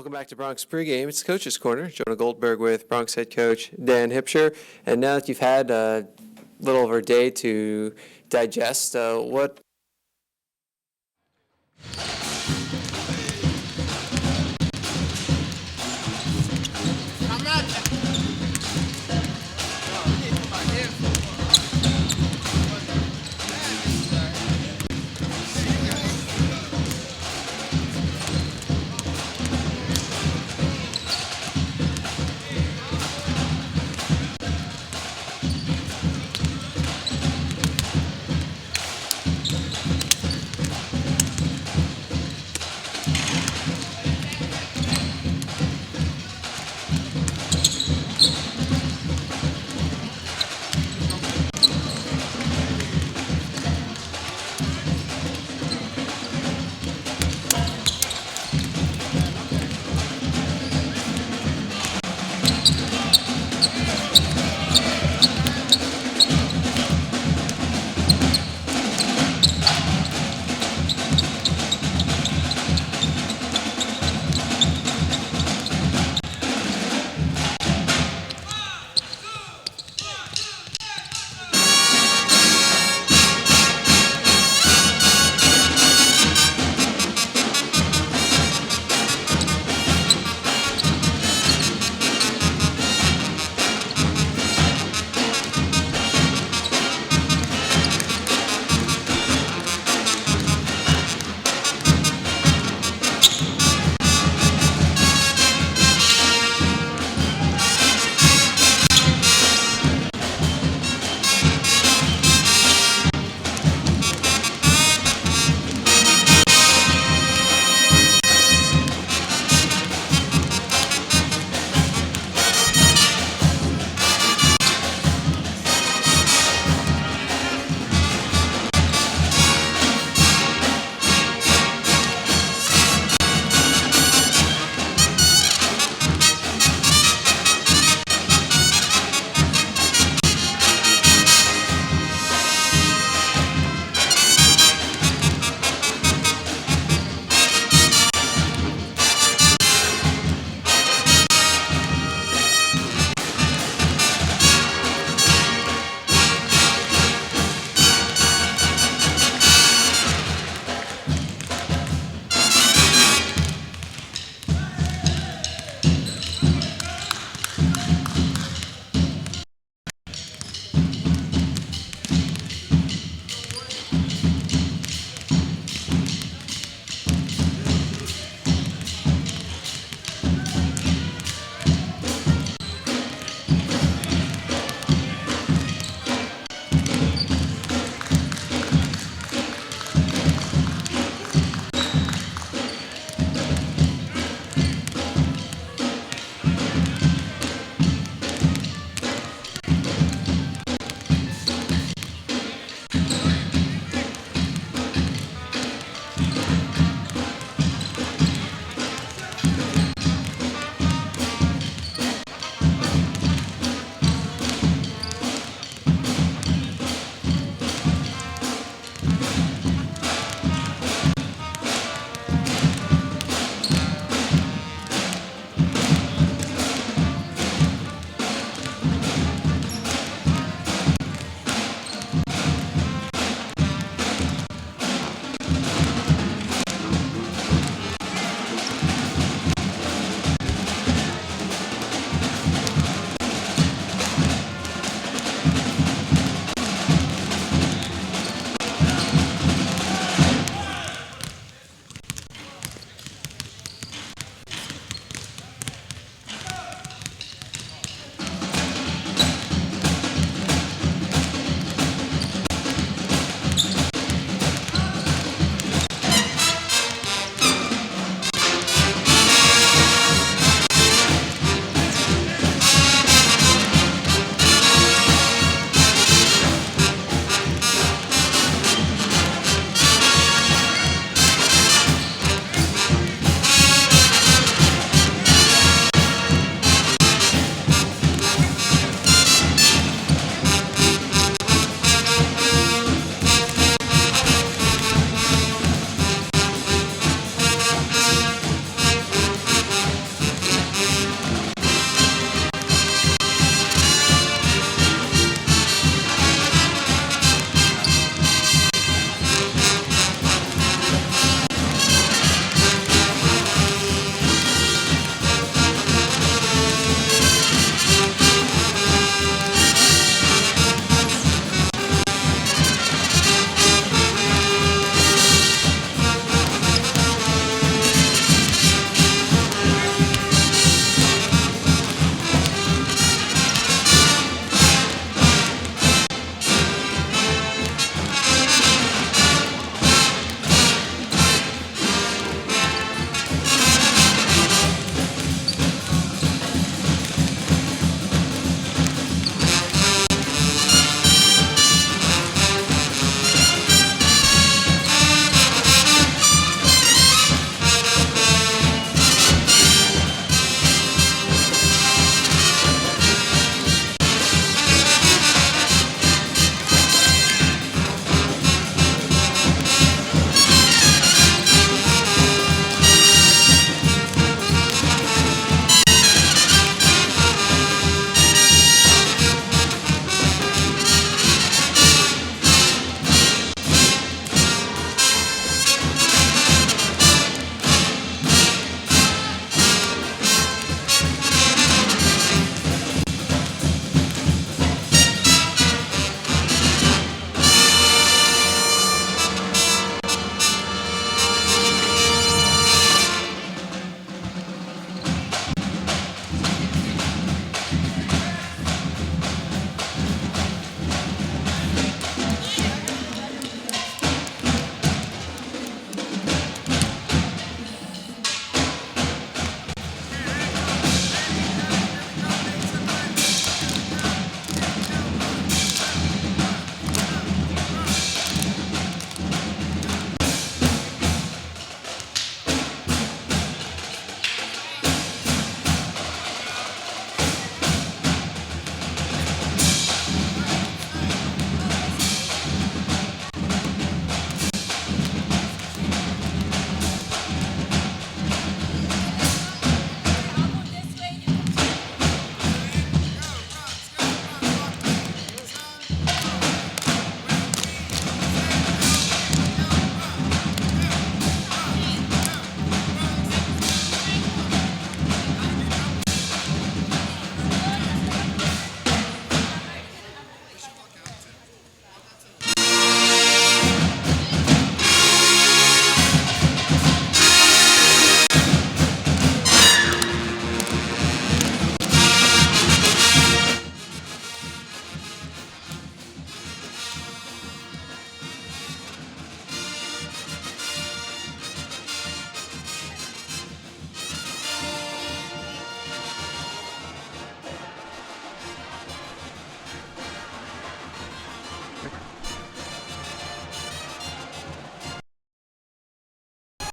Welcome back to Bronx Pregame. It's Coach's Corner. Jonah Goldberg with Bronx head coach Dan Hipsher. And now that you've had a little over a day to digest, what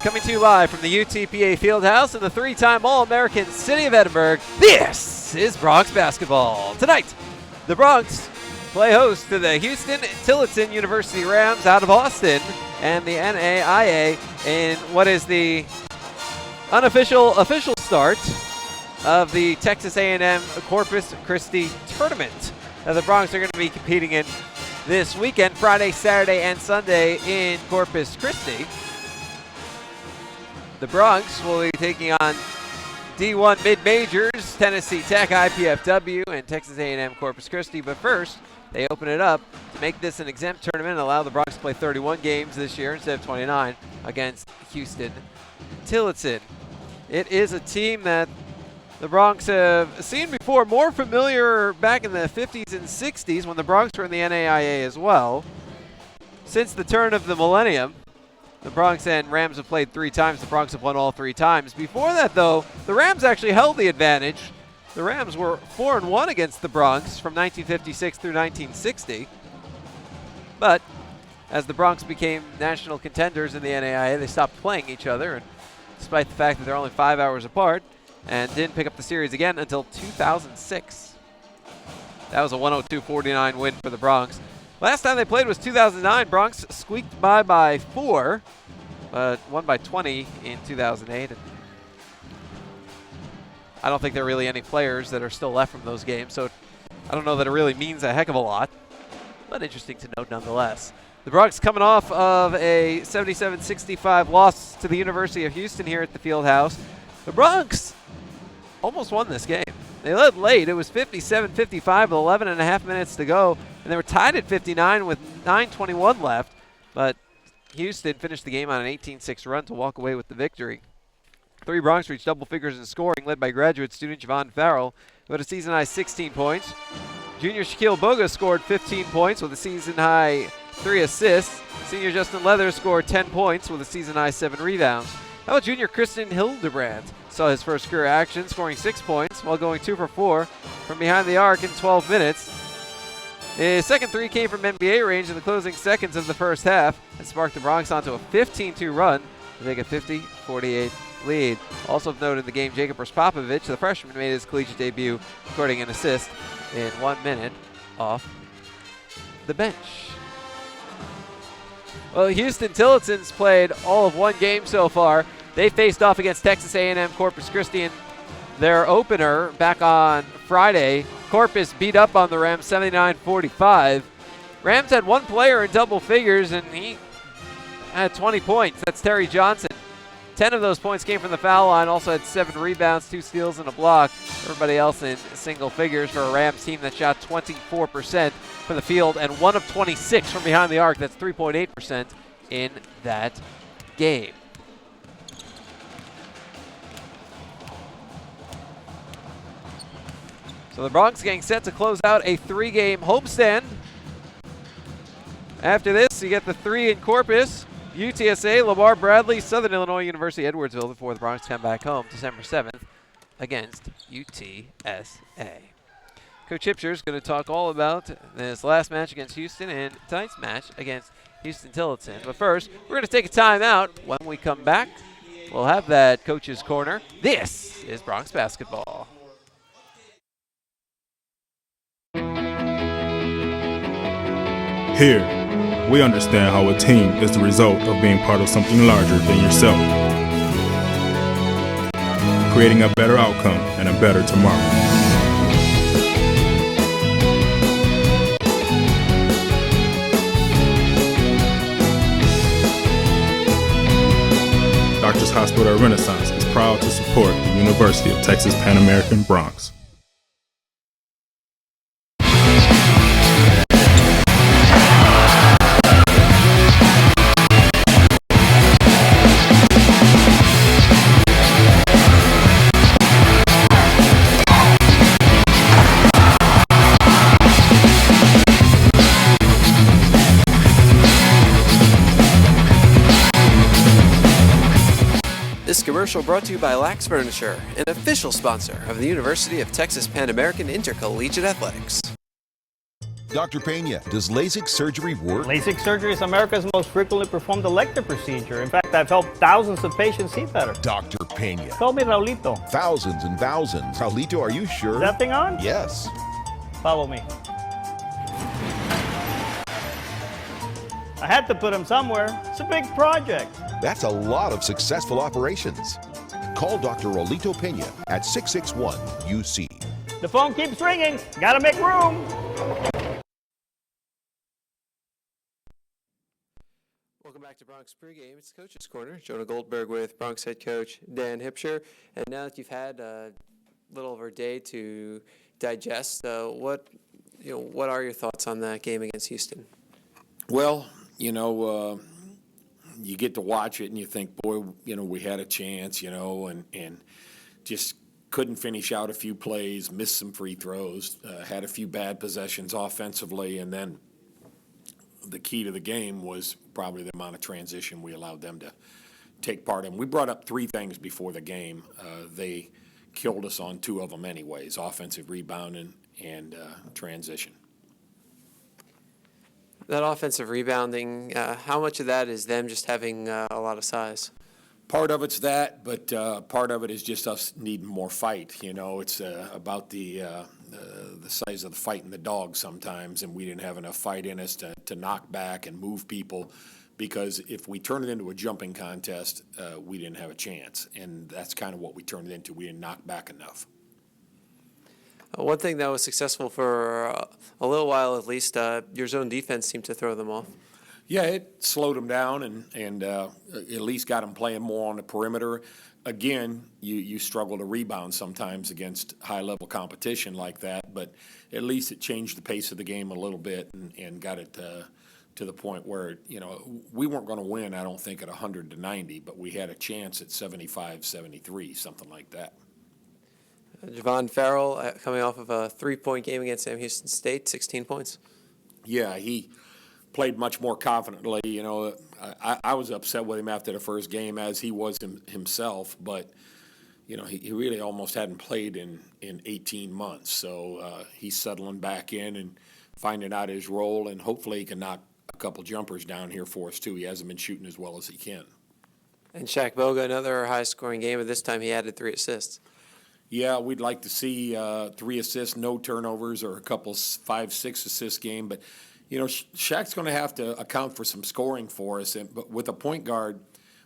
Coming to you live from the UTPA Fieldhouse in the three-time All-American city of Edinburgh, this is Bronx basketball. Tonight, the Bronx play host to the Huston Tillotson University Rams out of Austin and the NAIA in what is the official start of the Texas A&M Corpus Christi tournament that the Bronx are going to be competing in this weekend, Friday, Saturday, and Sunday in Corpus Christi. The Bronx will be taking on D1 mid-majors, Tennessee Tech, IPFW, and Texas A&M Corpus Christi. But first, they open it up to make this an exempt tournament and allow the Bronx to play 31 games this year instead of 29 against Huston Tillotson. It is a team that the Bronx have seen before, more familiar back in the 50s and 60s when the Bronx were in the NAIA as well. Since the turn of the millennium, the Bronx and Rams have played 3 times. The Bronx have won all 3 times. Before that, though, the Rams actually held the advantage. The Rams were 4-1 against the Bronx from 1956 through 1960. But as the Bronx became national contenders in the NAIA, they stopped playing each other, and despite the fact that they're only 5 hours apart, and didn't pick up the series again until 2006. That was a 102-49 win for the Bronx. Last time they played was 2009. Bronx squeaked by 4, but won by 20 in 2008. And I don't think there are really any players that are still left from those games, so I don't know that it really means a heck of a lot, but interesting to note nonetheless. The Bronx coming off of a 77-65 loss to the University of Houston here at the Fieldhouse. The Bronx almost won this game. They led late. It was 57-55 with 11 and a half minutes to go, and they were tied at 59 with 9:21 left, but Houston finished the game on an 18-6 run to walk away with the victory. 3 Bronx reached double figures in scoring, led by graduate student Javon Farrell, who had a season-high 16 points. Junior Shaquille Boga scored 15 points with a season-high 3 assists. Senior Justin Leather scored 10 points with a season-high 7 rebounds. How about junior Kristen Hildebrand? Saw his first career action, scoring 6 points while going 2 for 4 from behind the arc in 12 minutes. His second 3 came from NBA range in the closing seconds of the first half and sparked the Bronx onto a 15-2 run to take a 50-48 lead. Also of note in the game, Jacob Raspopovich, the freshman, made his collegiate debut, recording an assist in 1 minute off the bench. Well, Huston Tillotson's played all of 1 game so far. They faced off against Texas A&M Corpus Christi in their opener back on Friday. Corpus beat up on the Rams 79-45. Rams had 1 player in double figures, and he had 20 points. That's Terry Johnson. 10 of those points came from the foul line. Also had 7 rebounds, 2 steals, and a block. Everybody else in single figures for a Rams team that shot 24% from the field and 1 of 26 from behind the arc. That's 3.8% in that game. So the Bronx getting set to close out a 3-game homestand. After this, you get the 3 in Corpus, UTSA, Lamar Bradley, Southern Illinois University, Edwardsville, before the Bronx come back home December 7th against UTSA. Coach Hipsher is going to talk all about this last match against Houston and tonight's match against Huston Tillotson. But first, we're going to take a timeout. When we come back, we'll have that Coach's Corner. This is Bronx basketball. Here, we understand how a team is the result of being part of something larger than yourself, creating a better outcome and a better tomorrow. Doctors Hospital Renaissance is proud to support the University of Texas Pan American Bronx. This commercial brought to you by Lax Furniture, an official sponsor of the University of Texas Pan American Intercollegiate Athletics. Dr. Pena, does LASIK surgery work? LASIK surgery is America's most frequently performed elective procedure. In fact, I've helped thousands of patients see better. Dr. Pena. Call me Raulito. Thousands and thousands. Raulito, are you sure? Is that thing on? Yes. Follow me. I had to put him somewhere. It's a big project. That's a lot of successful operations. Call Dr. Raulito Pena at 661-UC. The phone keeps ringing. Gotta make room. Welcome back to Bronx Pregame. It's Coach's Corner. Jonah Goldberg with Bronx head coach Dan Hipsher. And now that you've had a little over a day to digest, what are your thoughts on that game against Houston? Well, you get to watch it and you think, boy, we had a chance, and just couldn't finish out a few plays, missed some free throws, had a few bad possessions offensively, and then the key to the game was probably the amount of transition we allowed them to take part in. We brought up three things before the game. They killed us on two of them anyways, offensive rebounding and transition. That offensive rebounding, how much of that is them just having a lot of size? Part of it's that, but part of it is just us needing more fight. It's about the size of the fight in the dog sometimes, and we didn't have enough fight in us to knock back and move people, because if we turn it into a jumping contest, we didn't have a chance, and that's kind of what we turned it into. We didn't knock back enough. One thing that was successful for a little while at least, your zone defense seemed to throw them off. Yeah, it slowed them down and at least got them playing more on the perimeter. Again, you struggle to rebound sometimes against high-level competition like that, but at least it changed the pace of the game a little bit and got it to the point where, we weren't going to win, I don't think, at 100-90, but we had a chance at 75-73, something like that. Javon Farrell coming off of a three-point game against Sam Houston State, 16 points. Yeah, he played much more confidently. I was upset with him after the first game, as he was himself, but he really almost hadn't played in 18 months. So he's settling back in and finding out his role, and hopefully he can knock a couple jumpers down here for us too. He hasn't been shooting as well as he can. And Shaq Boga, another high-scoring game, but this time he added 3 assists. Yeah, we'd like to see 3 assists, no turnovers, or a couple 5-6 assist game, but Shaq's going to have to account for some scoring for us. But with a point guard,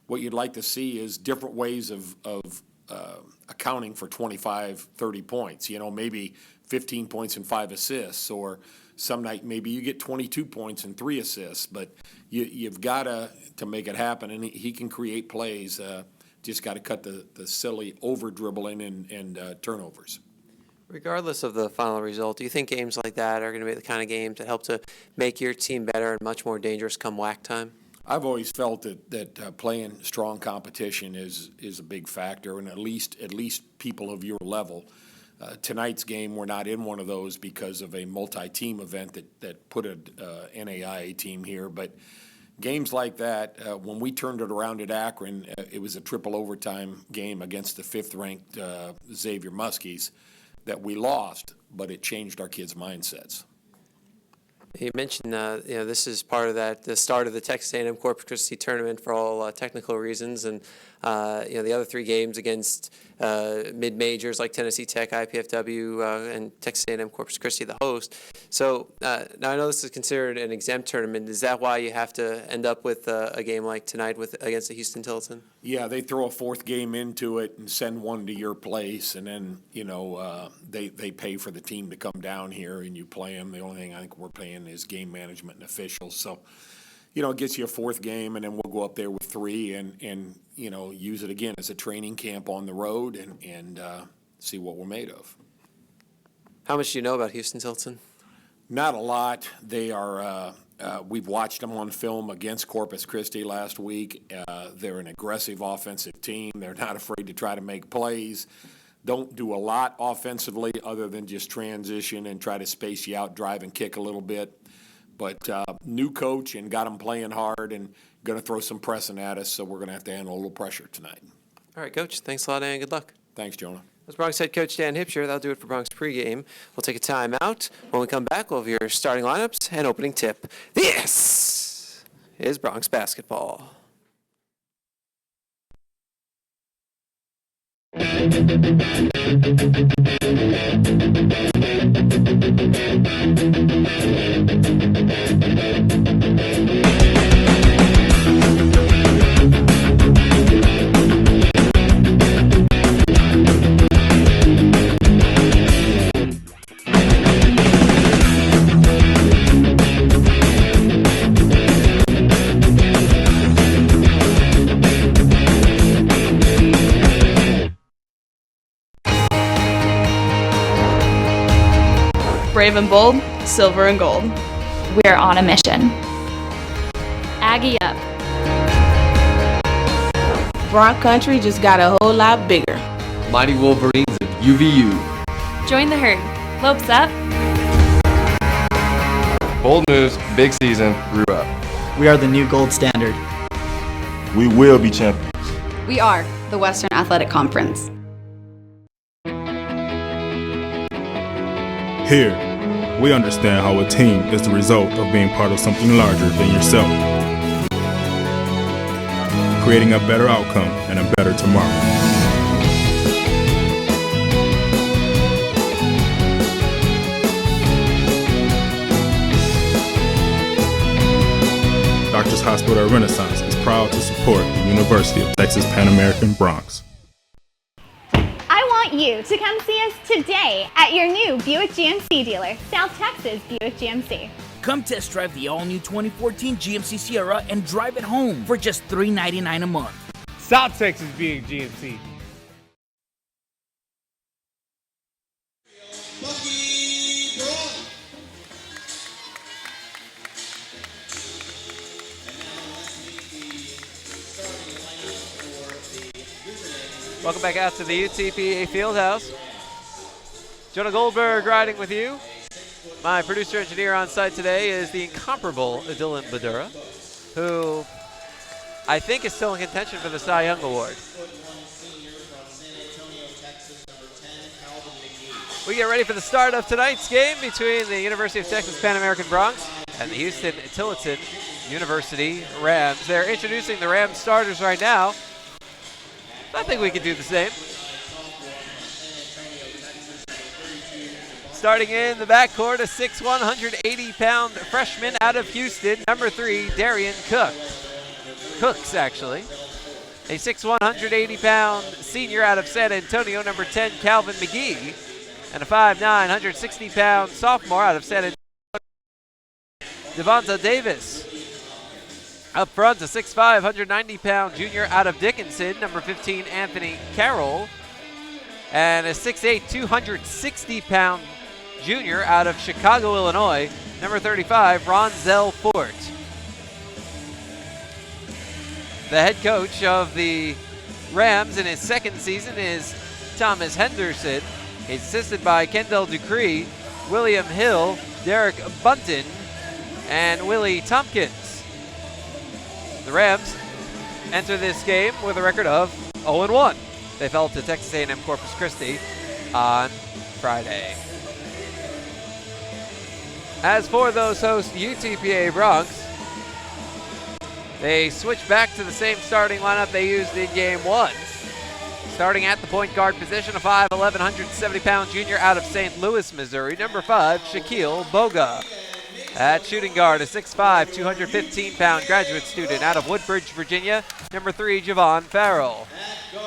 what you'd like to see is different ways of accounting for 25, 30 points. Maybe 15 points and 5 assists, or some night maybe you get 22 points and 3 assists. But you've got to make it happen, and he can create plays. Just got to cut the silly over-dribbling and turnovers. Regardless of the final result, do you think games like that are going to be the kind of games that help to make your team better and much more dangerous come WAC time? I've always felt that playing strong competition is a big factor, and at least people of your level. Tonight's game, we're not in one of those because of a multi-team event that put a NAIA team here, but games like that, when we turned it around at Akron, it was a triple overtime game against the 5th-ranked Xavier Muskies that we lost, but it changed our kids' mindsets. You mentioned, this is part of the start of the Texas A&M Corpus Christi tournament for all technical reasons, and the other 3 games against mid-majors like Tennessee Tech, IPFW, and Texas A&M Corpus Christi, the host. So now I know this is considered an exempt tournament. Is that why you have to end up with a game like tonight against the Huston Tillotson? Yeah, they throw a 4th game into it and send one to your place, and then they pay for the team to come down here and you play them. The only thing I think we're paying is game management and officials. So, it gets you a 4th game, and then we'll go up there with 3 and use it again as a training camp on the road and see what we're made of. How much do you know about Huston Tillotson? Not a lot. They are. We've watched them on film against Corpus Christi last week. They're an aggressive offensive team. They're not afraid to try to make plays. Don't do a lot offensively other than just transition and try to space you out, drive and kick a little bit. But new coach and got them playing hard and going to throw some pressing at us, so we're going to have to handle a little pressure tonight. All right, Coach. Thanks a lot and good luck. Thanks, Jonah. That's Bronx head coach Dan Hipscher. That'll do it for Bronx pregame. We'll take a timeout. When we come back, we'll have your starting lineups and opening tip. This is Bronx basketball. Brave and bold, silver and gold. We're on a mission. Aggie up. Bronx country just got a whole lot bigger. Mighty Wolverines of UVU. Join the herd. Lopes up. Bold moves, big season, grew up. We are the new gold standard. We will be champions. We are the Western Athletic Conference. Here, we understand how a team is the result of being part of something larger than yourself, creating a better outcome and a better tomorrow. Doctors Hospital Renaissance is proud to support the University of Texas Pan American Bronx. I want you to come see us today at your new Buick GMC dealer, South Texas Buick GMC. Come test drive the all-new 2014 GMC Sierra and drive it home for just $399 a month. South Texas Buick GMC. Welcome back out to the UTPA Fieldhouse. Jonah Goldberg riding with you. My producer engineer on site today is the incomparable Dylan Badura, who I think is still in contention for the Cy Young Award. We get ready for the start of tonight's game between the University of Texas Pan American Bronx and the Huston Tillotson University Rams. They're introducing the Rams starters right now. I think we can do the same. Starting in the backcourt, a 6'1", 180-pound freshman out of Houston, number 3, Darian Cooks, actually. A 6'1", 180-pound senior out of San Antonio, number 10, Calvin McGee. And a 5'9", 160-pound sophomore out of San Antonio, Devonta Davis. Up front, a 6'5", 190-pound junior out of Dickinson, number 15, Anthony Carroll. And a 6'8", 260-pound junior out of Chicago, Illinois, number 35, Ronzel Fort. The head coach of the Rams in his second season is Thomas Henderson. He's assisted by Kendall Dupree, William Hill, Derek Bunton, and Willie Tompkins. The Rams enter this game with a record of 0-1. They fell to Texas A&M Corpus Christi on Friday. As for those hosts UTPA Bronx, they switch back to the same starting lineup they used in Game 1. Starting at the point guard position, a 5'11", 170-pound junior out of St. Louis, Missouri, number 5, Shaquille Boga. At shooting guard, a 6'5", 215-pound graduate student out of Woodbridge, Virginia, number 3, Javon Farrell.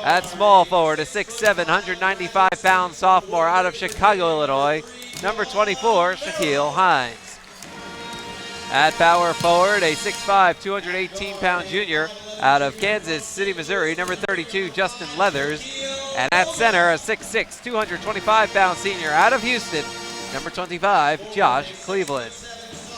At small forward, a 6'7", 195-pound sophomore out of Chicago, Illinois, number 24, Shaquille Hines. At power forward, a 6'5", 218-pound junior out of Kansas City, Missouri, number 32, Justin Leathers. And at center, a 6'6", 225-pound senior out of Houston, number 25, Josh Cleveland.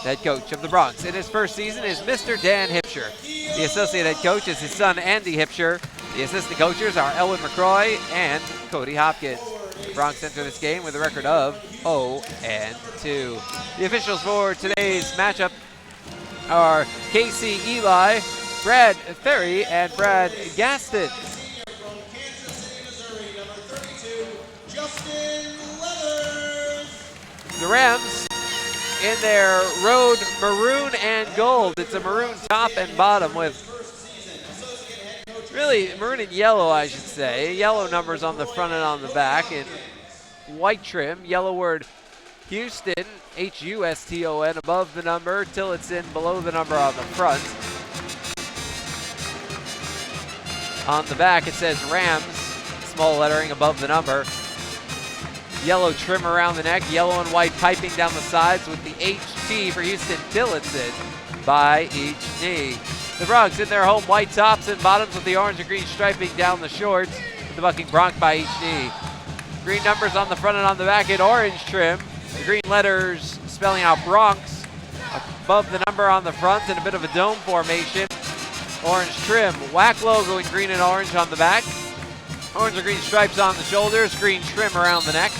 Head coach of the Bronx in his first season is Mr. Dan Hipscher. The associate head coach is his son, Andy Hipscher. The assistant coaches are Elwin McCroy and Cody Hopkins. The Bronx enter this game with a record of 0-2. The officials for today's matchup are Casey Eli, Brad Ferry, and Brad Gaston. The Rams in their road maroon and gold. It's a maroon top and bottom with really maroon and yellow, I should say. Yellow numbers on the front and on the back, and white trim. Yellow word Huston, Huston above the number. Tillotson below the number on the front. On the back it says Rams, small lettering above the number. Yellow trim around the neck, yellow and white piping down the sides with the HT for Huston Tillotson by each knee. The Broncs in their home white tops and bottoms with the orange and green striping down the shorts with the bucking Bronc by each knee. Green numbers on the front and on the back in orange trim. The green letters spelling out Broncs above the number on the front in a bit of a dome formation. Orange trim, WAC logo in green and orange on the back. Orange and green stripes on the shoulders, green trim around the neck.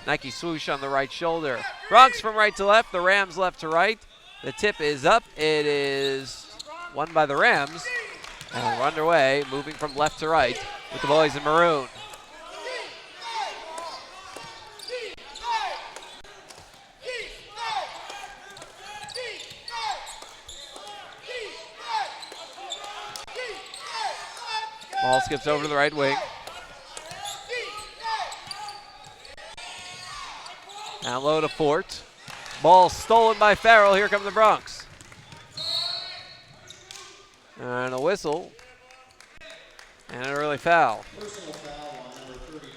Nike swoosh on the right shoulder. Broncs from right to left, the Rams left to right. The tip is up. It is won by the Rams. And we're underway, moving from left to right with the boys in maroon. Ball skips over to the right wing. Down low to Fort. Ball stolen by Farrell. Here come the Broncs. And a whistle. And an early foul. Personal foul on number 32,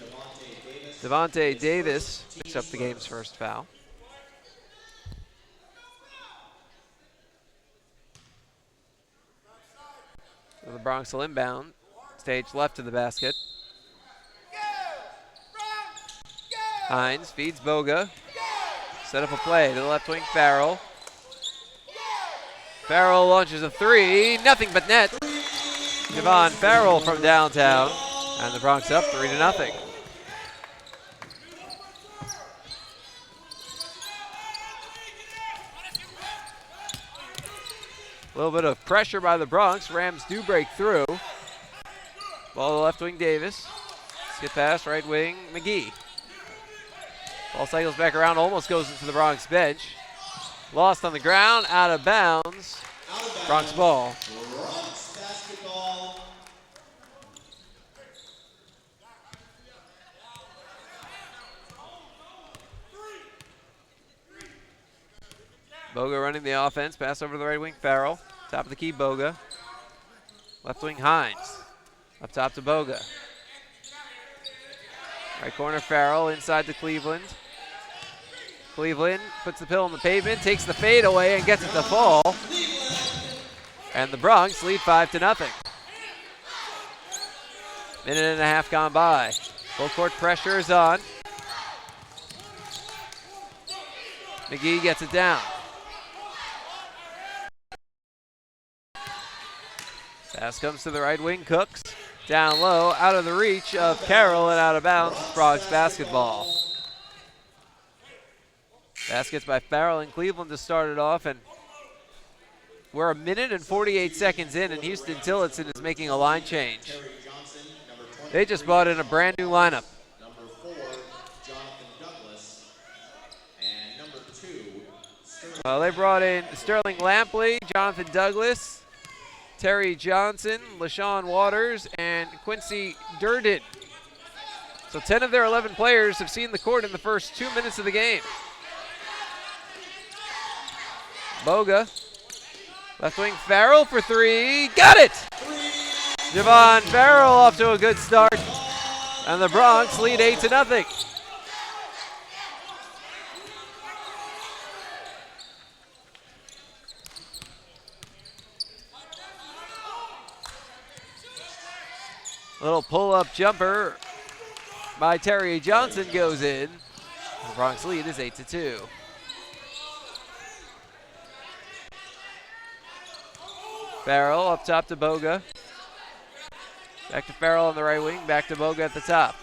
Devontae Davis. Devontae Davis picks up the game's first foul. So the Broncs will inbound. Stage left of the basket. Hines feeds Boga. Set up a play to the left wing, Farrell. Farrell launches a three, nothing but net. Javon Farrell from downtown, and the Broncs up 3-0. A little bit of pressure by the Broncs. Rams do break through. Ball to the left wing, Davis. Skip pass, right wing, McGee. Ball cycles back around, almost goes into the Broncs bench. Lost on the ground, out of bounds. Broncs ball. Broncs basketball. Boga running the offense. Pass over to the right wing, Farrell. Top of the key, Boga. Left wing, Hines. Up top to Boga. Right corner, Farrell inside to Cleveland. Cleveland puts the pill on the pavement, takes the fade away, and gets it to fall. And the Broncs lead 5-0. Minute and a half gone by. Full court pressure is on. McGee gets it down. Pass comes to the right wing, Cooks. Down low, out of the reach of Carroll and out of bounds. Broncs basketball. Baskets by Farrell and Cleveland to start it off, and we're a minute and 48 seconds in, and Huston Tillotson is making a line change. They just brought in a brand new lineup. Number 4, Jonathan Douglas. And number 2, Sterling. Well, they brought in Sterling Lampley, Jonathan Douglas, Terry Johnson, LaShawn Waters, and Quincy Durden. So 10 of their 11 players have seen the court in the first 2 minutes of the game. Boga, left wing Farrell for three, got it! Javon Farrell off to a good start, and the Broncs lead 8-0. Little pull-up jumper by Terry Johnson goes in. The Broncs lead is 8-2. Farrell up top to Boga. Back to Farrell on the right wing, back to Boga at the top.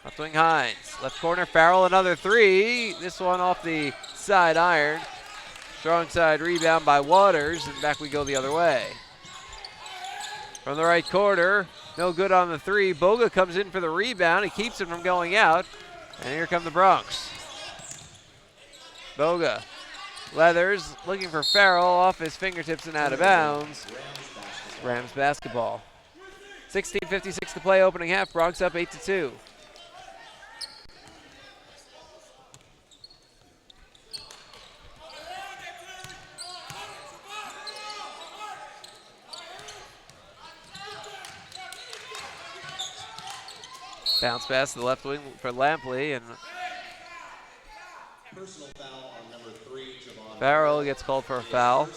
Left wing Hines. Left corner Farrell, another three. This one off the side iron. Strong side rebound by Waters, and back we go the other way. From the right corner, No good on the three. Boga comes in for the rebound. He keeps it from going out. And here come the Bronx. Boga. Leathers looking for Farrell off his fingertips and out of bounds. Rams basketball. 16:56 to play, opening half. Bronx up 8-2. Bounce pass to the left wing for Lampley, and Personal foul on number 3, Javon. Farrell gets called for a foul.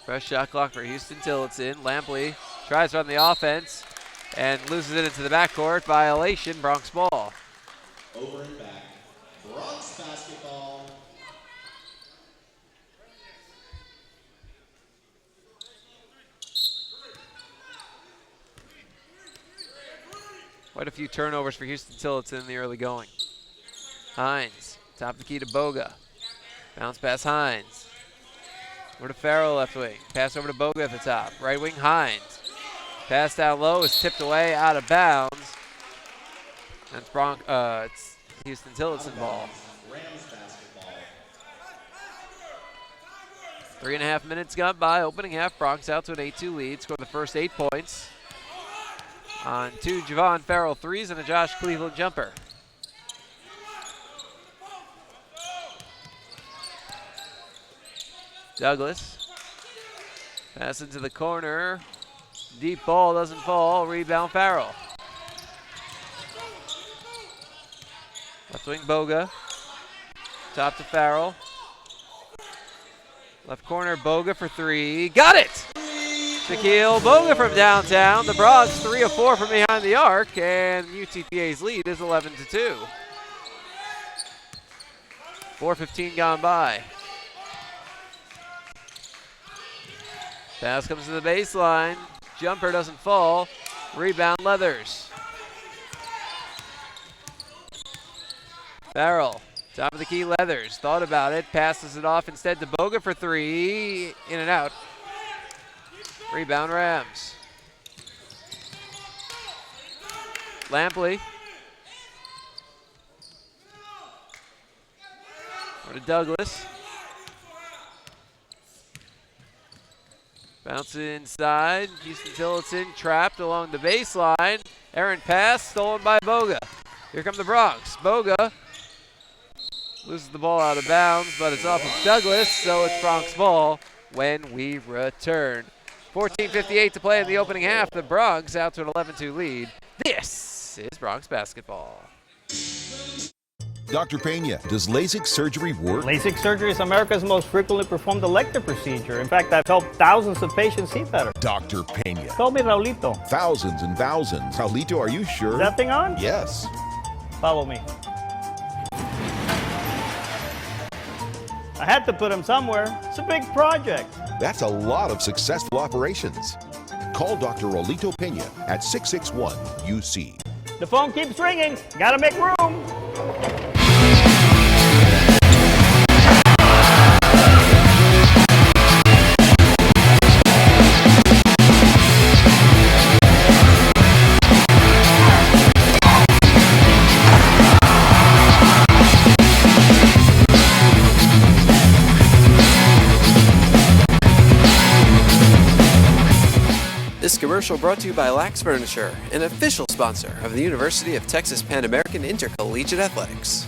Fresh shot clock for Huston Tillotson. Lampley tries to run the offense and loses it into the backcourt. Violation, Bronx ball. Over and back. Bronx basketball. Quite a few turnovers for Huston Tillotson in the early going. Hines, top of the key to Boga. Bounce pass Hines. Over to Farrell left wing. Pass over to Boga at the top. Right wing Hines. Pass down low is tipped away out of bounds. That's it's Huston Tillotson ball. Rams basketball. 3.5 minutes gone by. Opening half. Bronx out to an 8-2 lead. Scored the first 8 points on 2 Javon Farrell threes and a Josh Cleveland jumper. Douglas. Pass into the corner. Deep ball doesn't fall. Rebound Farrell. Left wing Boga. Top to Farrell. Left corner Boga for 3. Got it! Shaquille Boga from downtown. The Bronx 3 of 4 from behind the arc, and UTPA's lead is 11-2. 4:15 gone by. Pass comes to the baseline. Jumper doesn't fall. Rebound Leathers. Farrell, top of the key Leathers. Thought about it. Passes it off instead to Boga for 3. In and out. Rebound Rams. Lampley. Over to Douglas. Bounce inside. Huston Tillotson trapped along the baseline. Errant pass stolen by Boga. Here come the Bronx. Boga loses the ball out of bounds, but it's off of Douglas, so it's Bronx ball when we return. 14:58 to play in the opening half. The Bronx out to an 11-2 lead. This is Bronx basketball. Dr. Pena, does LASIK surgery work? LASIK surgery is America's most frequently performed elective procedure. In fact, I've helped thousands of patients see better. Dr. Pena. Call me Raulito. Thousands and thousands. Raulito, are you sure? Is that thing on? Yes. Follow me. I had to put him somewhere. It's a big project. That's a lot of successful operations. Call Dr. Raulito Pena at 661-UC. The phone keeps ringing. Gotta make room. This commercial brought to you by Lax Furniture, an official sponsor of the University of Texas Pan American Intercollegiate Athletics.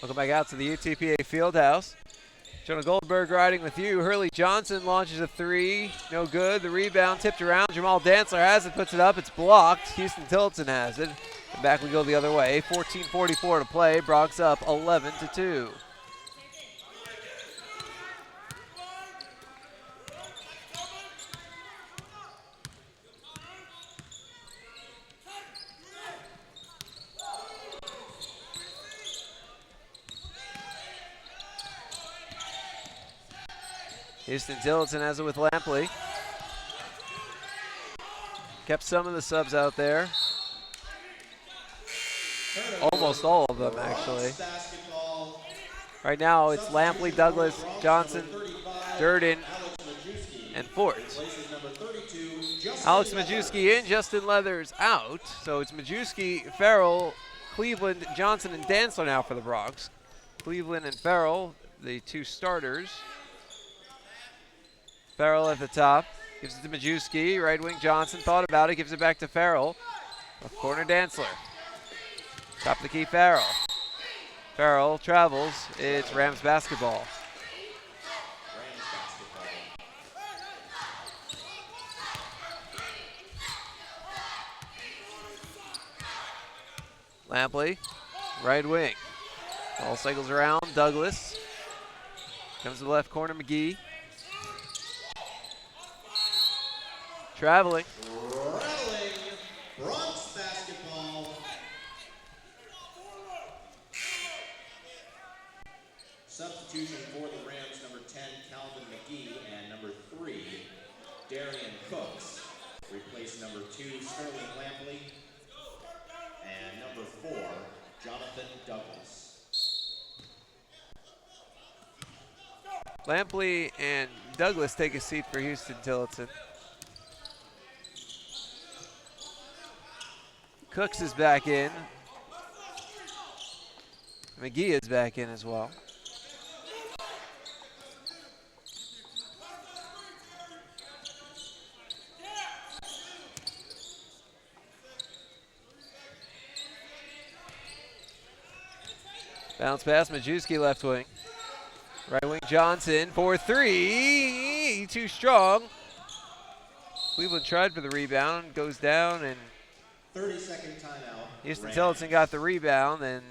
Welcome back out to the UTPA Fieldhouse. Jonah Goldberg riding with you. Hurley Johnson launches a three. No good. The rebound tipped around. Jamal Dantzler has it, puts it up. It's blocked. Huston Tillotson has it. And back we go the other way. 14:44 to play. Bronx up 11-2. Huston Tillotson has it with Lampley. Kept some of the subs out there. Almost all of them, actually. Right now, it's Lampley, Douglas, Johnson, Durden, and Fort. Alex Majewski in, Justin Leathers out. So it's Majewski, Farrell, Cleveland, Johnson, and Dantzler now for the Bronx. Cleveland and Farrell, the two starters. Farrell at the top, gives it to Majewski, right wing Johnson, thought about it, gives it back to Farrell. Left corner Dantzler. Top of the key Farrell. Farrell travels, it's Rams basketball. Lampley, right wing. Ball cycles around, Douglas. Comes to the left corner, McGee. Traveling. Bronx basketball. Substitution for the Rams, number 10, Calvin McGee, and number 3, Darian Cooks. Replace number 2, Sterling Lampley, and number 4, Jonathan Douglas. Lampley and Douglas take a seat for Huston Tillotson. Cooks is back in. McGee is back in as well. Bounce pass, Majewski left wing. Right wing Johnson for three. Too strong. Cleveland tried for the rebound, goes down, and 30-second timeout. Huston Tillotson got the rebound, and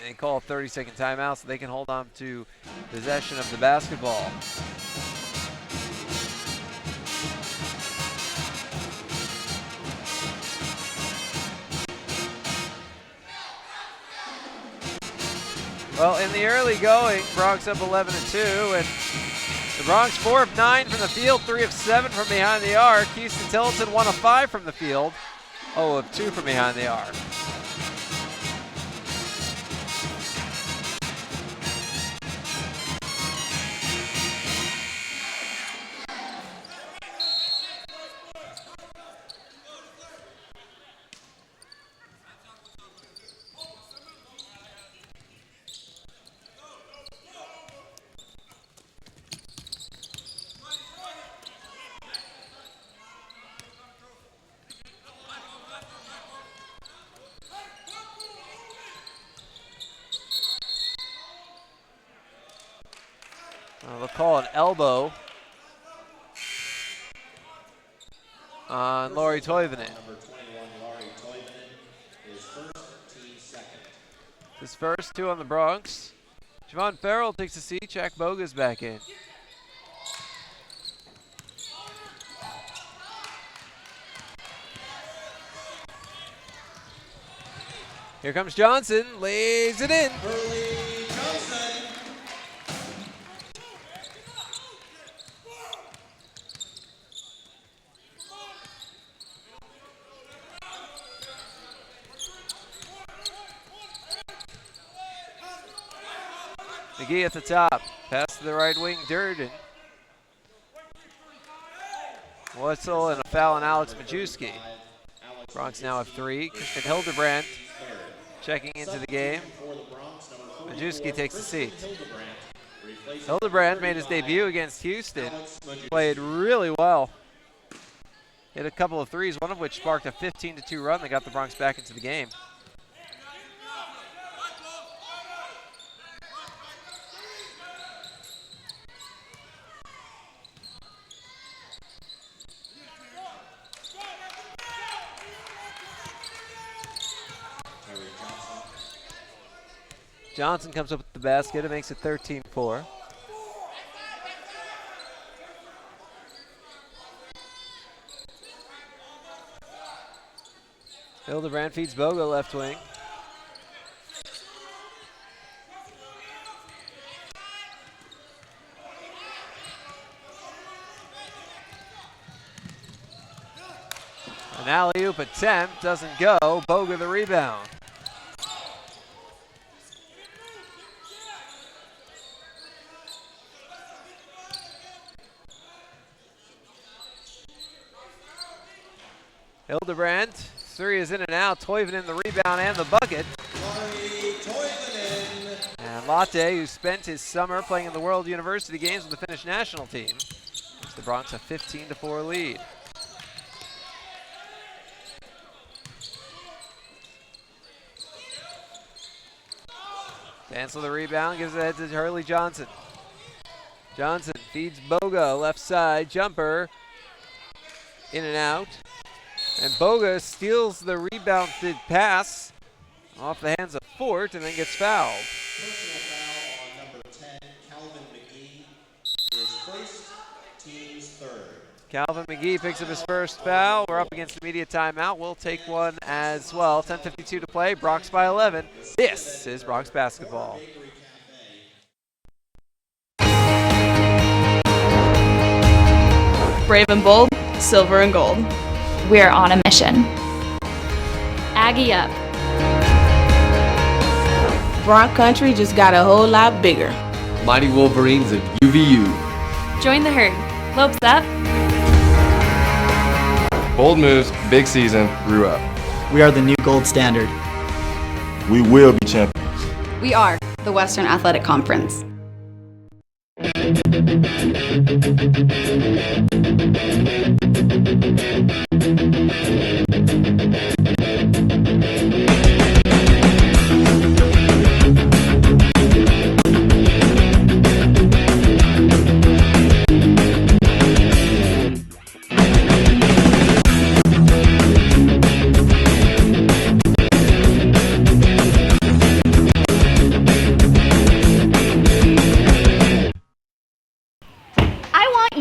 they call a 30-second timeout so they can hold on to possession of the basketball. Well, in the early going, Bronx up 11-2, and the Bronx 4 of 9 from the field, 3 of 7 from behind the arc. Huston Tillotson 1 of 5 from the field, 0 of 2 from behind the arc. They'll call an elbow on Laurie Toivonen. Number 21, Laurie Toivonen, is first, team second. His first, 2 on the Bronx. Javon Farrell takes a seat. Jack Boga's back in. Here comes Johnson, lays it in. Hurley Johnson. McGee at the top. Pass to the right wing, Durden. Whistle and a foul on Alex Majewski. Bronx now have 3. Christian Hildebrand checking into the game. Majewski takes the seat. Hildebrand made his debut against Houston. Played really well. Hit a couple of threes, one of which sparked a 15-2 run that got the Bronx back into the game. Johnson comes up with the basket. It makes it 13-4. Hildebrand feeds Bogo left wing. An alley-oop attempt doesn't go. Boga the rebound. Hildebrand, three is in and out. Toivonen the rebound and the bucket. And Latte, who spent his summer playing in the World University Games with the Finnish national team, gives the Bronx a 15-4 lead. Cancel the rebound, gives it ahead to Hurley Johnson. Johnson feeds Boga, left side, jumper, in and out. And Boga steals the rebounded pass off the hands of Fort and then gets fouled. Personal foul on number 10, Calvin McGee, his first, team's third. Calvin McGee picks up his first foul. We're up against the media timeout. We'll take one as well. 10:52 to play. Bronx by 11. This is Bronx basketball. Brave and bold, silver and gold. We're on a mission. Aggie up. Bronx country just got a whole lot bigger. Mighty Wolverines of UVU. Join the herd. Lopes up. Bold moves, big season, grew up. We are the new gold standard. We will be champions. We are the Western Athletic Conference.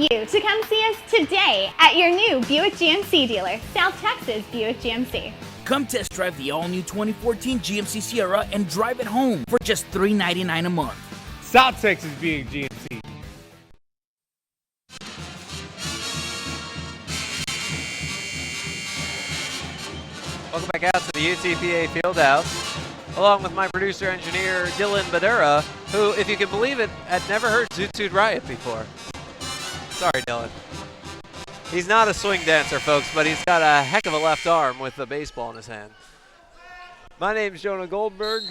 You to come see us today at your new Buick GMC dealer, South Texas Buick GMC. Come test drive the all-new 2014 GMC Sierra and drive it home for just $399 a month. South Texas Buick GMC. Welcome back out to the UTPA Fieldhouse, along with my producer engineer Dylan Badura, who, if you can believe it, had never heard Zoot Suit Riot before. Sorry, Dylan. He's not a swing dancer, folks, but he's got a heck of a left arm with a baseball in his hand. My name's Jonah Goldberg.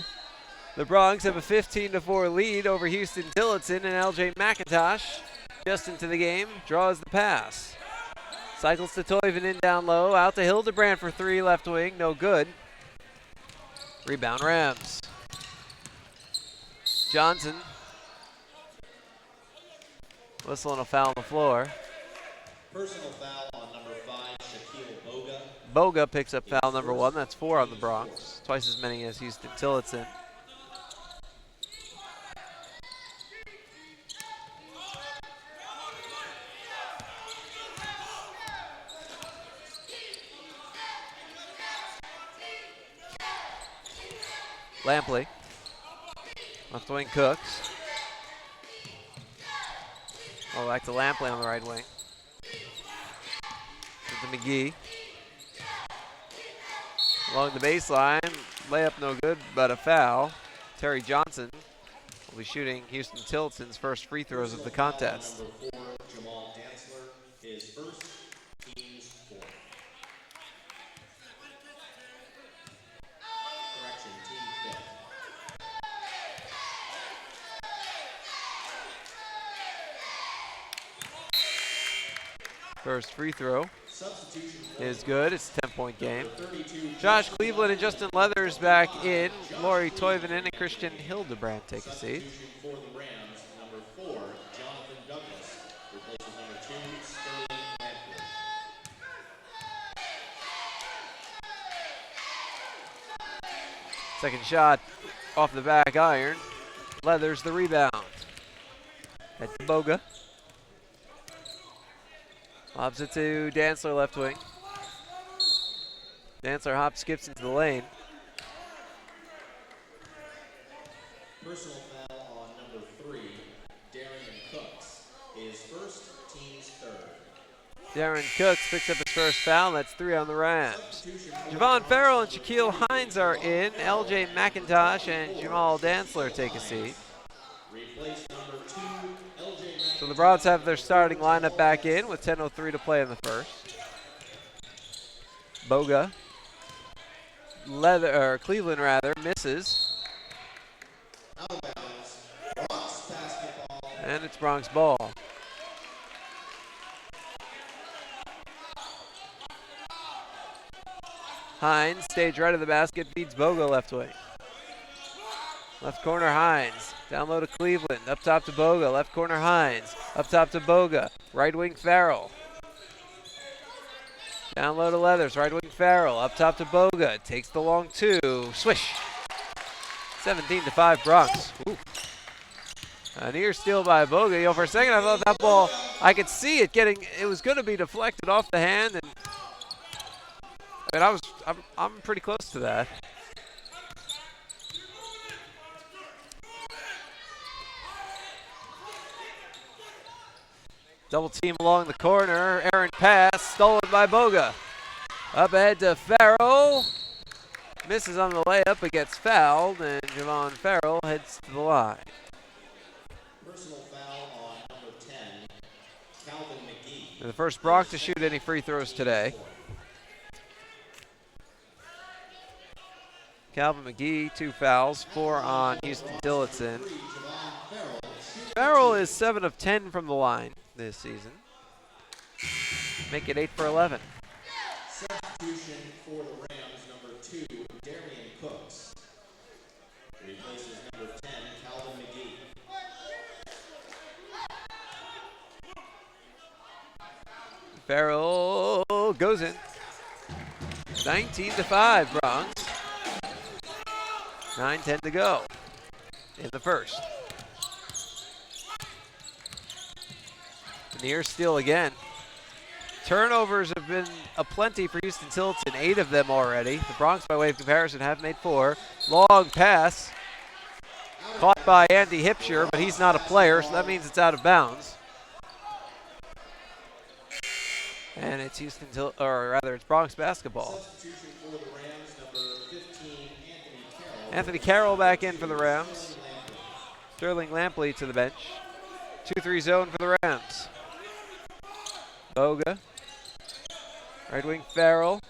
The Bronx have a 15-4 lead over Huston Tillotson, and LJ McIntosh, just into the game, draws the pass. Cycles to Toivonen down low, out to Hildebrand for three, left wing, no good. Rebound Rams. Johnson. Whistle and a foul on the floor. Personal foul on number 5, Shaquille Boga. Boga picks up foul number 1. That's 4 on the Bronx. Twice as many as Huston Tillotson. Lampley. Left wing Cooks. Oh, back to Lampley on the right wing. To McGee. Along the baseline, layup no good, but a foul. Terry Johnson will be shooting Huston Tillotson's first free throws of the contest. Number 4, Jamal Hansler, his first, team's 4th. Correction, team 5th. First free throw is good. It's a 10-point game. Josh Cleveland and Justin Leathers back in. Laurie Toivonen and Christian Hildebrand take a seat. For the Rams, number 4, Jonathan Douglas, replaces number 2, Sterling Lampley. Second shot off the back iron. Leathers the rebound. At Boga. Lobs it to Dantzler, left wing. Dantzler hop skips into the lane. Personal foul on number 3, Darian Cooks. His first, team's third. Darren Cooks picks up his first foul. That's 3 on the Rams. Javon Farrell and Shaquille Hines are in. LJ McIntosh and Jamal Dantzler take a seat. So the Broads have their starting lineup back in with 10:03 to play in the first. Boga, Cleveland rather, misses. And it's Bronx ball. Hines, stage right of the basket, feeds Boga left wing. Left corner Hines, down low to Cleveland, up top to Boga, left corner Hines, up top to Boga, right wing Farrell. Down low to Leathers, right wing Farrell, up top to Boga, takes the long 2, swish. 17-5 Bronx. Ooh. A near steal by Boga. For a second I thought that ball, I could see it it was going to be deflected off the hand, and I mean, I'm pretty close to that. Double team along the corner. Errant pass stolen by Boga. Up ahead to Farrell. Misses on the layup, but gets fouled, and Javon Farrell heads to the line. Personal foul on number 10, Calvin McGee. And the first Bronx to shoot any free throws today. Calvin McGee, 2 fouls, 4 on Huston Tillotson. Farrell is 7 of 10 from the line this season. Make it 8 for 11. Substitution for the Rams, number 2, Darian Cooks. Replaces number 10, Calvin McGee. Farrell goes in. 19-5 Bronx. 9:10 to go in the first. Near steal again. Turnovers have been aplenty for Huston Tillotson, 8 of them already. The Bronx, by way of comparison, have made 4. Long pass. Caught by Andy Hipsher, but he's not a player, so that means it's out of bounds. And it's it's Bronx basketball. Anthony Carroll back in for the Rams. Sterling Lampley to the bench. 2-3 zone for the Rams. Boga. Right wing Farrell.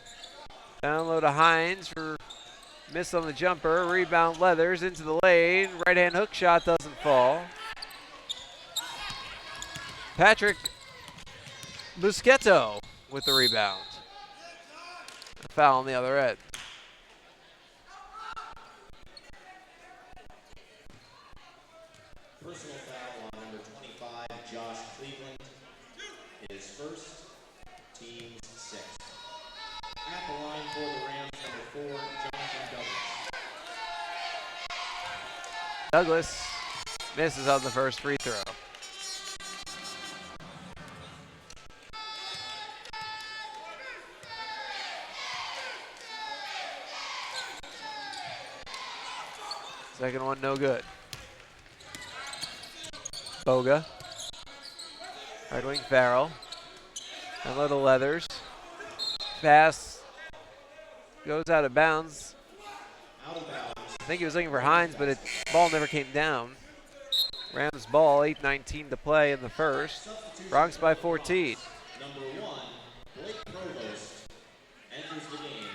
Down low to Hines for miss on the jumper. Rebound Leathers into the lane. Right hand hook shot doesn't fall. Patrick Busquetto with the rebound. A foul on the other end. Personal foul on number 25, Josh Cleveland. His first, team's 6th. At the line for the Rams, number 4, Jonathan Douglas. Douglas misses on the first free throw. Second one, no good. Boga. Right wing Farrell. And little Leathers. Pass goes out of bounds. I think he was looking for Hines, but ball never came down. Rams ball, 8:19 to play in the first. Bronx by 14. Number 1, Blake Provost enters the game.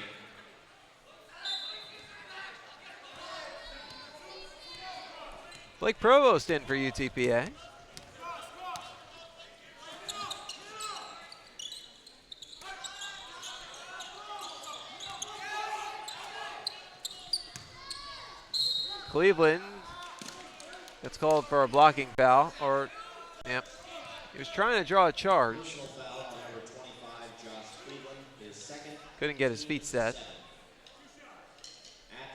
Blake Provost in for UTPA. Cleveland gets called for a blocking foul, yep. He was trying to draw a charge. Personal foul on number 25, Josh Cleveland, his second. Couldn't get his feet set. At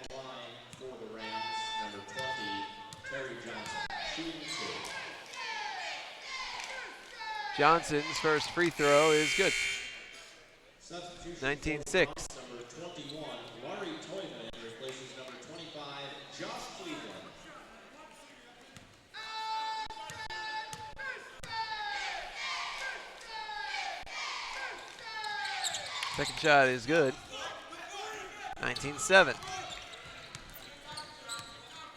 the line for the Rams, Johnson's first free throw is good. 19-6. Number 21, Laurie Toyman replaces number 25, Josh Cleveland. Second shot is good. 19-7.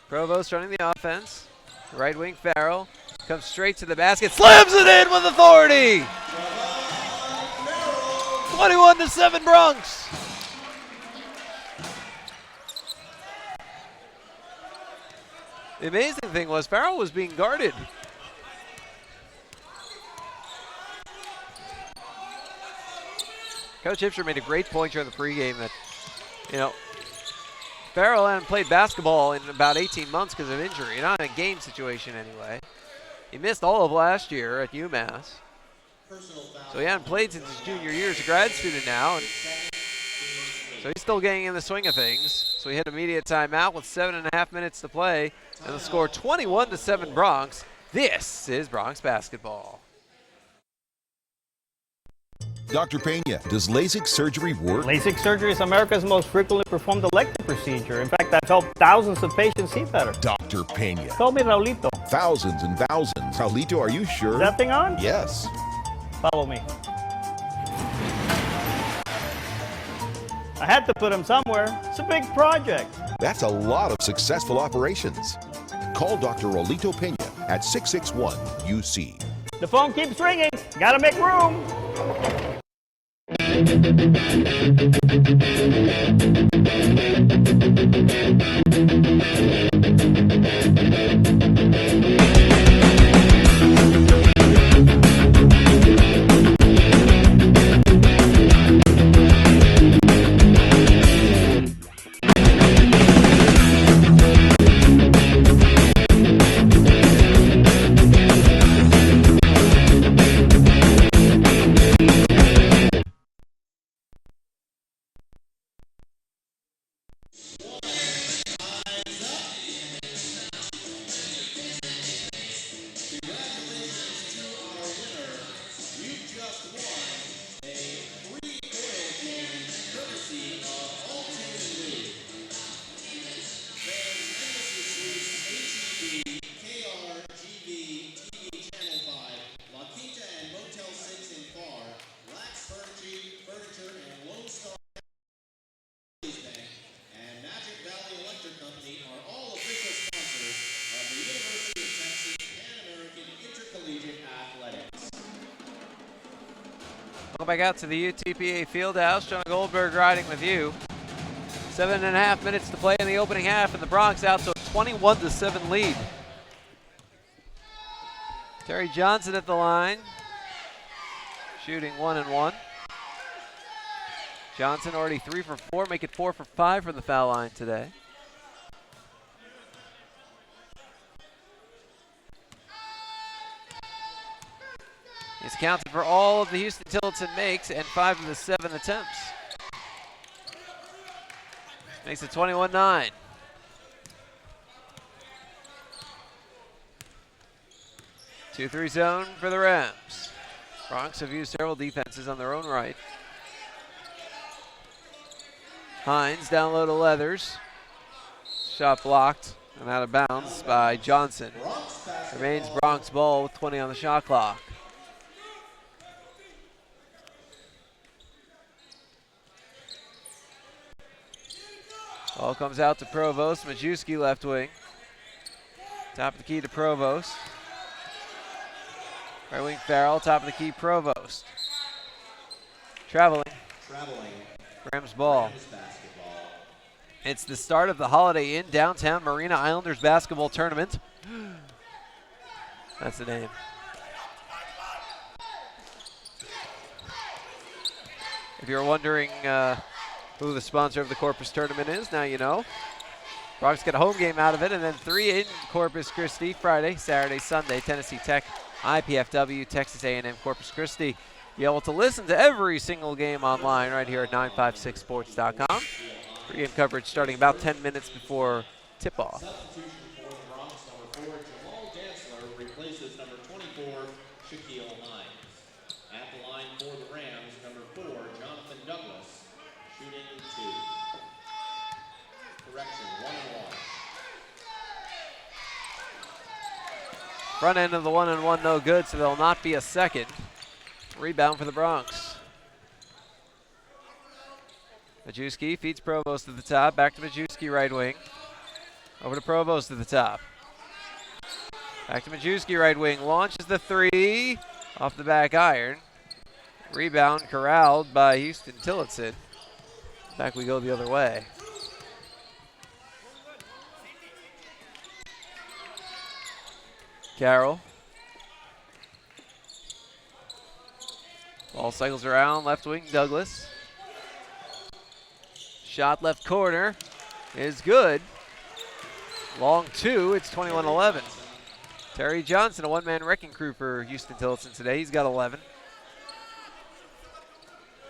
Provost running the offense. Right wing Farrell comes straight to the basket, slams it in with authority. 21-7 Bronx. The amazing thing was Farrell was being guarded. Coach Hipster made a great point during the pregame that, Farrell hadn't played basketball in about 18 months because of injury, not in a game situation anyway. He missed all of last year at UMass. So he hadn't played since his junior year as a grad student now. And so he's still getting in the swing of things. So he hit immediate timeout with 7.5 minutes to play. And the score 21-7 Bronx. This is Bronx basketball. Dr. Pena, does LASIK surgery work? LASIK surgery is America's most frequently performed elective procedure. In fact, I've helped thousands of patients see better. Dr. Pena. Call me Raulito. Thousands and thousands. Raulito, are you sure? Is that thing on? Yes. Follow me. I had to put him somewhere. It's a big project. That's a lot of successful operations. Call Dr. Raulito Pena at 661-UC. The phone keeps ringing. Gotta make room. Back out to the UTPA Fieldhouse. John Goldberg riding with you. 7.5 minutes to play in the opening half, and the Bronx out to a 21-7 lead. Terry Johnson at the line, shooting 1 and 1. Johnson already 3 for 4, make it 4 for 5 from the foul line today. He's counted for all of the Huston Tillotson makes and 5 of the 7 attempts. Makes it 21-9. Two-three zone for the Rams. Bronx have used several defenses on their own right. Hines down low to Leathers. Shot blocked and out of bounds by Johnson. Remains Bronx ball with 20 on the shot clock. Ball comes out to Provost. Majewski left wing. Top of the key to Provost. Right wing Farrell. Top of the key Provost. Traveling. Rams ball. It's the start of the Holiday Inn Downtown Marina Islanders basketball tournament. That's the name. If you're wondering who the sponsor of the Corpus tournament is, now you know. Bronx get a home game out of it, and then 3 in Corpus Christi, Friday, Saturday, Sunday, Tennessee Tech, IPFW, Texas A&M, Corpus Christi. Be able to listen to every single game online right here at 956sports.com. Pre-game coverage starting about 10 minutes before tip-off. Substitution for the Bronx, number 4, Jamal Dantzler replaces number 24, Shaquille Hines. Front end of the 1-on-1 no good, so there'll not be a second. Rebound for the Bronx. Majewski feeds Provost to the top. Back to Majewski, right wing. Over to Provost to the top. Back to Majewski, right wing. Launches the three. Off the back iron. Rebound corralled by Huston Tillotson. Back we go the other way. Carroll. Ball cycles around, left wing, Douglas. Shot left corner is good. Long two, it's 21-11. Terry Johnson, a one-man wrecking crew for Huston Tillotson today. He's got 11.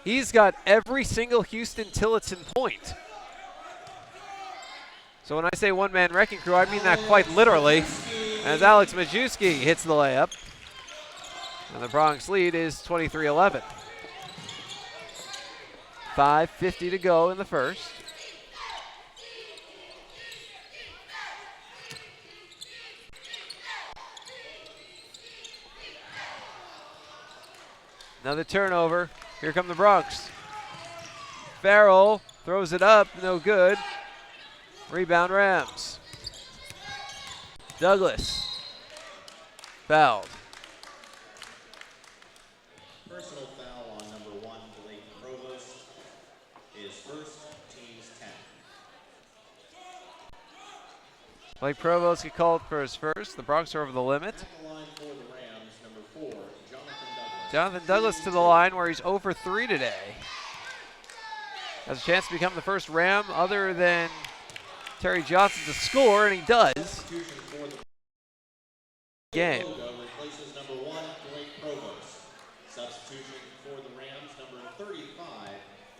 He's got every single Huston Tillotson point. So when I say one-man wrecking crew, I mean that quite literally. As Alex Majewski hits the layup. And the Bronx lead is 23-11. 5:50 to go in the first. Another turnover. Here come the Bronx. Farrell throws it up, no good. Rebound Rams. Douglas. Fouled. Personal foul on number 1, Blake Provost, is first, team's 10. Blake Provost get called for his first. The Bronx are over the limit. At the line for the Rams, number 4, Jonathan Douglas to the line where he's 0 for 3 today. Has a chance to become the first Ram other than Terry Johnson to score, and he does. Game. Replaces number 1, Blake Provost. Substitution for the Rams, number 35,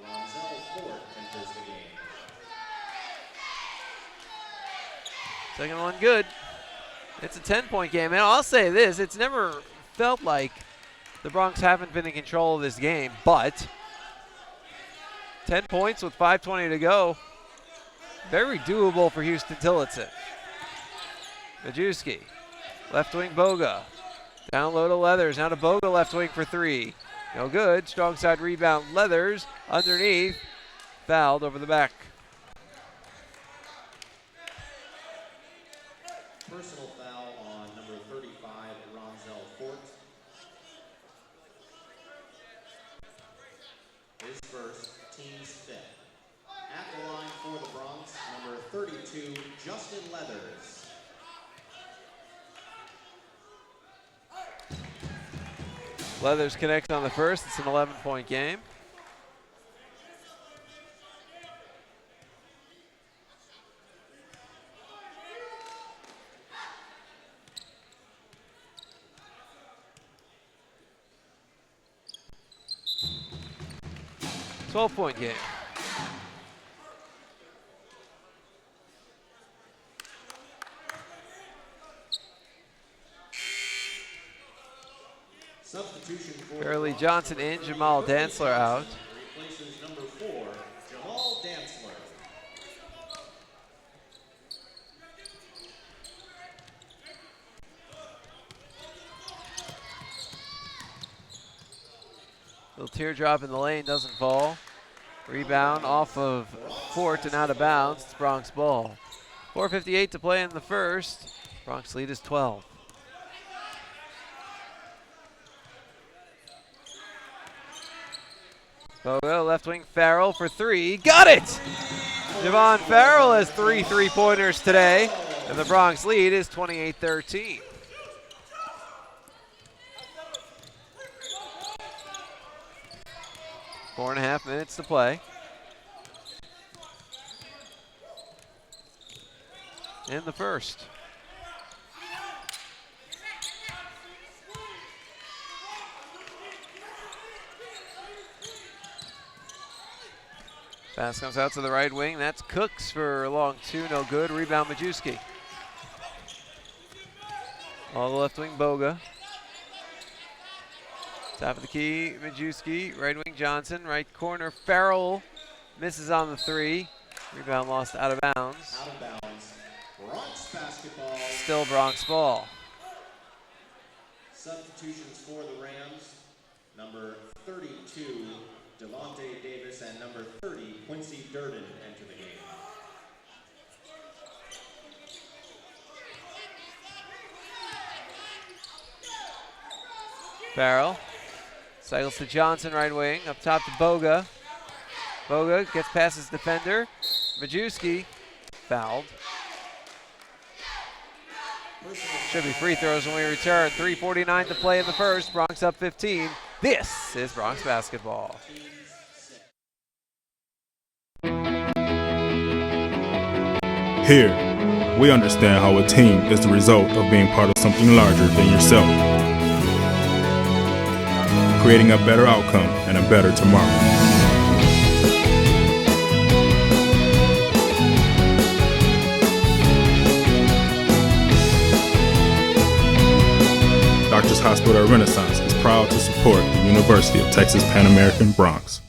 Ronzel Fort enters the game. Second one good. It's a 10-point game. And I'll say this, it's never felt like the Bronx haven't been in control of this game, but 10 points with 5:20 to go. Very doable for Huston Tillotson. Majewski. Left wing Boga. Down low to Leathers. Now to Boga left wing for 3. No good. Strong side rebound. Leathers underneath. Fouled over the back. Personal foul on number 35, Ronzel Fort. His first, team's 5th. At the line for the Bronx, number 32, Justin Leathers. Leathers connects on the first. It's an 11-point game. Point game. Substitution for Fairleigh Johnson in, Jamal Dantzler out. Replaces number 4, Jamal Dantzler. Little teardrop in the lane, doesn't fall. Rebound off of Fort and out of bounds. It's Bronx ball. 4:58 to play in the first. Bronx lead is 12. Bogo, left wing Farrell for 3. Got it! Javon Farrell has 3 3-pointers today, and the Bronx lead is 28-13. Four and a half minutes to play. In the first. Pass comes out to the right wing. That's Cooks for a long 2, no good. Rebound Majewski. All the left wing Boga. Top of the key, Majewski. Right wing Johnson. Right corner Farrell misses on the 3. Rebound lost out of bounds. Out of bounds. Bronx basketball. Still Bronx ball. Substitutions for the Rams, number 32, Devontae Davis, and number 30, Quincy Durden enter the game. Farrell cycles to Johnson, right wing, up top to Boga. Boga gets past his defender. Majewski fouled. Should be free throws when we return. 3:49 to play in the first. Bronx up 15. This is Bronx basketball. Here, we understand how a team is the result of being part of something larger than yourself, creating a better outcome and a better tomorrow. Doctors Hospital Renaissance is proud to support the University of Texas Pan American Bronx.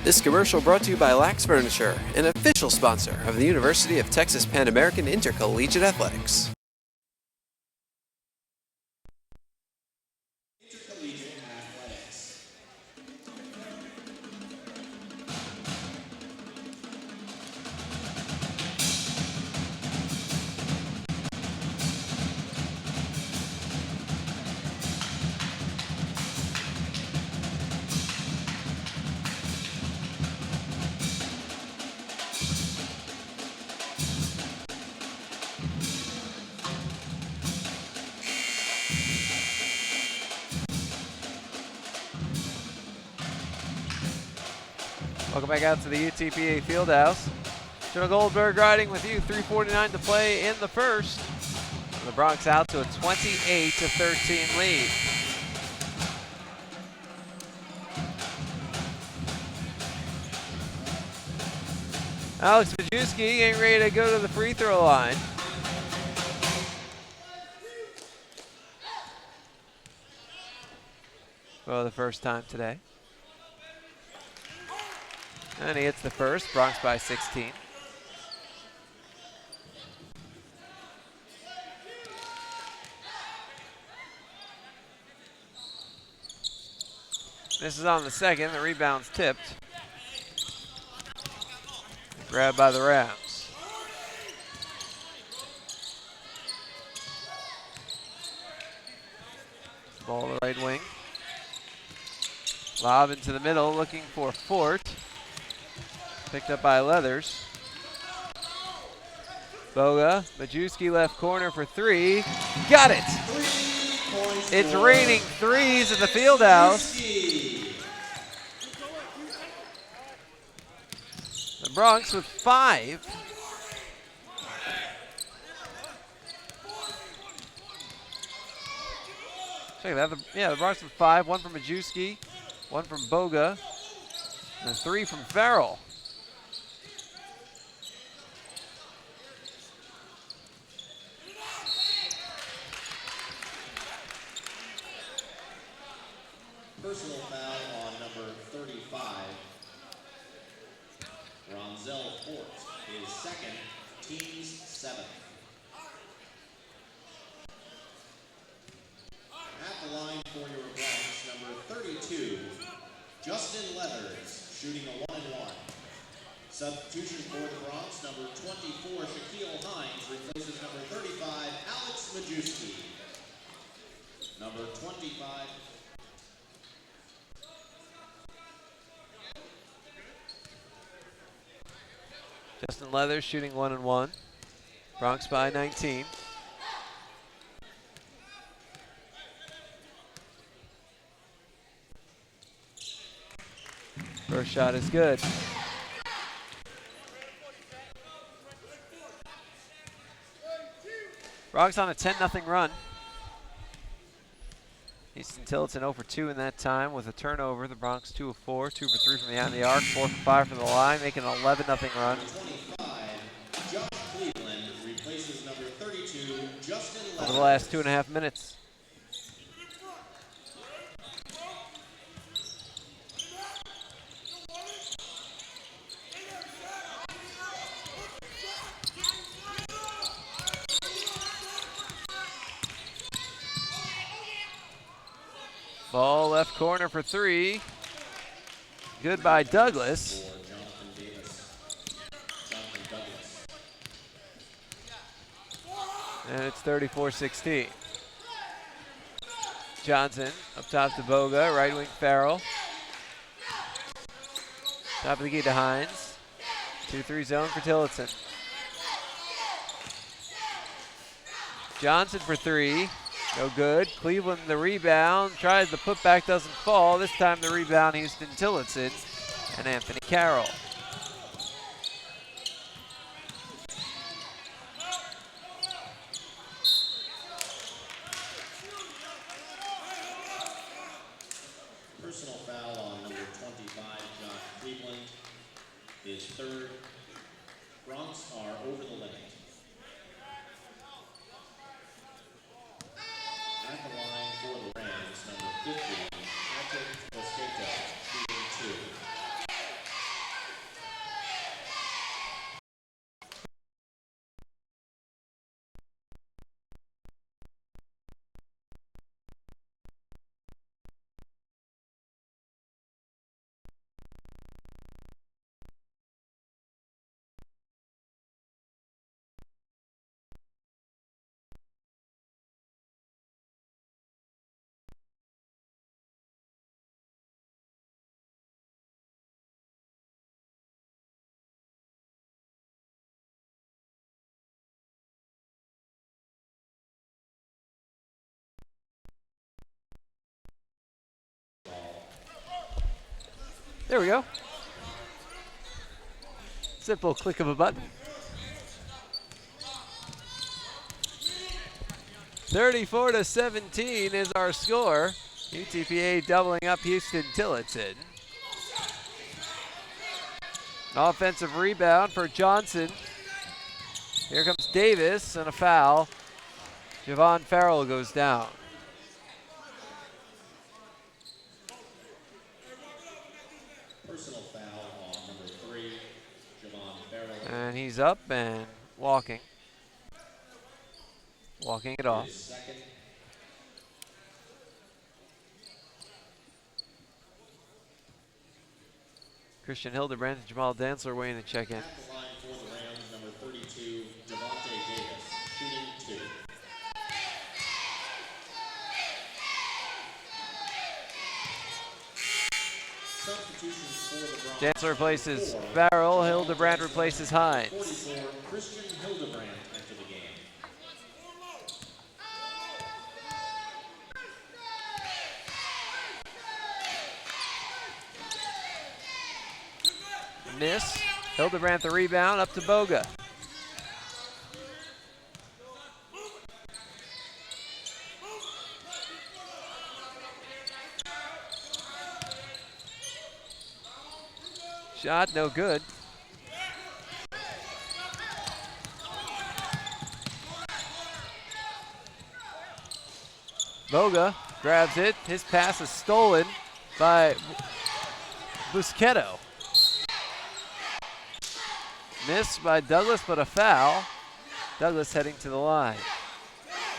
This commercial brought to you by Lax Furniture, an official sponsor of the University of Texas Pan American Intercollegiate Athletics. Intercollegiate Athletics. Welcome back out to the UTPA Fieldhouse. Jonah Goldberg riding with you. 3:49 to play in the first. The Bronx out to a 28-13 lead. Alex Majewski ain't ready to go to the free throw line. For the first time today. And he hits the first, Bronx by 16. This is on the second, the rebound's tipped. Grabbed by the Rams. Ball to the right wing. Lob into the middle, looking for Fort. Picked up by Leathers. Boga, Majewski left corner for three. Got it! It's raining threes in the Fieldhouse. The Bronx with 5. Check that. The Bronx with 5. 1 from Majewski, 1 from Boga, and 3 from Farrell. Personal foul on number 35. Ronzel Fort, his second, team's 7th. At the line for your Bronx, number 32, Justin Leathers, shooting a 1-and-1. Substitution for the Bronx, number 24, Shaquille Hines, replaces number 35, Alex Majewski. Number 25. Justin Leathers shooting 1-and-1. Bronx by 19. First shot is good. Bronx on a 10-0 run. Huston Tillotson 0 for 2 in that time with a turnover. The Bronx 2 of 4, 2 for 3 from behind the arc, 4 for 5 from the line, making an 11-0 run. Over the last 2.5 minutes. Ball left corner for 3. Good by Douglas. And it's 34-16. Johnson up top to Boga, right wing Farrell. Top of the key to Hines. 2-3 zone for Tillotson. Johnson for 3. No good. Cleveland the rebound. Tries the putback, doesn't fall. This time the rebound, Huston Tillotson and Anthony Carroll. Personal foul on number 25, Josh Cleveland. His third. Bronx are over the limit. At the line for the Rams, number 50, Patrick Bosqueto, shooting 2. There we go. Simple click of a button. 34-17 is our score. UTPA doubling up Huston Tillotson. Offensive rebound for Johnson. Here comes Davis and a foul. Javon Farrell goes down. Personal foul on number 3, Javon Farrell. And he's up and walking. Walking it off. Second. Christian Hildebrand and Jamal Dantzler waiting to check in. At the line for the Rams, number 32, Javonte Davis, shooting 2. Substitutions for the Bronx. Dantzler replaces Farrell. Hildebrand replaces Hines. 44, Christian Hildebrand enter the game. Miss. Hildebrand the rebound, up to Boga. Shot no good. Boga grabs it. His pass is stolen by Busqueto. Missed by Douglas, but a foul. Douglas heading to the line.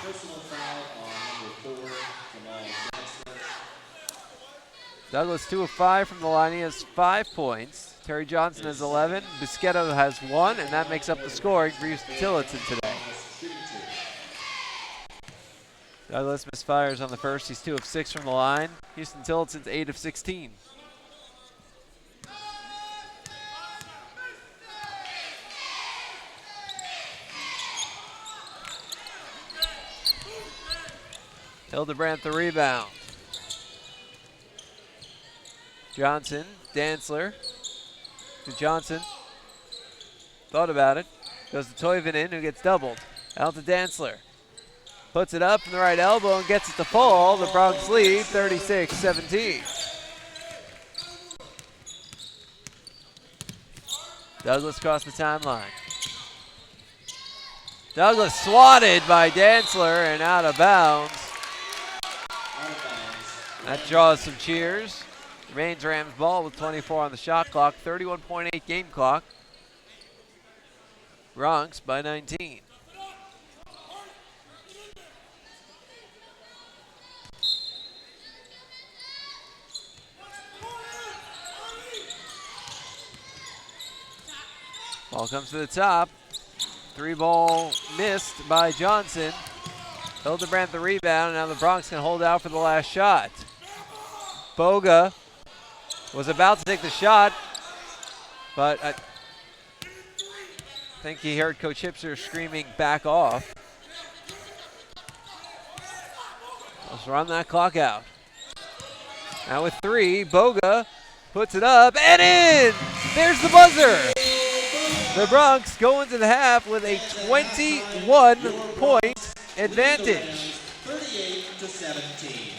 Personal foul on number 4, Jamal Dantzler. Douglas 2 of 5 from the line. He has 5 points. Terry Johnson has 11. Busqueto has 1, and that makes up the scoring for Huston Tillotson today. Douglas misfires on the first. He's 2 of 6 from the line. Huston Tillotson's 8 of 16. Hildebrand the rebound. Johnson, Dantzler to Johnson. Thought about it. Goes to Toivonen, who gets doubled. Out to Dantzler. Puts it up from the right elbow and gets it to fall. The Bronx lead 36-17. Douglas across the timeline. Douglas swatted by Dantzler and out of bounds. That draws some cheers. Remains Rams ball with 24 on the shot clock, 31.8 game clock. Bronx by 19. Ball comes to the top. 3-ball missed by Johnson. Hildebrandt the rebound, and now the Bronx can hold out for the last shot. Boga was about to take the shot, but I think he heard Coach Hipser screaming, "Back off." Let's run that clock out. Now with 3, Boga puts it up and in! There's the buzzer! The Bronx go into the half with a 21-point advantage. 38-17.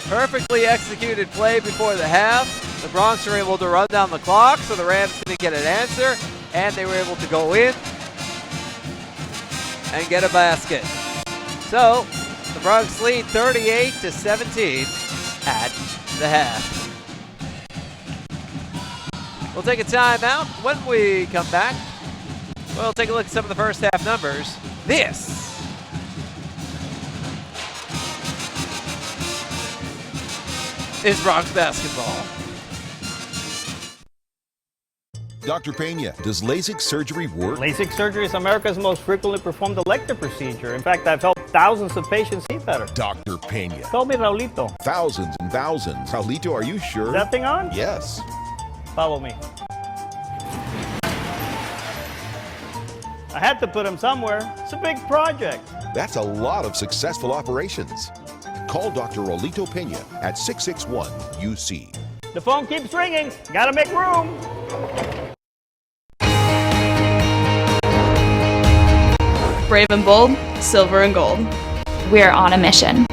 Perfectly executed play before the half. The Bronx were able to run down the clock, so the Rams didn't get an answer, and they were able to go in and get a basket. So the Bronx lead 38-17 at the half. We'll take a timeout. When we come back, we'll take a look at some of the first half numbers. This is Bronx basketball. Dr. Pena, does LASIK surgery work? LASIK surgery is America's most frequently performed elective procedure. In fact, I've helped thousands of patients see better. Dr. Pena. Call me Raulito. Thousands and thousands. Raulito, are you sure? Is that thing on? Yes. Follow me. I had to put him somewhere. It's a big project. That's a lot of successful operations. Call Dr. Raulito Pena at 661-UC. The phone keeps ringing. Gotta make room. Brave and bold, silver and gold. We're on a mission.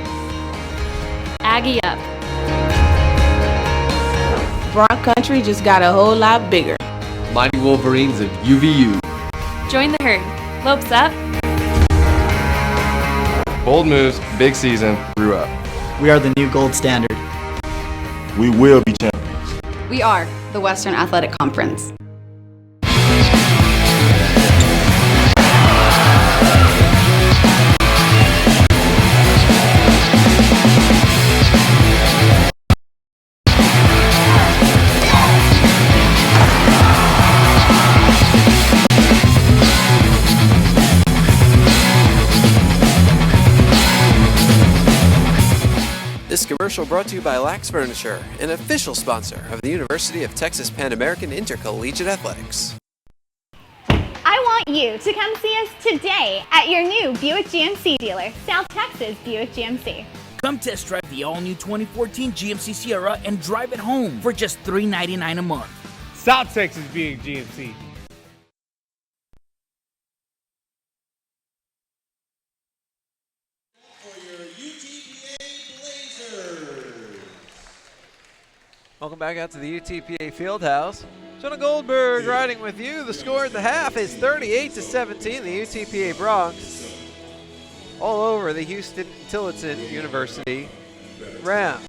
Aggie up. Bronx country just got a whole lot bigger. Mighty Wolverines of UVU. Join the herd. Lopes up. Bold moves, big season, grew up. We are the new gold standard. We will be champions. We are the Western Athletic Conference. This commercial brought to you by Lax Furniture, an official sponsor of the University of Texas Pan American Intercollegiate Athletics. I want you to come see us today at your new Buick GMC dealer, South Texas Buick GMC. Come test drive the all-new 2014 GMC Sierra and drive it home for just $399 a month. South Texas Buick GMC. Welcome back out to the UTPA Fieldhouse. Jonah Goldberg riding with you. The score at the half is 38-17. The UTPA Bronx all over the Huston Tillotson University Rams.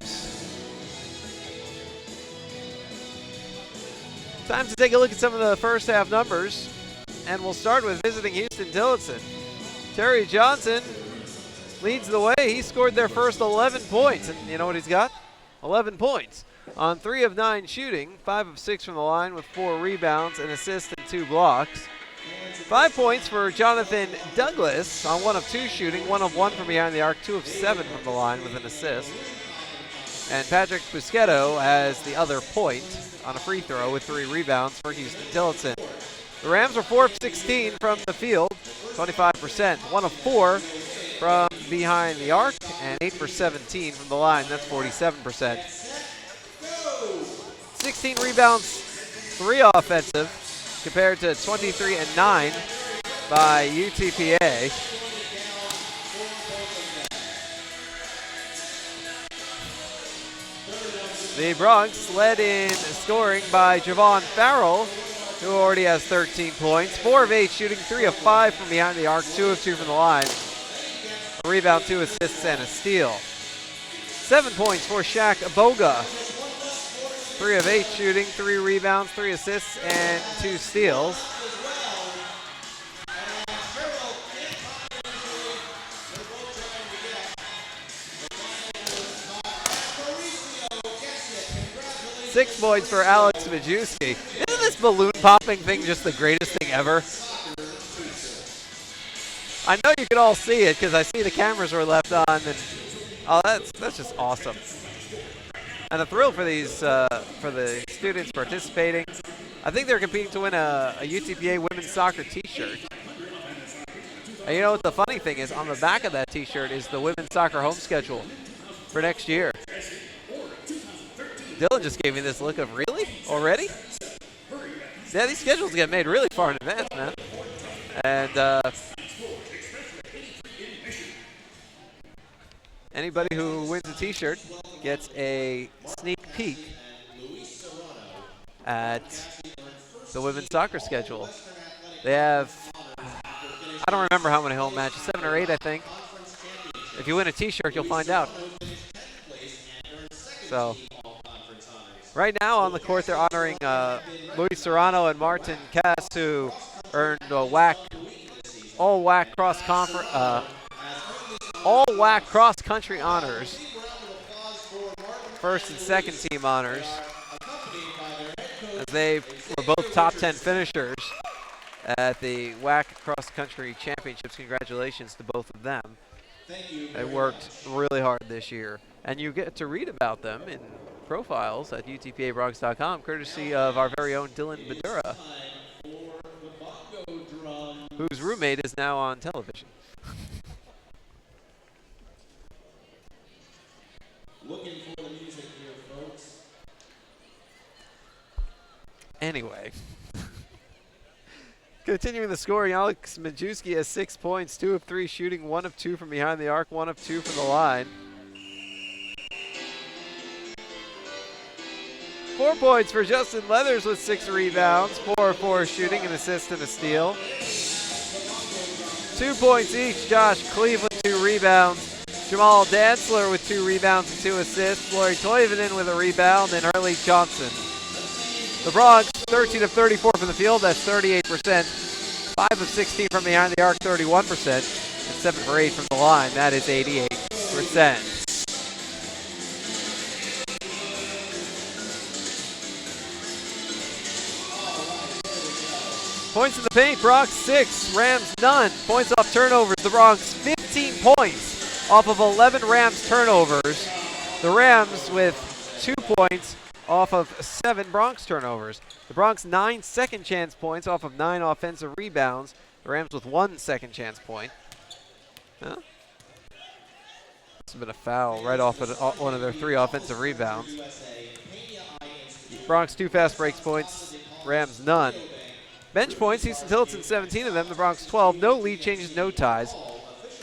Time to take a look at some of the first half numbers, and we'll start with visiting Huston Tillotson. Terry Johnson leads the way. He scored their first 11 points, and you know what he's got? 11 points. On 3 of 9 shooting, 5 of 6 from the line with 4 rebounds, an assist, and 2 blocks. 5 points for Jonathan Douglas on 1 of 2 shooting, 1 of 1 from behind the arc, 2 of 7 from the line with an assist. And Patrick Busquetto has the other point on a free throw with 3 rebounds for Huston Tillotson. The Rams were 4 of 16 from the field, 25%, 1 of 4 from behind the arc, and 8 for 17 from the line, that's 47%. 16 rebounds, 3 offensive, compared to 23-9 by UTPA. The Bronx led in scoring by Javon Farrell, who already has 13 points. 4 of 8 shooting, 3 of 5 from behind the arc, 2 of 2 from the line. A rebound, 2 assists, and a steal. 7 points for Shaq Aboga. 3 of 8 shooting, 3 rebounds, 3 assists, and 2 steals. Six points for Alex Majewski. Isn't this balloon popping thing just the greatest thing ever? I know you can all see it because I see the cameras were left on, and oh, that's just awesome. And the thrill for these for the students participating. I think they're competing to win a UTPA women's soccer T-shirt. And you know what the funny thing is? On the back of that T-shirt is the women's soccer home schedule for next year. Dylan just gave me this look of, really? Already? Yeah, these schedules get made really far in advance, man. And anybody who wins a T-shirt gets a sneak peek at the women's soccer schedule. They have, I don't remember how many home matches, 7 or 8, I think. If you win a T-shirt, you'll find out. So, right now on the court, they're honoring Luis Serrano and Martin Cass, who earned all-WAC cross-country honors, first and second team honors, as they were both top 10 finishers at the WAC cross-country championships. Congratulations to both of them. They worked really hard this year, and you get to read about them in profiles at utpabronx.com, courtesy of our very own Dylan Badura, whose roommate is now on television. Looking for the music here, folks. Anyway, continuing the scoring, Alex Majewski has 6 points, 2 of 3 shooting, 1 of 2 from behind the arc, 1 of 2 from the line. 4 points for Justin Leathers with 6 rebounds, 4 of 4 shooting, an assist and a steal. 2 points each, Josh Cleveland, 2 rebounds. Jamal Dantzler with 2 rebounds and 2 assists. Lori Toivonen with a rebound, and Hurley Johnson. The Bronx, 13 of 34 from the field, that's 38%. 5 of 16 from behind the arc, 31%. And 7 for 8 from the line, that is 88%. Points in the paint, Bronx 6, Rams none. Points off turnovers, the Bronx 15 points off of 11 Rams turnovers. The Rams with 2 points off of 7 Bronx turnovers. The Bronx 9 second chance points off of 9 offensive rebounds. The Rams with 1 second chance point. Huh? This has been a foul right off of one of their 3 offensive rebounds. Bronx 2 fast breaks points, Rams none. Bench points, Huston Tillotson 17 of them, the Bronx 12. No lead changes, no ties.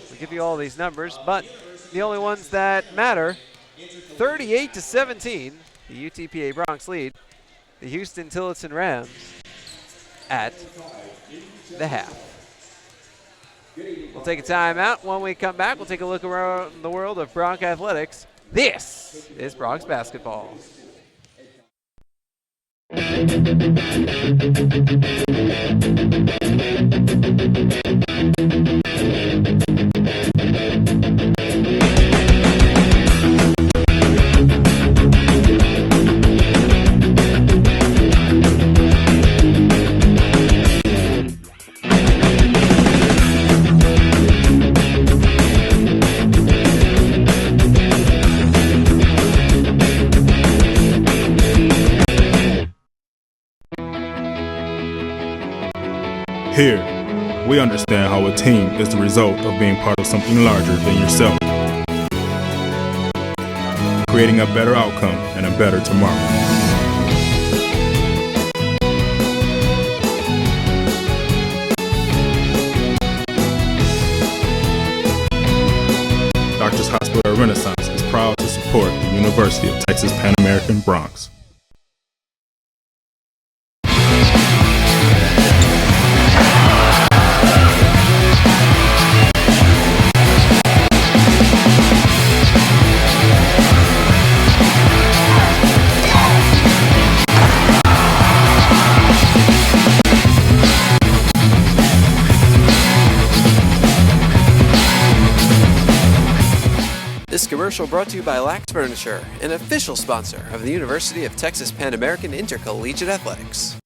We'll give you all these numbers, but the only ones that matter, 38-17, the UTPA Bronx lead, the Huston Tillotson Rams at the half. We'll take a timeout. When we come back, we'll take a look around the world of Bronx athletics. This is Bronx basketball. Here, we understand how a team is the result of being part of something larger than yourself, creating a better outcome and a better tomorrow. University of Texas Pan American Bronx. This commercial brought to you by Lax Furniture, an official sponsor of the University of Texas Pan American Intercollegiate Athletics.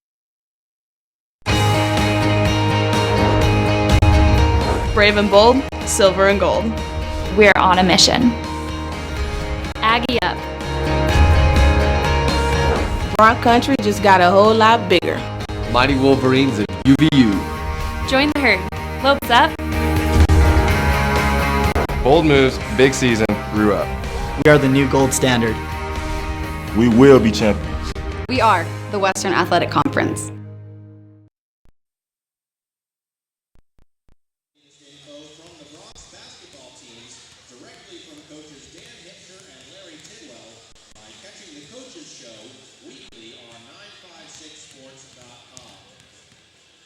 Brave and bold, silver and gold. We're on a mission. Aggie up. Bronx country just got a whole lot bigger. Mighty Wolverines of UVU. Join the herd. Lopes up. Bold moves, big season, grew up. We are the new gold standard. We will be champions. We are the Western Athletic Conference. From the Bronx basketball teams, directly from coaches Dan Hitcher and Larry Tidwell, by catching the Coaches Show weekly on 956sports.com.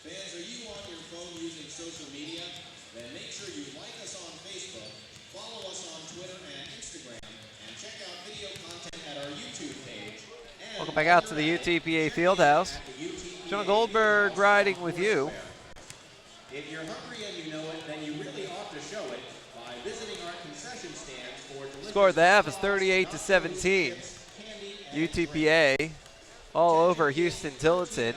Fans, are you on your phone using social media? Then make sure you like us on Facebook, follow us on Twitter and Instagram, and check out video content at our YouTube page. Welcome back out to the UTPA Fieldhouse. John Goldberg riding with you. If you're hungry and you know it, then you really ought to show it by visiting our concession stands for delicious Score at the half is 38-17. UTPA all over Huston Tillotson.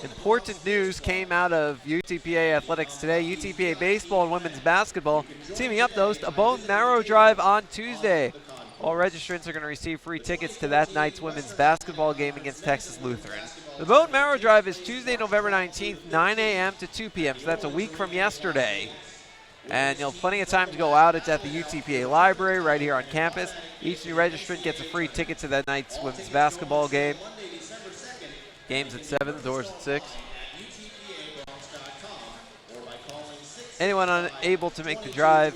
Important news came out of UTPA athletics today. UTPA baseball and women's basketball teaming up to host a bone marrow drive on Tuesday. All registrants are going to receive free tickets to that night's women's basketball game against Texas Lutheran. The bone marrow drive is Tuesday, November 19th, 9 a.m. to 2 p.m., so that's a week from yesterday. And you'll have plenty of time to go out. It's at the UTPA library right here on campus. Each new registrant gets a free ticket to that night's women's basketball game. Game's at 7, the door's at 6. Anyone unable to make the drive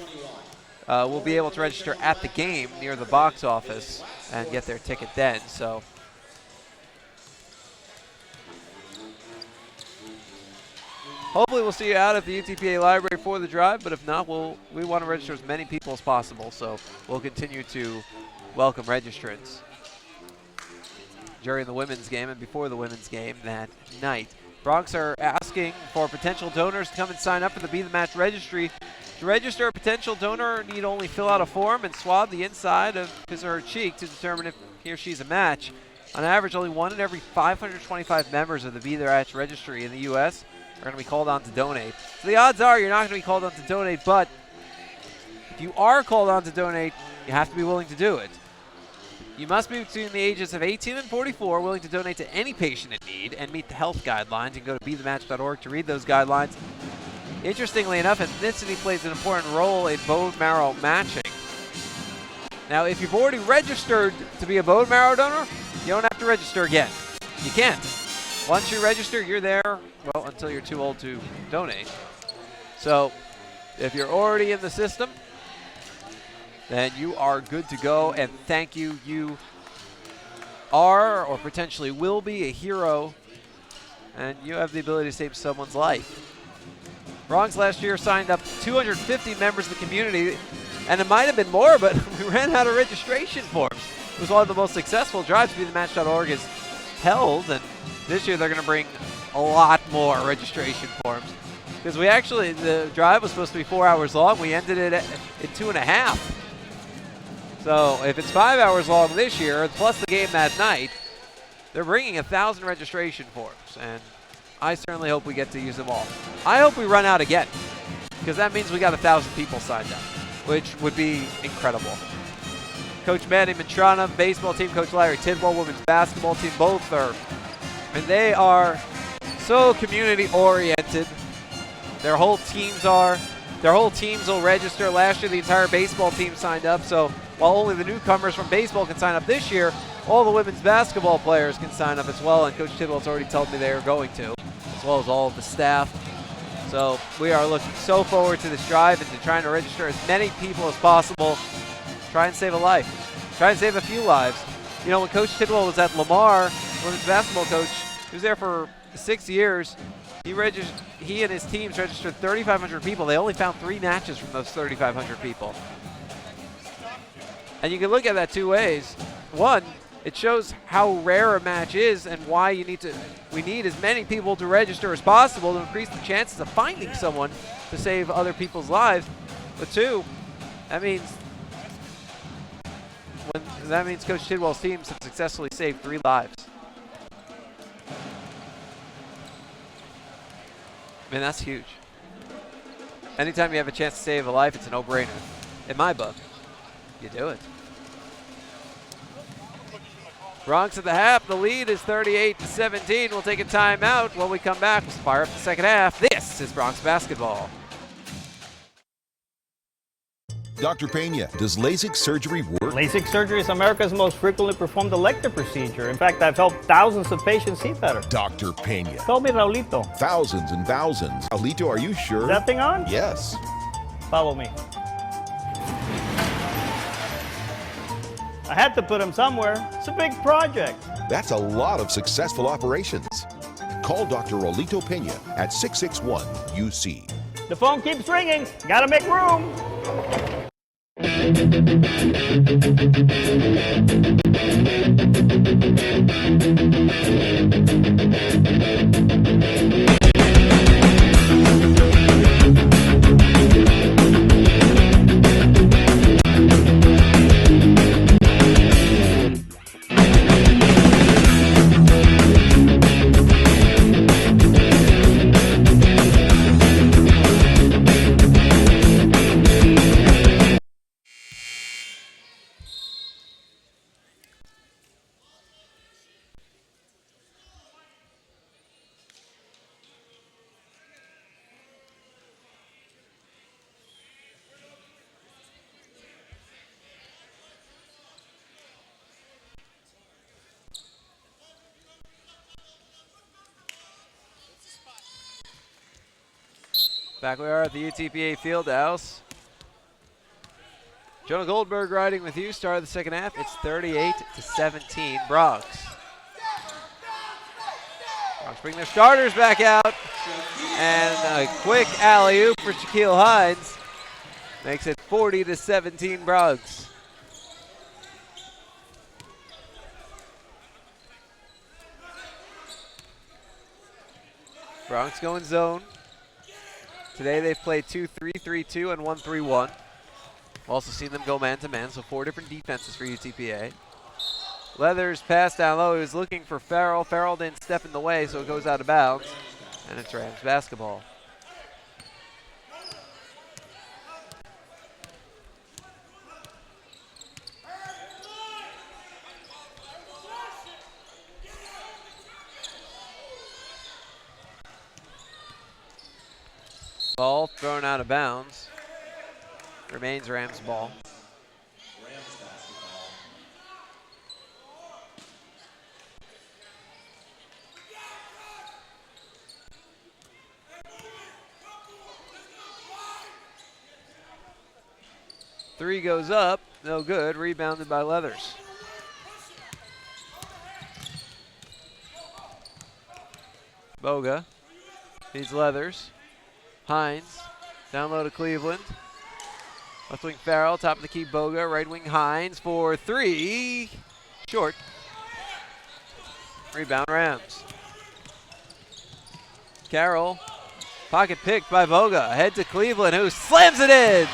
will be able to register at the game near the box office and get their ticket then. So hopefully we'll see you out at the UTPA library for the drive, but if not, we want to register as many people as possible, so we'll continue to welcome registrants during the women's game and before the women's game that night. Bronx are asking for potential donors to come and sign up for the Be The Match registry. To register, a potential donor need only fill out a form and swab the inside of his or her cheek to determine if he or she's a match. On average, only 1 in every 525 members of the Be The Match registry in the U.S. are going to be called on to donate. So the odds are you're not going to be called on to donate, but if you are called on to donate, you have to be willing to do it. You must be between the ages of 18 and 44, willing to donate to any patient in need, and meet the health guidelines. You can go to bethematch.org to read those guidelines. Interestingly enough, ethnicity plays an important role in bone marrow matching. Now, if you've already registered to be a bone marrow donor, you don't have to register again. You can't. Once you register, you're there, well, until you're too old to donate. So, if you're already in the system, then you are good to go, and thank you. You are, or potentially will be, a hero, and you have the ability to save someone's life. Bronx last year signed up 250 members of the community, and it might have been more, but we ran out of registration forms. It was one of the most successful drives BeTheMatch.org has held, and this year they're going to bring a lot more registration forms. Because the drive was supposed to be 4 hours long. We ended it at 2.5. So if it's 5 hours long this year, plus the game that night, they're bringing 1,000 registration forms, and I certainly hope we get to use them all. I hope we run out again, because that means we got 1,000 people signed up, which would be incredible. Coach Manny Mantrana, baseball team, Coach Larry Tidwell, women's basketball team, both are, and they are so community-oriented. Their whole teams will register. Last year, the entire baseball team signed up, so while only the newcomers from baseball can sign up this year, all the women's basketball players can sign up as well, and Coach Tidwell's already told me they are going to, as well as all of the staff. So we are looking so forward to this drive and to trying to register as many people as possible, try and save a life. Try and save a few lives. You know, when Coach Tidwell was at Lamar, women's basketball coach, he was there for 6 years. He and his teams registered 3,500 people. They only found 3 matches from those 3,500 people. And you can look at that 2 ways. One, it shows how rare a match is and why we need as many people to register as possible to increase the chances of finding someone to save other people's lives. But 2, that means Coach Tidwell's teams have successfully saved 3 lives. I mean, that's huge. Anytime you have a chance to save a life, it's a no-brainer. In my book, you do it. Bronx at the half. The lead is 38-17. We'll take a timeout. When we come back, we'll fire up the second half. This is Bronx basketball. Dr. Pena, does LASIK surgery work? LASIK surgery is America's most frequently performed elective procedure. In fact, I've helped thousands of patients see better. Dr. Pena. Call me Raulito. Thousands and thousands. Alito, are you sure? Is that thing on? Yes. Follow me. I had to put him somewhere. It's a big project. That's a lot of successful operations. Call Dr. Rolito Pena at 661-UC. The phone keeps ringing. Gotta make room. Back we are at the UTPA Fieldhouse. Jonah Goldberg riding with you. Start of the second half. It's 38-17 Bronx. Bronx bring their starters back out. And a quick alley-oop for Shaquille Hines. Makes it 40-17 Bronx. Bronx going zone. Today they've played 2-3-3-2 and 1-3-1. We've also seen them go man-to-man, so 4 different defenses for UTPA. Leathers pass down low. He was looking for Farrell. Farrell didn't step in the way, so it goes out of bounds. And it's Rams basketball. Ball thrown out of bounds. Remains Rams ball. Three goes up, no good, rebounded by Leathers. Boga feeds Leathers. Hines, down low to Cleveland. Left wing Farrell, top of the key Boga, right wing Hines for 3. Short. Rebound Rams. Carroll, pocket picked by Boga. Ahead to Cleveland, who slams it in.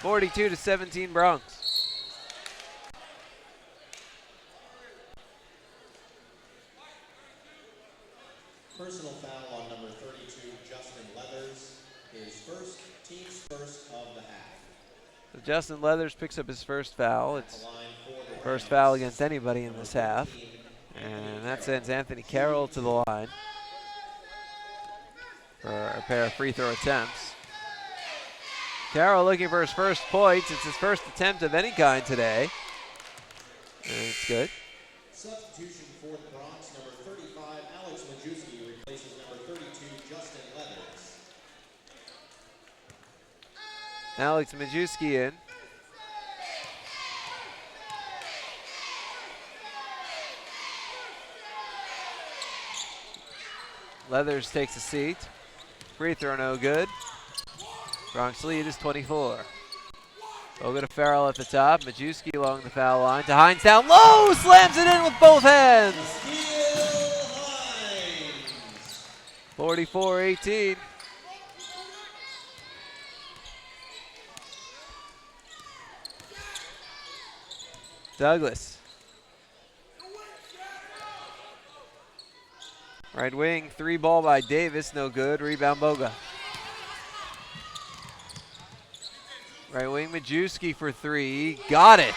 42-17 Bronx. Personal foul on number 32, Justin Leathers. His team's first of the half. So Justin Leathers picks up his first foul. It's first foul against anybody in this half. And that sends Anthony Carroll to the line for a pair of free throw attempts. Carroll looking for his first points. It's his first attempt of any kind today. And it's good. Substitution for the Bronx, number 35, Alex Majewski replaces number 32, Justin Leathers. Alex Majewski in. Leathers takes a seat. Free throw no good. Bronx lead is 24. Boga to Farrell at the top. Majewski along the foul line. To Hines down low. Slams it in with both hands. 44-18. Douglas. Right wing, 3 ball by Davis, no good. Rebound Boga. Right wing Majewski for 3, got it.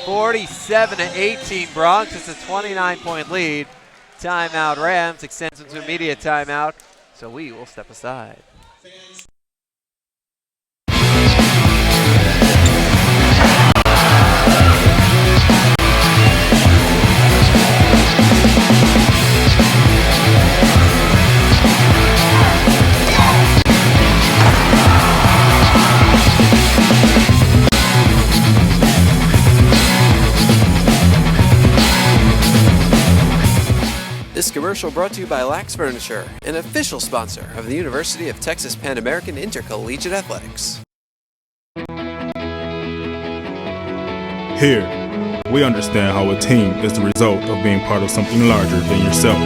47-18 Bronx, it's a 29-point lead. Timeout Rams, extends into immediate timeout, so we will step aside. This commercial brought to you by Lax Furniture, an official sponsor of the University of Texas Pan American Intercollegiate Athletics. Here, we understand how a team is the result of being part of something larger than yourself,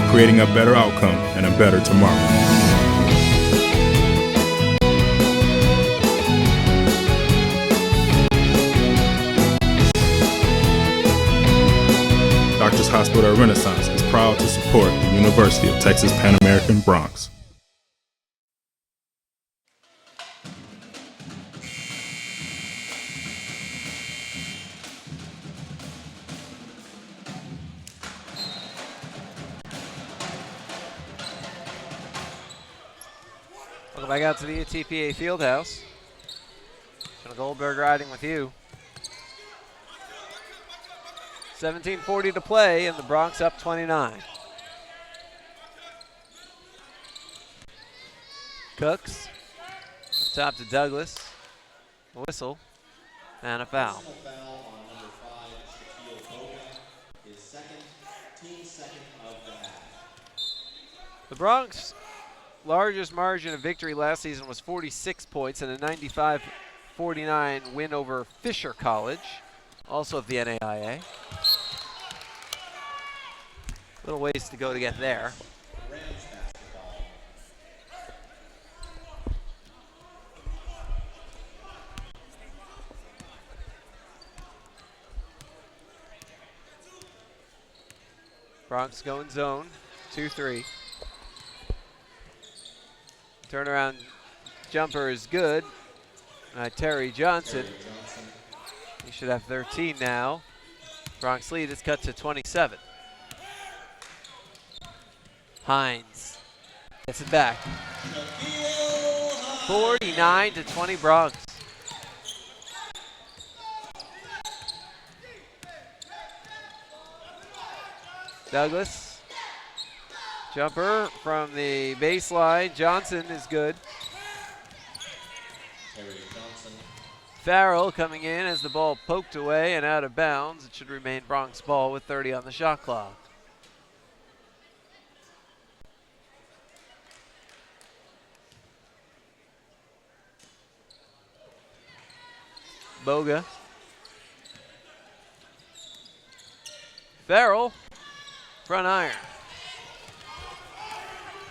creating a better outcome and a better tomorrow. Doctors Hospital Renaissance is proud to support the University of Texas Pan American Bronx. Welcome back out to the UTPA Fieldhouse. John Goldberg riding with you. 17:40 to play, and the Bronx up 29. Cooks, up top to Douglas. A whistle, and a foul. The Bronx largest margin of victory last season was 46 points and a 95-49 win over Fisher College, also of the NAIA. Little ways to go to get there. Bronx going zone, 2-3. Turnaround jumper is good. Terry Johnson. He should have 13 now. Bronx lead is cut to 27. Hines gets it back. 49-20 Bronx. Douglas. Jumper from the baseline. Johnson is good. Farrell coming in as the ball poked away and out of bounds. It should remain Bronx ball with 30 on the shot clock. Boga. Farrell, front iron.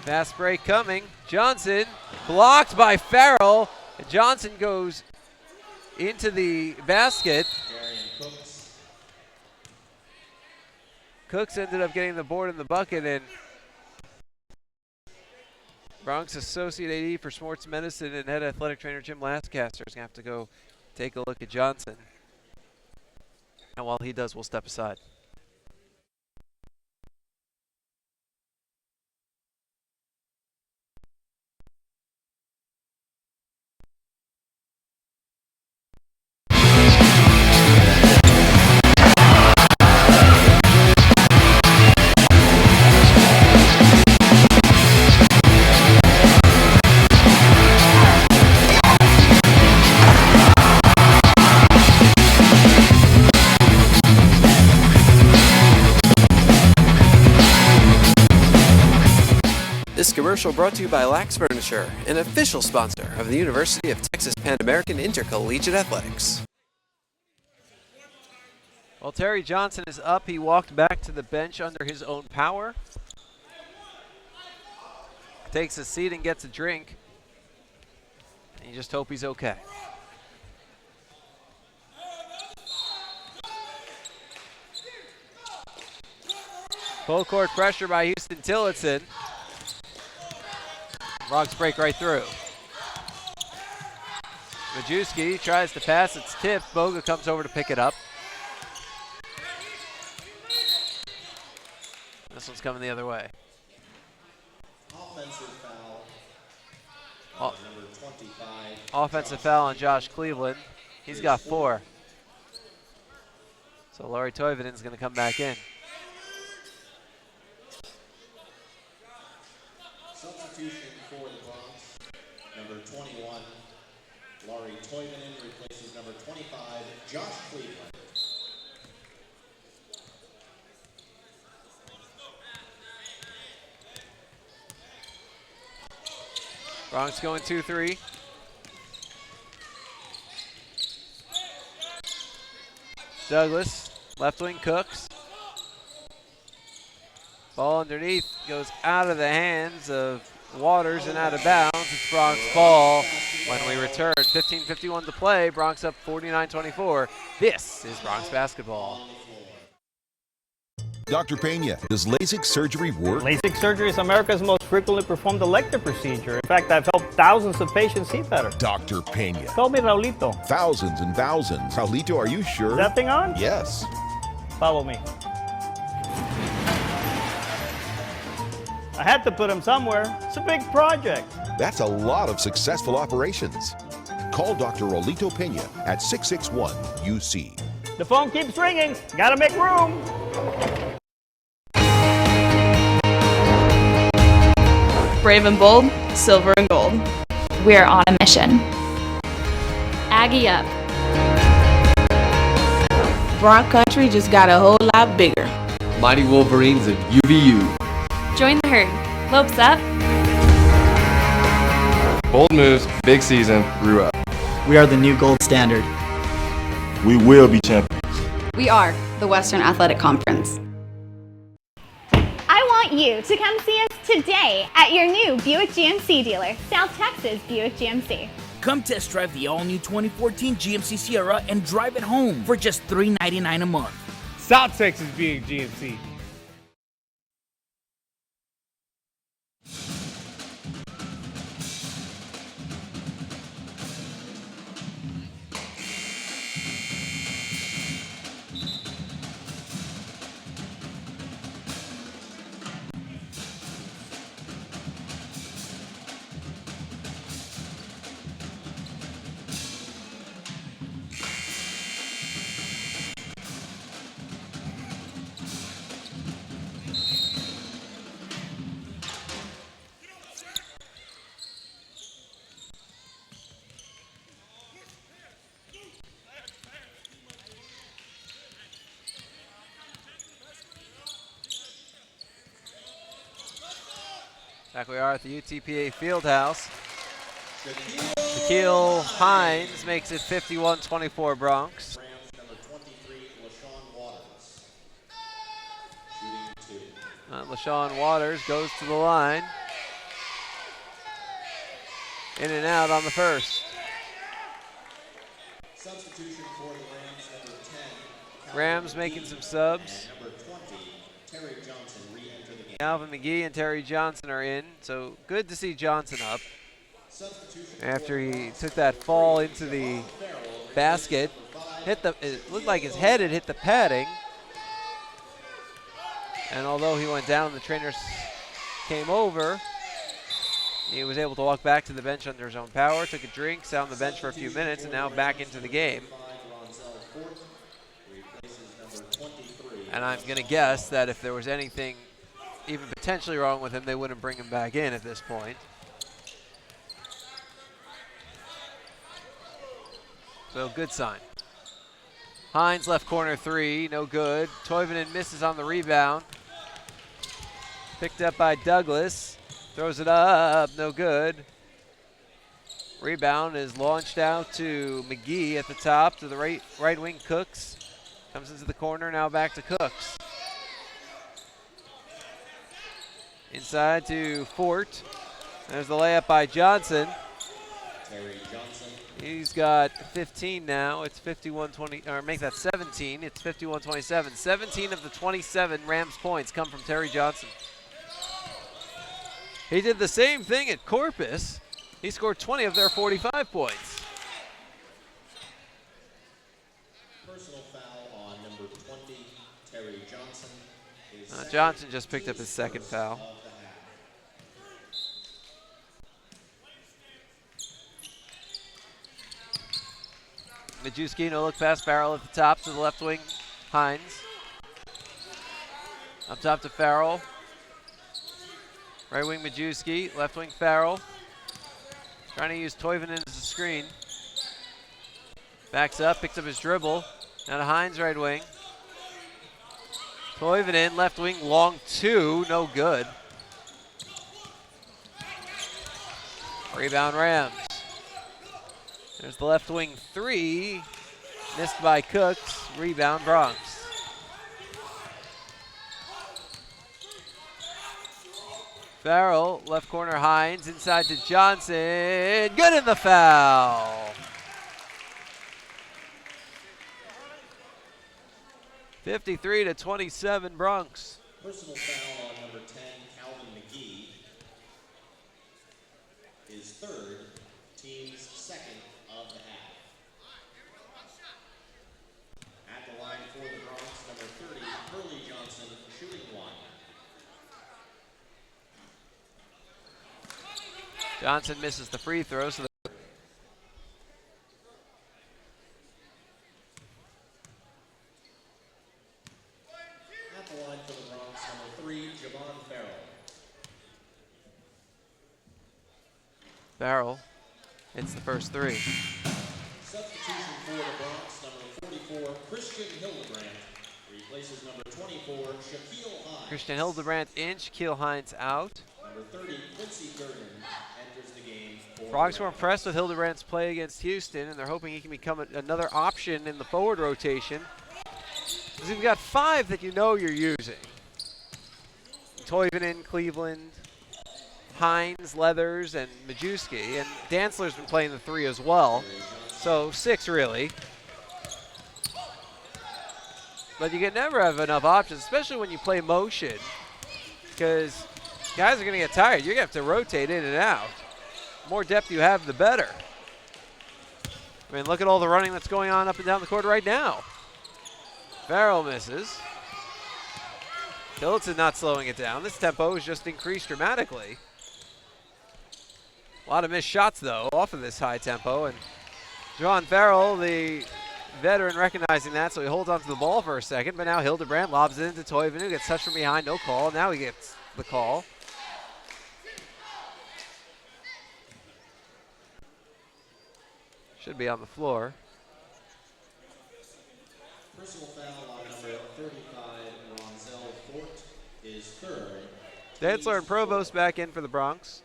Fast break coming. Johnson blocked by Farrell. And Johnson goes into the basket. Cooks ended up getting the board in the bucket, and Bronx Associate AD for Sports Medicine and head athletic trainer Jim Lancaster is going to have to go take a look at Johnson. And while he does, we'll step aside. commercial brought to you by Lax Furniture, an official sponsor of the University of Texas Pan American Intercollegiate Athletics. Well, Terry Johnson is up. He walked back to the bench under his own power. Takes a seat and gets a drink. And you just hope he's okay. Full court pressure by Huston Tillotson. Frogs break right through. Majewski tries to pass, it's tipped. Boga comes over to pick it up. This one's coming the other way. Offensive foul. Number 25. Offensive foul on Josh Cleveland. He's got 4. So Laurie Toivonen's going to come back in. Substitution for the Bronx. Number 21, Laurie Toivonen replaces number 25, Josh Cleveland. Bronx going 2-3. Douglas, left wing cooks. Ball underneath goes out of the hands of Waters and out of bounds. It's Bronx ball when we return. 15:51 to play. Bronx up 49-24. This is Bronx basketball. Dr. Pena, does LASIK surgery work? LASIK surgery is America's most frequently performed elective procedure. In fact, I've helped thousands of patients see better. Dr. Pena. Call me Raulito. Thousands and thousands. Raulito, are you sure? Is that thing on? Yes. Follow me. I had to put him somewhere. It's a big project. That's a lot of successful operations. Call Dr. Raulito Pena at 661-UC. The phone keeps ringing. Gotta make room. Brave and bold, silver and gold. We're on a mission. Aggie up. Bronx country just got a whole lot bigger. Mighty Wolverines of UVU. Join the herd. Lopes up. Bold moves, big season, grew up. We are the new gold standard. We will be champions. We are the Western Athletic Conference. I want you to come see us today at your new Buick GMC dealer, South Texas Buick GMC. Come test drive the all-new 2014 GMC Sierra and drive it home for just $399 a month. South Texas Buick GMC. Back we are at the UTPA Fieldhouse. Shaquille Hines makes it 51-24 Bronx. Number 23, LaShawn Waters. Shooting 2. LaShawn Waters goes to the line. In and out on the first. Substitution for the Rams, number 10. Rams making some subs. And number 20, Terry Johnson re-enter the game. Alvin McGee and Terry Johnson are in, so good to see Johnson up. After he took that fall into the basket, it looked like his head had hit the padding. And although he went down, the trainers came over. He was able to walk back to the bench under his own power, took a drink, sat on the bench for a few minutes, and now back into the game. And I'm going to guess that if there was anything even potentially wrong with him, they wouldn't bring him back in at this point. So good sign. Hines left corner three, no good. Toivonen misses on the rebound. Picked up by Douglas. Throws it up, no good. Rebound is launched out to McGee at the top, to the right wing Cooks. Comes into the corner, now back to Cooks. Inside to Fort. There's the layup by Johnson. Terry Johnson. He's got 15 now. It's 51-20, or make that 17. It's 51-27. 17 of the 27 Rams points come from Terry Johnson. He did the same thing at Corpus. He scored 20 of their 45 points. Personal foul on number 20, Terry Johnson. Johnson just picked up his second foul. Majewski, no look pass, Farrell at the top to the left wing, Hines. Up top to Farrell. Right wing Majewski, left wing Farrell. Trying to use Toivonen as a screen. Backs up, picks up his dribble. Now to Hines, right wing. Toivonen, left wing, long two, no good. Rebound Rams. There's the left wing three. Missed by Cooks. Rebound Bronx. Farrell, left corner Hines, inside to Johnson. Good in the foul. 53-27 Bronx. Personal foul on number 10, Calvin McGee. His third, team's second of the half. At the line for the Bronx, number 30, Hurley Johnson, shooting one. Johnson misses the free throw, so At the line for the Bronx, number 3, Javon Farrell. Farrell hits the first three. Substitution for the Bronx, number 44, Christian Hildebrandt. Replaces number 24, Shaquille Hines. Christian Hildebrandt in, Shaquille Hines out. Number 30, Quincy Durden enters the game for Frogs were impressed with Hildebrandt's play against Houston, and they're hoping he can become another option in the forward rotation. Because you've got 5 that you know you're using. Toivonen, Cleveland, Hines, Leathers, and Majewski. And Dantzler's been playing the 3 as well. So 6 really. But you can never have enough options, especially when you play motion. Because guys are going to get tired. You're going to have to rotate in and out. The more depth you have, the better. I mean, look at all the running that's going on up and down the court right now. Farrell misses. Tillotson not slowing it down. This tempo has just increased dramatically. A lot of missed shots, though, off of this high tempo. And John Farrell, the veteran, recognizing that, so he holds on to the ball for a second. But now Hildebrandt lobs it into Toivonen, who gets touched from behind, no call. Now he gets the call. Should be on the floor. personal foul on number 35, Ronzel Fort, is third. Dantzler and Provost back in for the Bronx.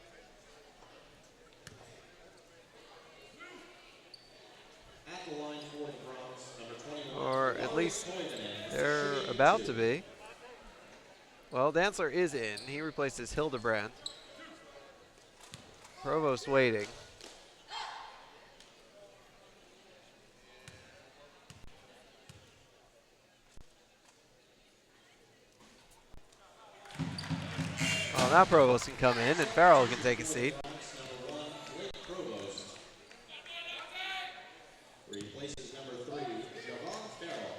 At the line for the Bronx, number 21. Or at least they're about to be. Well, Dantzler is in. He replaces Hildebrandt. Provost waiting. Well, now Provost can come in, and Farrell can take a seat. Number 1, Blake Provost. Replaces number 3, Javon Farrell.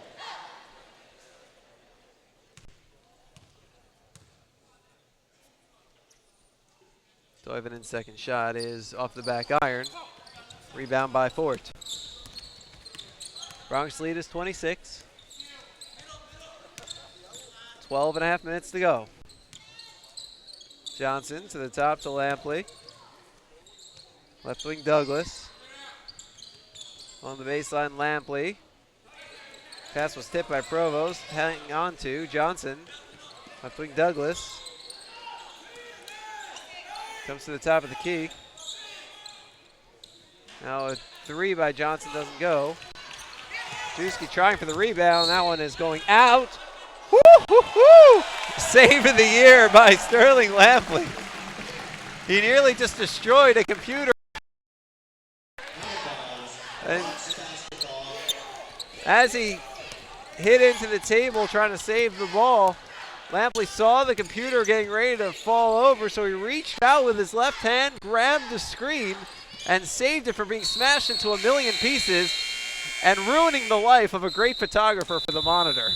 Toivonen's second shot is off the back iron. Rebound by Fort. Bronx lead is 26. 12 and a half minutes to go. Johnson to the top to Lampley. Left wing Douglas. On the baseline, Lampley. Pass was tipped by Provost. Hanging on to Johnson. Left wing Douglas. Comes to the top of the key. Now a 3 by Johnson doesn't go. Juski trying for the rebound. That one is going out. Woo, woo, woo. Save of the year by Sterling Lampley. He nearly just destroyed a computer. And as he hit into the table trying to save the ball, Lampley saw the computer getting ready to fall over, so he reached out with his left hand, grabbed the screen, and saved it from being smashed into a million pieces and ruining the life of a great photographer for the monitor.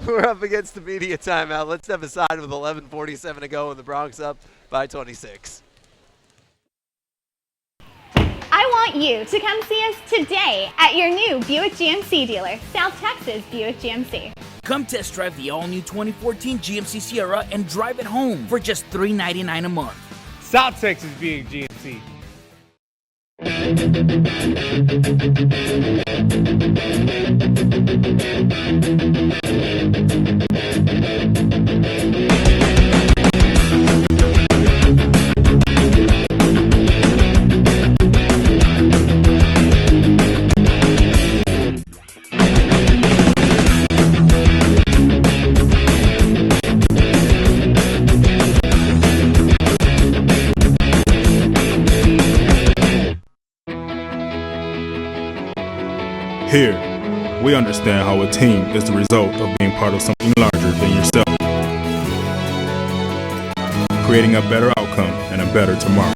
We're up against the media timeout. Let's step aside with 11:47 to go and the Bronx up by 26. I want you to come see us today at your new Buick GMC dealer, South Texas Buick GMC. Come test drive the all-new 2014 GMC Sierra and drive it home for just $399 a month. South Texas being GMC. Here, we understand how a team is the result of being part of something larger than yourself, creating a better outcome and a better tomorrow.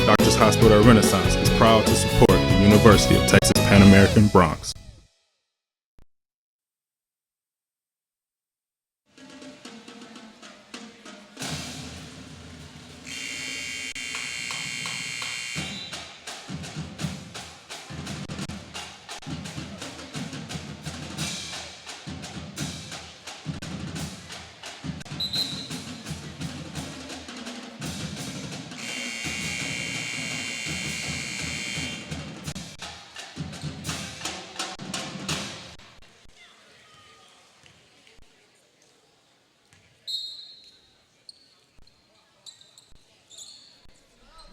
Doctors Hospital Renaissance is proud to support the University of Texas Pan American Bronx.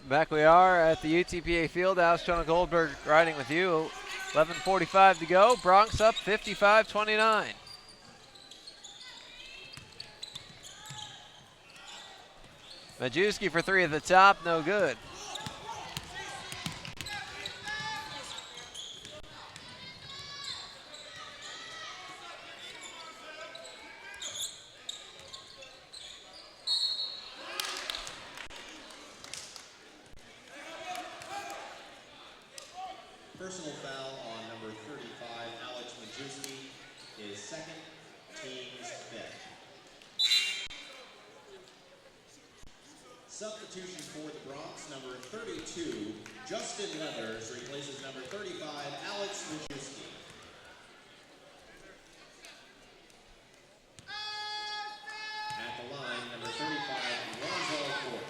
Back we are at the UTPA Fieldhouse. Jonah Goldberg riding with you. 11:45 to go. Bronx up 55-29. Majewski for 3 at the top, no good. Personal foul on number 35, Alex Majewski, is second, team's fifth. Substitution for the Bronx, number 32, Justin Leathers replaces number 35, Alex Majewski. At the line, number 35, Ronzo Ford.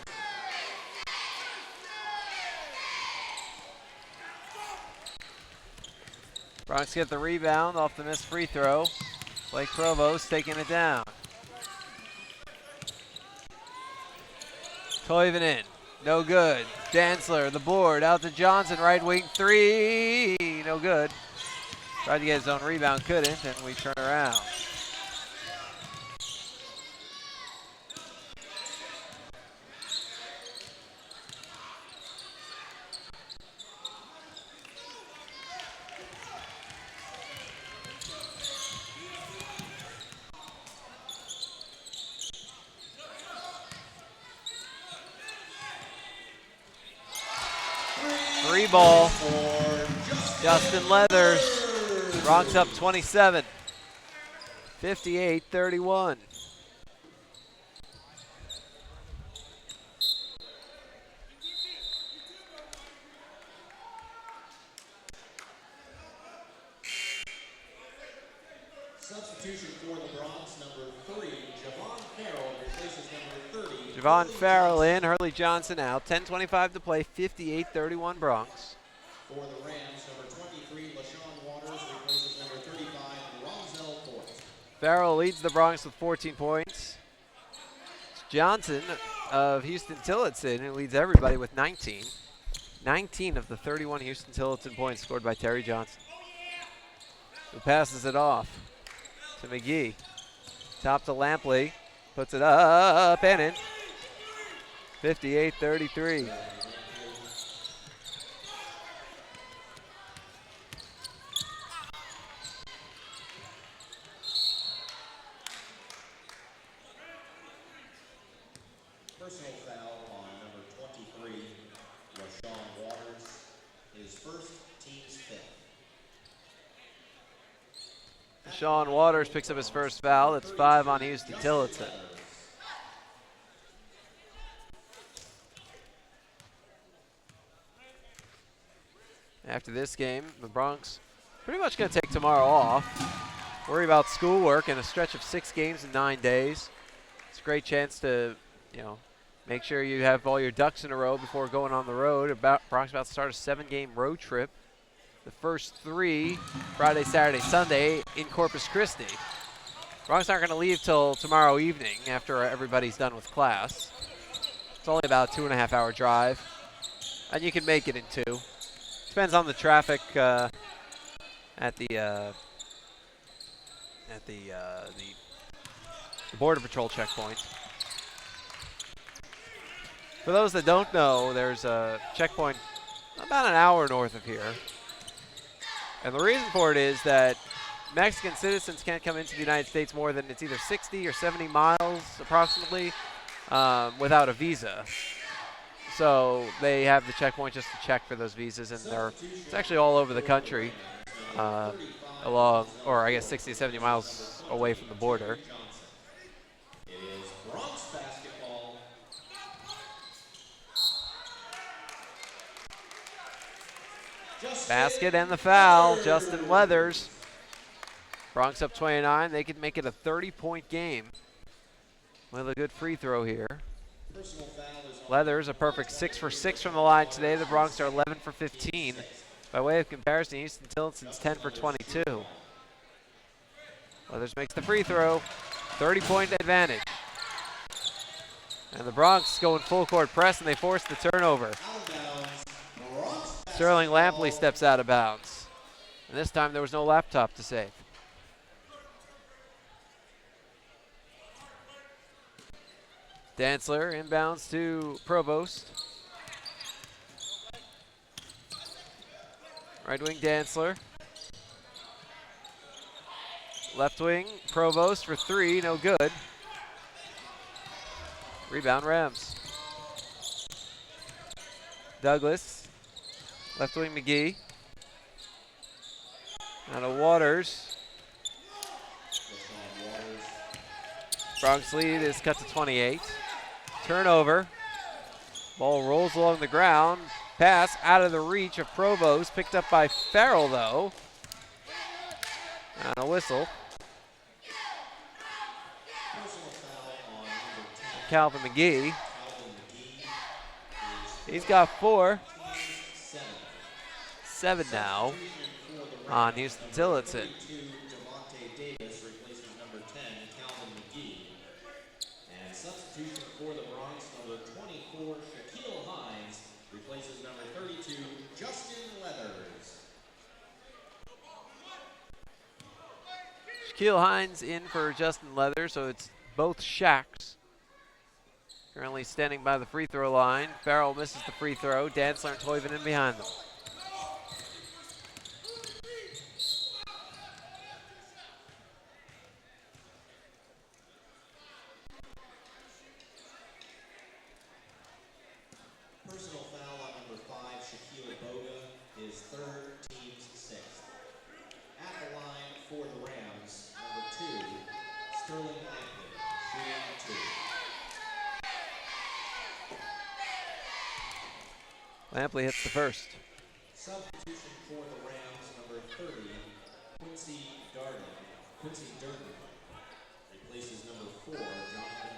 Bronx get the rebound off the missed free throw. Blake Provost taking it down. Toivonen in, no good. Dantzler, the board, out to Johnson, right wing 3, no good. Tried to get his own rebound, couldn't, and we turn around. Free ball, Justin Leathers. Bronx up 27, 58-31. Substitution for the Bronx, number 3, Javon Farrell replaces number 30. Javon Farrell in, Hurley Johnson out. 10:25 to play, 58-31 Bronx. For the Rams, number 23, LaShawn Waters replaces number 35, Ronzel Fort. Farrell leads the Bronx with 14 points. It's Johnson of Huston Tillotson who leads everybody with 19. 19 of the 31 Huston Tillotson points scored by Terry Johnson, who passes it off to McGee. Top to Lampley. Puts it up and in. 58-33. Personal foul on number 23, LaShawn Waters, his first, team's 5th. Sean Waters picks up his first foul. That's 5 on Huston Tillotson. After this game, the Bronx pretty much going to take tomorrow off. Worry about schoolwork and a stretch of 6 games in 9 days. It's a great chance to, make sure you have all your ducks in a row before going on the road. Bronx about to start a 7-game road trip. The first 3, Friday, Saturday, Sunday, in Corpus Christi. Bronx aren't going to leave till tomorrow evening after everybody's done with class. It's only about a 2.5-hour drive, and you can make it in 2. Depends on the traffic at the Border Patrol checkpoint. For those that don't know, there's a checkpoint about an hour north of here. And the reason for it is that Mexican citizens can't come into the United States more than it's either 60 or 70 miles approximately without a visa. So they have the checkpoint just to check for those visas, and it's actually all over the country along, or I guess 60 to 70 miles away from the border. It is Bronx basketball. Basket and the foul, Justin Leathers. Bronx up 29. They could make it a 30-point game with a good free throw here. Leathers a perfect 6 for 6 from the line today. The Bronx are 11 for 15. By way of comparison, Huston Tillotson's 10 for 22. Leathers makes the free throw. 30-point advantage. And the Bronx going full court press, and they force the turnover. Sterling Lampley steps out of bounds. And this time there was no laptop to save. Dantzler inbounds to Provost. Right wing Dantzler. Left wing Provost for 3, no good. Rebound Rams. Douglas. Left wing McGee. Out of Waters. Bronx lead is cut to 28. Turnover. Ball rolls along the ground. Pass out of the reach of Provost. Picked up by Farrell, though. And a whistle. Calvin McGee. He's got 4. 7 now on Huston Tillotson. And substitution for the Bronx, number 24, Shaquille Hines, replaces number 32, Justin Leathers. Shaquille Hines in for Justin Leathers, so it's both Shaqs. Currently standing by the free throw line. Farrell misses the free throw. Dantzler and Toivonen in behind them. Personal foul on number 5, Shaquille Boga, his 3rd, team's 6th. At the line for the Rams, number 2, Sterling Lampley, shooting 2. Lampley hits the first. Substitution for the Rams, number 30, Quincy Darden, Quincy Durden replaces number 4, Jonathan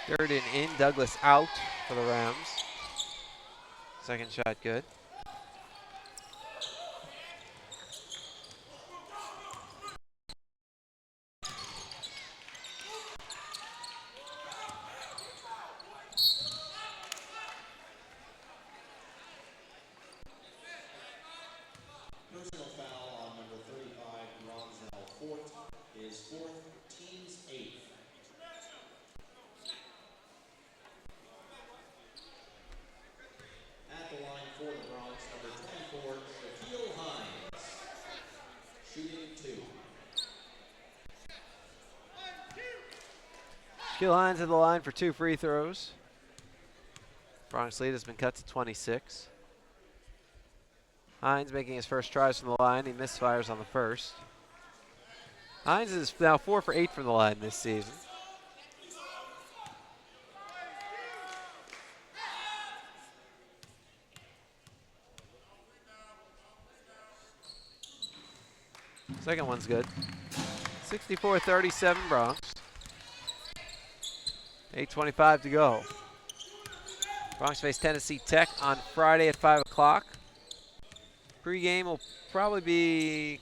Douglas. Durden in, Douglas out for the Rams. Second shot good. Personal foul on number 35, Ronzel Fort, is 4th, team's 8th. At the line for the Bronx, number 24, Shaquille Hines, shooting 2. Shaquille Hines at the line for 2 free throws. Bronx lead has been cut to 26. Hines making his first tries from the line. He misfires on the first. Hines is now 4 for 8 from the line this season. Second one's good. 64-37 Bronx. 8:25 to go. Bronx face Tennessee Tech on Friday at 5 o'clock. Pre-game will probably be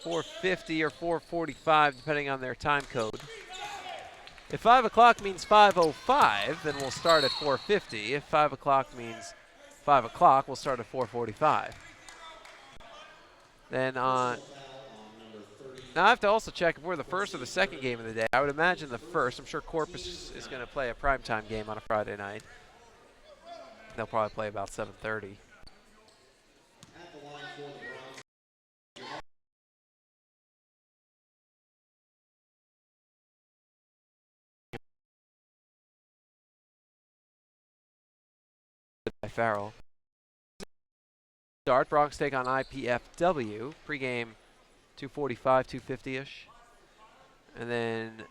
4:50 or 4:45, depending on their time code. If 5 o'clock means 5:05, then we'll start at 4:50. If 5 o'clock means 5 o'clock, we'll start at 4:45. Then on... Now I have to also check if we're the first or the second game of the day. I would imagine the first. I'm sure Corpus is going to play a primetime game on a Friday night. They'll probably play about 7:30. By Farrell. Start, Bronx take on IPFW. Pre-game 2:45, 2:50-ish. And then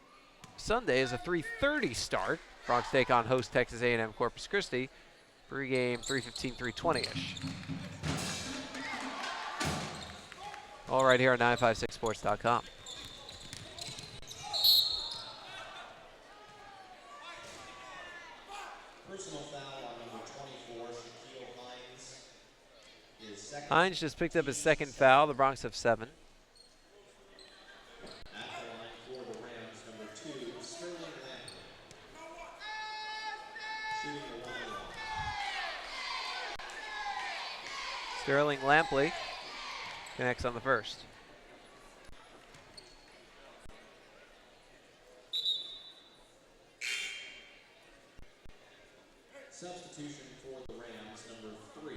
Sunday is a 3:30 start. Bronx take on host Texas A&M Corpus Christi. Pre-game 3:15, 3:20-ish. All right here on 956sports.com. Personal foul on number 24, Shaquille Hines, is second. Hines just picked up his second foul. The Bronx have 7. At the line for the Rams, number 2, Sterling Lampley, shooting the 1 line. Sterling Lampley connects on the first. Substitution for the Rams, number 3.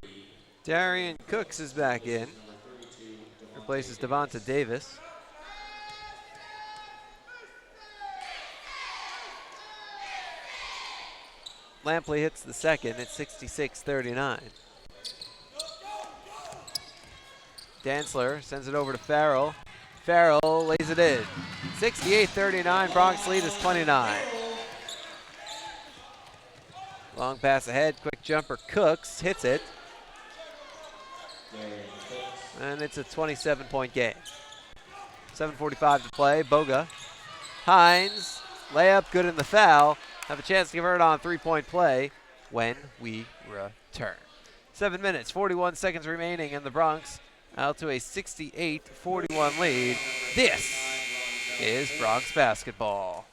Darian Cooks is back in. Replaces Devonta Davis. Lampley hits the second at 66-39. Dantzler sends it over to Farrell. Farrell lays it in. 68-39, Bronx lead is 29. Long pass ahead, quick jumper, Cooks hits it. And it's a 27-point game. 7:45 to play, Boga. Hines, layup, good in the foul. Have a chance to convert on 3-point play when we return. 7 minutes, 41 seconds remaining in the Bronx. Out to a 68-41 lead. This is Bronx basketball.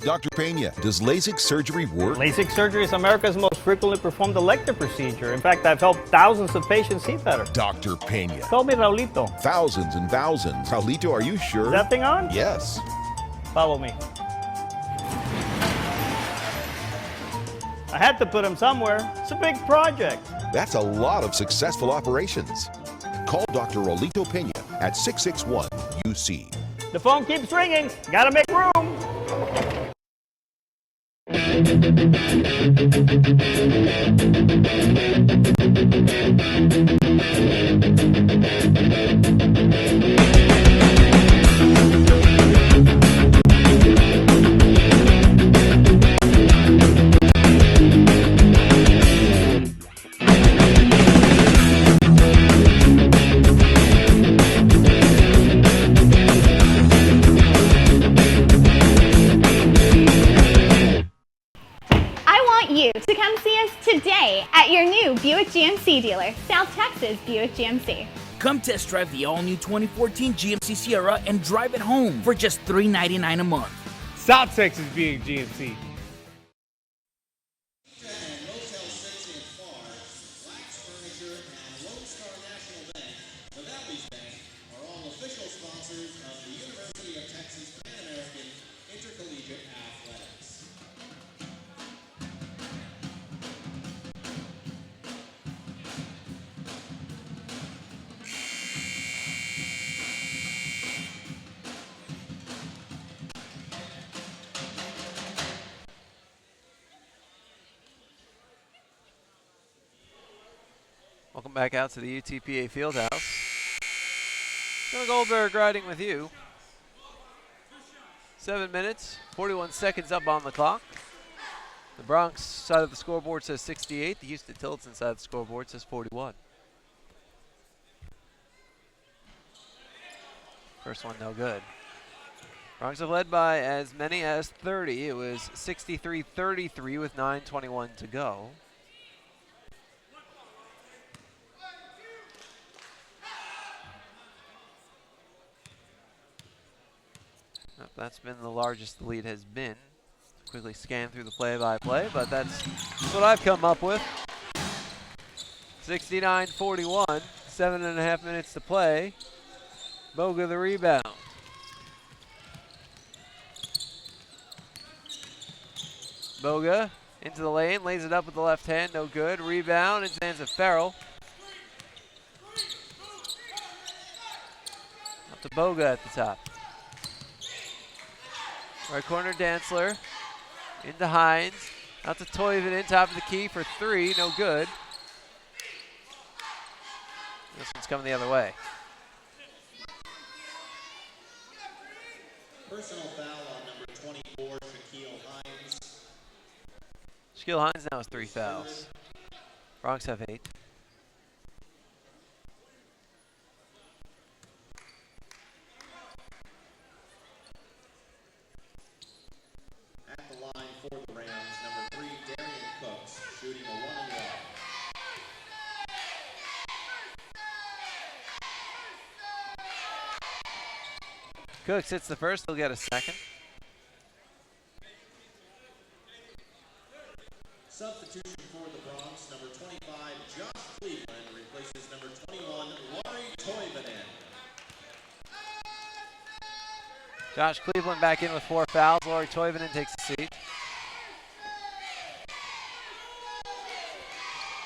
Dr. Pena, does LASIK surgery work? LASIK surgery is America's most frequently performed elective procedure. In fact, I've helped thousands of patients see better. Dr. Pena. Call me Raulito. Thousands and thousands. Raulito, are you sure? Is that thing on? Yes. Follow me. I had to put him somewhere. It's a big project. That's a lot of successful operations. Call Dr. Raulito Pena at 661-UC. The phone keeps ringing. Gotta make room. Buick GMC dealer, South Texas Buick GMC. Come test drive the all-new 2014 GMC Sierra and drive it home for just $399 a month. South Texas being GMC. Welcome back out to the UTPA Fieldhouse. Phil Goldberg riding with you. 7 minutes, 41 seconds up on the clock. The Bronx side of the scoreboard says 68. The Huston Tillotson side of the scoreboard says 41. First one no good. Bronx have led by as many as 30. It was 63-33 with 9:21 to go. That's been the largest the lead has been. Quickly scan through the play-by-play, but that's what I've come up with. 69-41, 7.5 minutes to play. Boga the rebound. Boga into the lane, lays it up with the left hand, no good. Rebound, into the hands of Farrell. Up to Boga at the top. Right corner, Dantzler. Into Hines. Out to Toivonen, top of the key for three, no good. This one's coming the other way. Personal foul on number 24, Shaquille Hines. Shaquille Hines now has 3 fouls. Bronx have 8. At the line for the Rams, number 3, Darian Cooks, shooting a 1-and-1. Cooks hits the first, he'll get a second. Substitution for the Bronx, number 25, Josh Cleveland, replaces number 21, Laurie Toivonen. Josh Cleveland back in with 4 fouls. Laurie Toivonen takes a seat.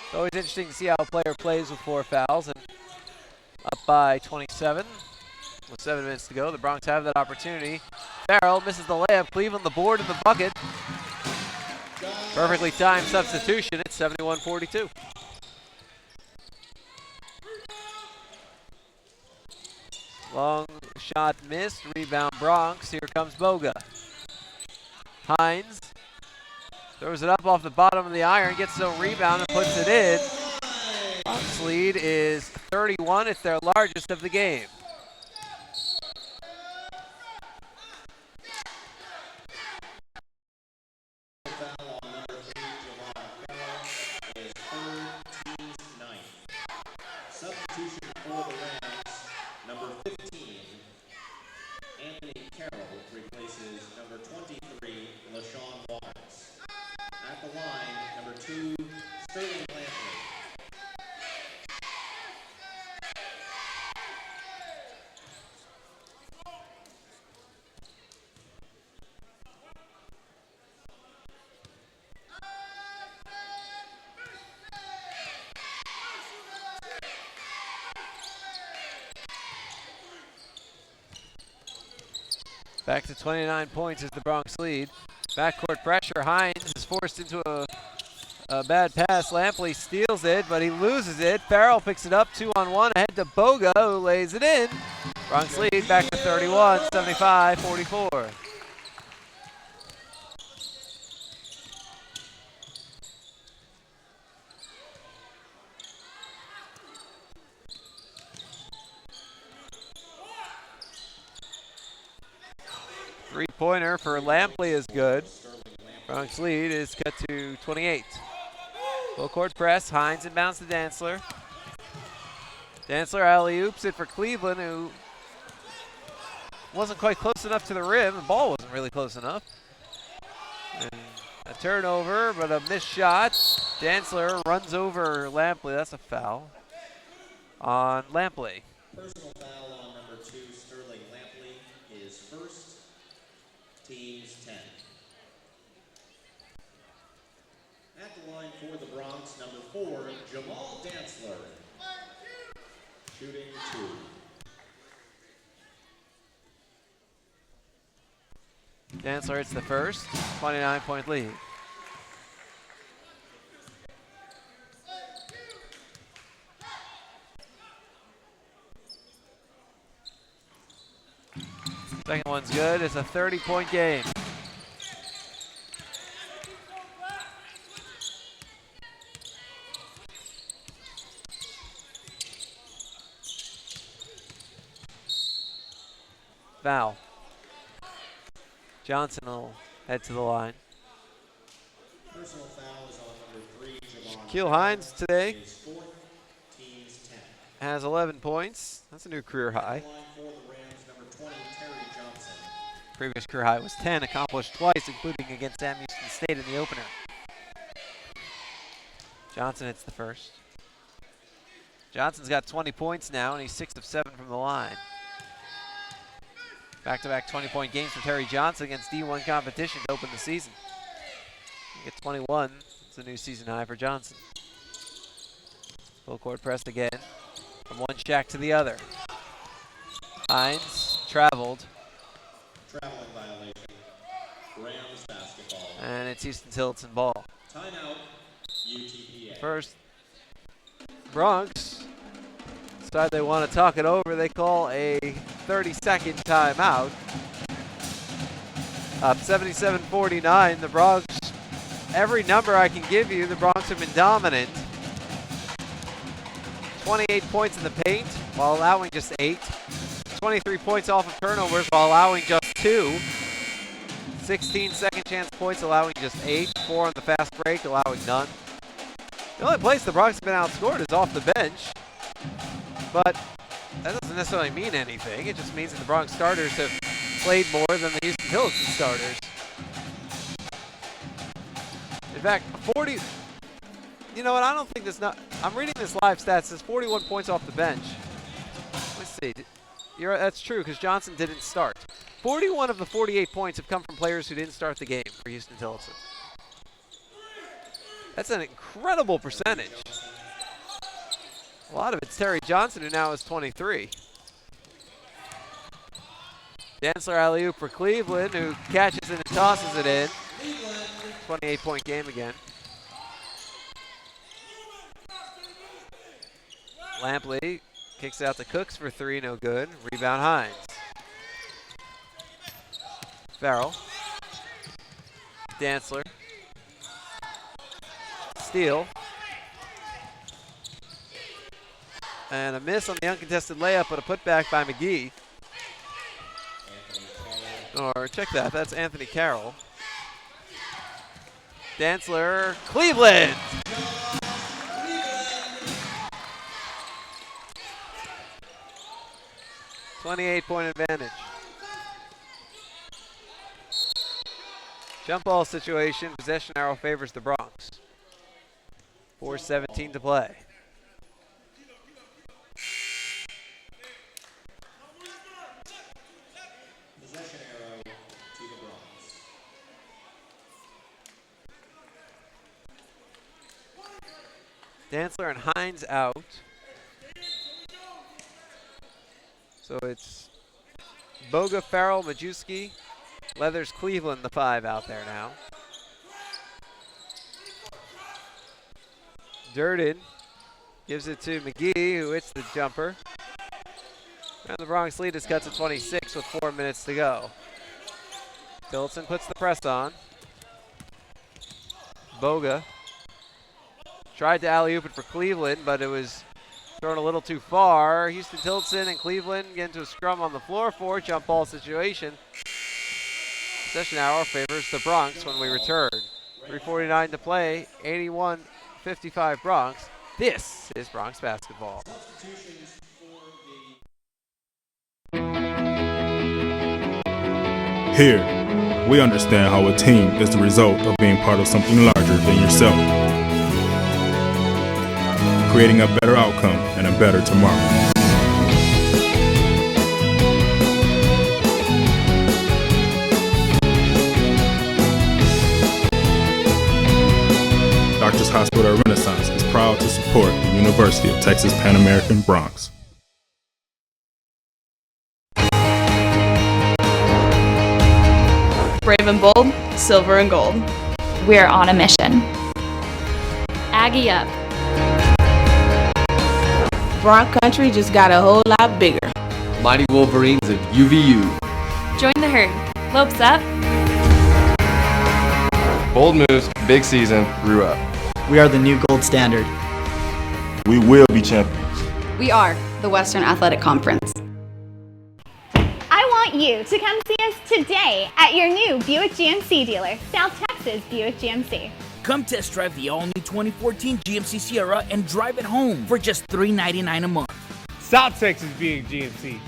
It's always interesting to see how a player plays with 4 fouls, and up by 27. With 7 minutes to go, the Bronx have that opportunity. Farrell misses the layup. Cleveland the board in the bucket. Perfectly timed substitution. It's 71-42. Long shot missed. Rebound Bronx. Here comes Boga. Hines throws it up off the bottom of the iron. Gets his own rebound and puts it in. Bronx lead is 31. It's their largest of the game. Back to 29 points is the Bronx lead. Backcourt pressure. Hines is forced into a bad pass. Lampley steals it, but he loses it. Farrell picks it up 2-on-1 ahead to Boga, who lays it in. Bronx lead back to 31, 75-44. Three-pointer for Lampley is good. Bronx lead is cut to 28. Full court press. Hines inbounds to Dantzler. Dantzler alley-oops it for Cleveland, who wasn't quite close enough to the rim. The ball wasn't really close enough. And a turnover, but a missed shot. Dantzler runs over Lampley. That's a foul on Lampley. Personal foul on number 2, Sterling Lampley, is first, team's 10. At the line for the Bronx, number 4, Jamal Dantzler, shooting 2. Dantzler hits the first, 29-point lead. Second one's good. It's a 30-point game. Foul. Johnson will head to the line. Personal foul is on number 3, Javon Shaquille Hines today is fourth, team's 10. has 11 points. That's a new career high. At the line for the Rams, number 20, Terry Johnson. Previous career high was 10, accomplished twice, including against Sam Houston State in the opener. Johnson hits the first. Johnson's got 20 points now, and he's 6 of 7 from the line. Back-to-back 20-point games for Terry Johnson against D1 competition to open the season. He gets 21. It's a new season high for Johnson. Full court pressed again. From one Shaq to the other. Hines traveled. Traveling violation. Rams basketball. And it's Huston Tillotson ball. Timeout, UTPA. First, Bronx decide they want to talk it over. They call a 30-second timeout. Up 77-49. The Bronx, every number I can give you, the Bronx have been dominant. 28 points in the paint while allowing just 8. 23 points off of turnovers while allowing just 2. 16 second chance points allowing just 8. 4 on the fast break allowing none. The only place the Bronx have been outscored is off the bench. But that doesn't necessarily mean anything. It just means that the Bronx starters have played more than the Huston Tillotson starters. In fact, 40, you know what, I don't think this, I'm reading this live stats, it says 41 points off the bench. Let's see, that's true because Johnson didn't start. 41 of the 48 points have come from players who didn't start the game for Huston Tillotson. That's an incredible percentage. A lot of it's Terry Johnson, who now is 23. Dantzler alley-oop for Cleveland, who catches it and tosses it in. 28-point game again. Lampley kicks out to Cooks for 3, no good. Rebound Hines. Farrell. Dantzler. Steal. And a miss on the uncontested layup, but a putback by McGee. Or check that, that's Anthony Carroll. Dantzler, Cleveland! .28-point advantage. Jump ball situation, possession arrow favors the Bronx. 4:17 to play. Possession arrow to the Bronx. Dantzler and Hines out. So it's Boga, Farrell, Majewski, Leathers, Cleveland, the 5 out there now. Durden gives it to McGee, who hits the jumper. And the Bronx lead is cut to 26 with 4 minutes to go. Tillotson puts the press on. Boga tried to alley-oop it for Cleveland, but it was thrown a little too far. Huston Tillotson and Cleveland get into a scrum on the floor for a jump ball situation. Possession arrow favors the Bronx when we return. 3:49 to play, 81-55 Bronx. This is Bronx basketball. Here, we understand how a team is the result of being part of something larger than yourself, creating a better outcome and a better tomorrow. Doctors Hospital Renaissance is proud to support the University of Texas Pan American Bronx. Brave and bold, silver and gold. We're on a mission. Aggie up. Bronx country just got a whole lot bigger. Mighty Wolverines of UVU. Join the herd. Lopes up. Bold moves, big season, grew up. We are the new gold standard. We will be champions. We are the Western Athletic Conference. I want you to come see us today at your new Buick GMC dealer, South Texas Buick GMC. Come test drive the all-new 2014 GMC Sierra and drive it home for just $399 a month. South Texas Buick GMC.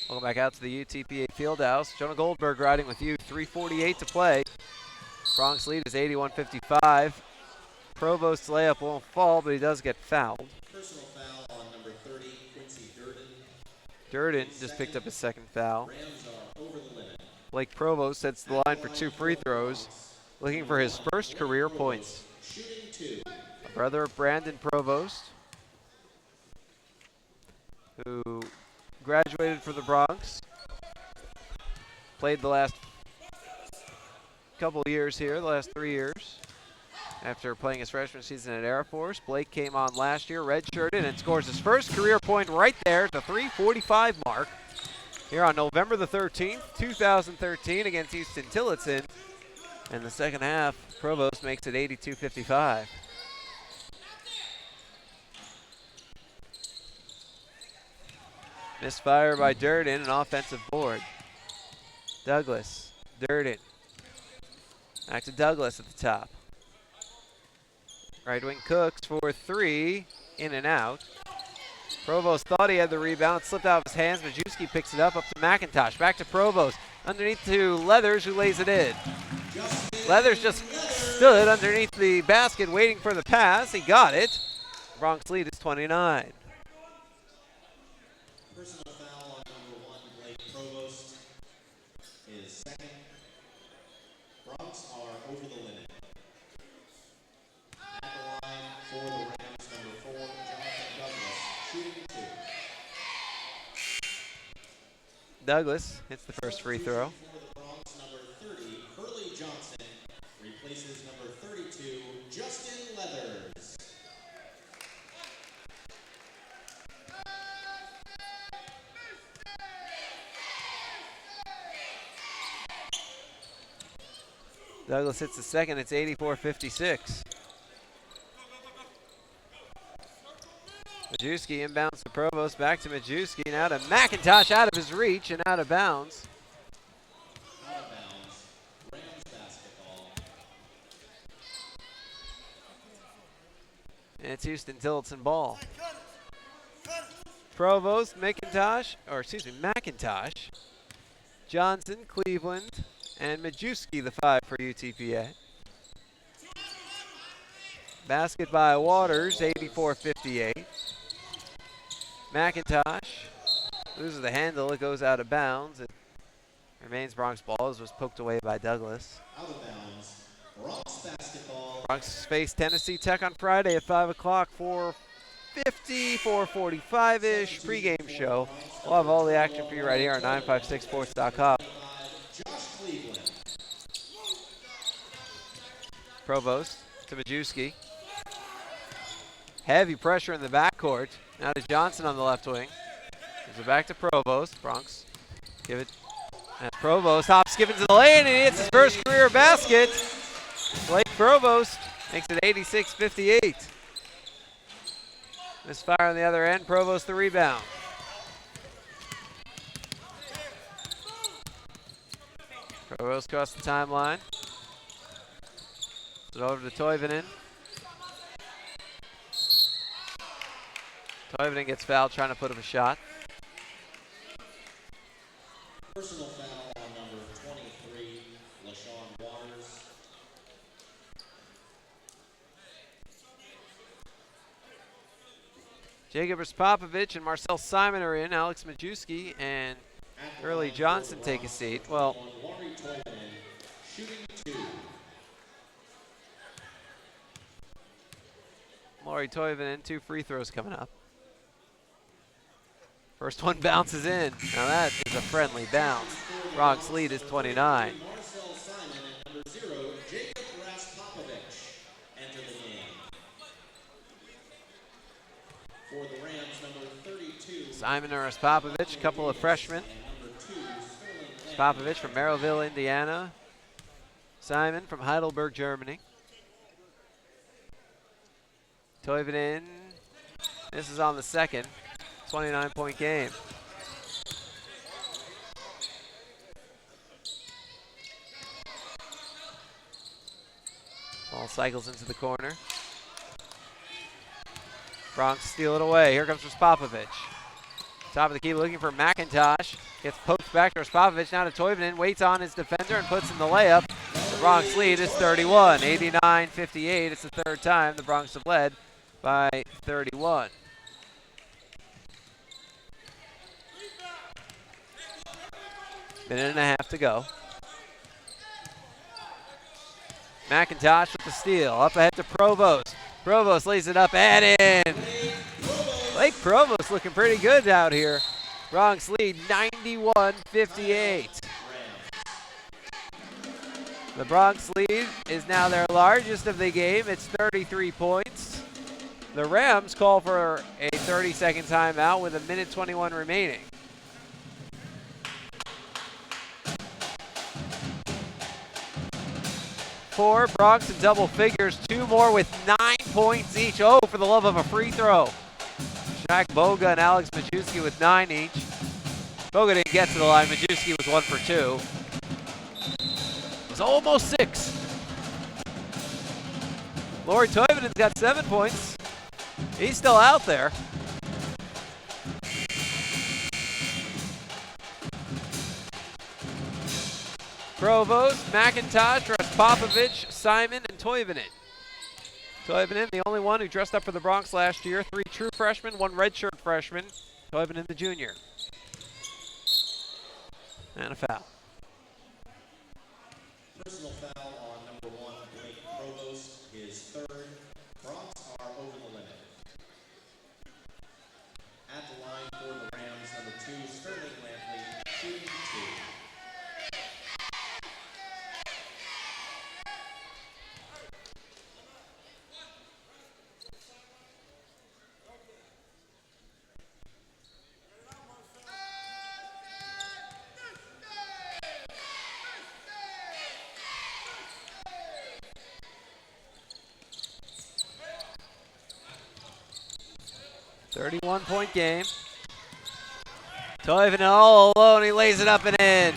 Welcome back out to the UTPA Fieldhouse. Jonah Goldberg riding with you. 3:48 to play. Bronx lead is 81-55. Provost's layup won't fall, but he does get fouled. Personal foul on number 30, Quincy Durden. Durden just picked up his second foul. Rams are over the limit. Blake Provost sets the line for 2 free throws, looking for his first career points. Shooting 2. A brother of Brandon Provost, who graduated from the Bronx, played the last couple years here, the last 3 years. After playing his freshman season at Air Force, Blake came on last year, redshirted, and scores his first career point right there at the 3:45 mark here on November the 13th, 2013 against Huston Tillotson. And the second half, Provost makes it 82-55. Misfire by Durden, an offensive board. Douglas, Durden. Back to Douglas at the top. Right wing Cooks for 3, in and out. Provost thought he had the rebound, slipped out of his hands. Majewski picks it up to McIntosh. Back to Provost, underneath to Leathers, who lays it in. Leathers just stood underneath the basket waiting for the pass. He got it. Bronx lead is 29. Personal foul on number 1, Blake Provost, is second. Bronx are over the limit. At the line for the Rams, number 4, Jonathan Douglas, shooting 2. Douglas hits the first free throw. For the Bronx, number 30, Hurley Johnson, replaces number 32, Justin Leathers. Douglas hits the second. It's 84-56. Majewski inbounds to Provost. Back to Majewski. Now to McIntosh, out of his reach and out of bounds. Out of bounds. Rams basketball. And it's Huston Tillotson ball. Provost, McIntosh, Johnson, Cleveland, and Majewski, the 5 for UTPA. Basket by Waters, 84-58. McIntosh loses the handle. It goes out of bounds. It remains Bronx ball as was poked away by Douglas. Out of bounds. Bronx basketball. Bronx face Tennessee Tech on Friday at 5 o'clock, 4:50, 4:45-ish pregame show. We'll have all the action for you right here on 956sports.com. Provost to Majewski. Heavy pressure in the backcourt. Now to Johnson on the left wing. Gives it back to Provost. Bronx give it. That's Provost. Hop skipping to the lane, and he hits his first career basket. Blake Provost makes it 86-58. Misfire on the other end. Provost the rebound. Provost across the timeline. Put it over to Toivonen. Toivonen gets fouled trying to put up a shot. Personal foul on number 23, LaShawn Waters. Jacob Raspopovich and Marcel Simon are in. Alex Majewski and Early Johnson take a seat. Well, Laurie Toivonen, 2 free throws coming up. First one bounces in. Now that is a friendly bounce. Bronx lead is 29. Marcel Simon and number 0, Jacob Raspopovich enter the game. For the Rams, number 32. Simon and Raspopovich, a couple of freshmen. Raspopovich from Merrillville, Indiana. Simon from Heidelberg, Germany. Toivonen, this is on the second. 29-point game. Ball cycles into the corner. Bronx steal it away. Here comes Raspopovich. Top of the key looking for McIntosh. Gets poked back to Raspopovich. Now to Toivonen. Waits on his defender and puts in the layup. The Bronx lead is 31. 89-58. It's the third time the Bronx have led by 31. Minute and a half to go. McIntosh with the steal. Up ahead to Provost. Provost lays it up and in. Blake Provost looking pretty good out here. Bronx lead 91-58. The Bronx lead is now their largest of the game. It's 33 points. The Rams call for a 30-second timeout with 1:21 remaining. Four, Bronx in double figures, 2 more with 9 points each. Oh, for the love of a free throw. Shaq Boga and Alex Majewski with 9 each. Boga didn't get to the line. Majewski was 1 for 2. It was almost 6. Laurie Toivonen's got 7 points. He's still out there. Provost, McIntosh, Raspopovich, Simon, and Toivonen. Toivonen, the only one who dressed up for the Bronx last year. 3 true freshmen, 1 redshirt freshman. Toivonen, the junior. And a foul. Personal foul on number 1, Blake Provost, his 3rd. Bronx are over the limit. At the line for the Rams, number 2, Sterling Lampley, shooting 2. .point game. Toivonen all alone. He lays it up and in.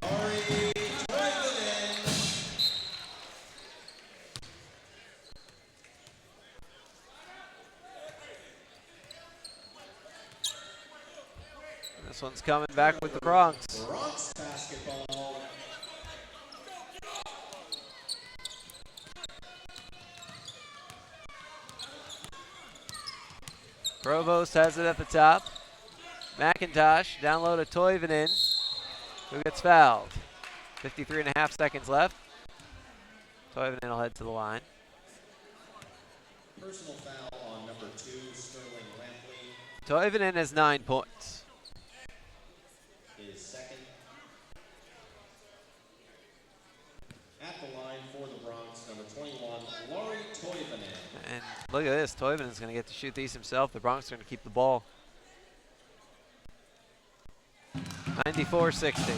This one's coming back with the Bronx. Bronx basketball. Provost has it at the top. McIntosh down low to Toivonen, who gets fouled. 53.5 seconds left. Toivonen will head to the line. Personal foul on number 2, Sterling Lampley. Toivonen has 9 points. His 2nd. At the line for the Bronx, number 21, Laurie Look at this. Toivonen is going to get to shoot these himself. The Bronx are going to keep the ball. 94-60.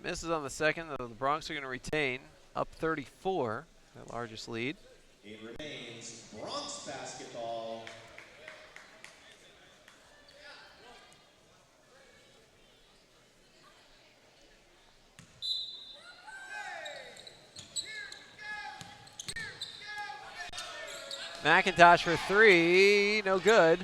Misses on the second, though the Bronx are going to retain, up 34, their largest lead. It remains Bronx basketball. McIntosh for three, no good.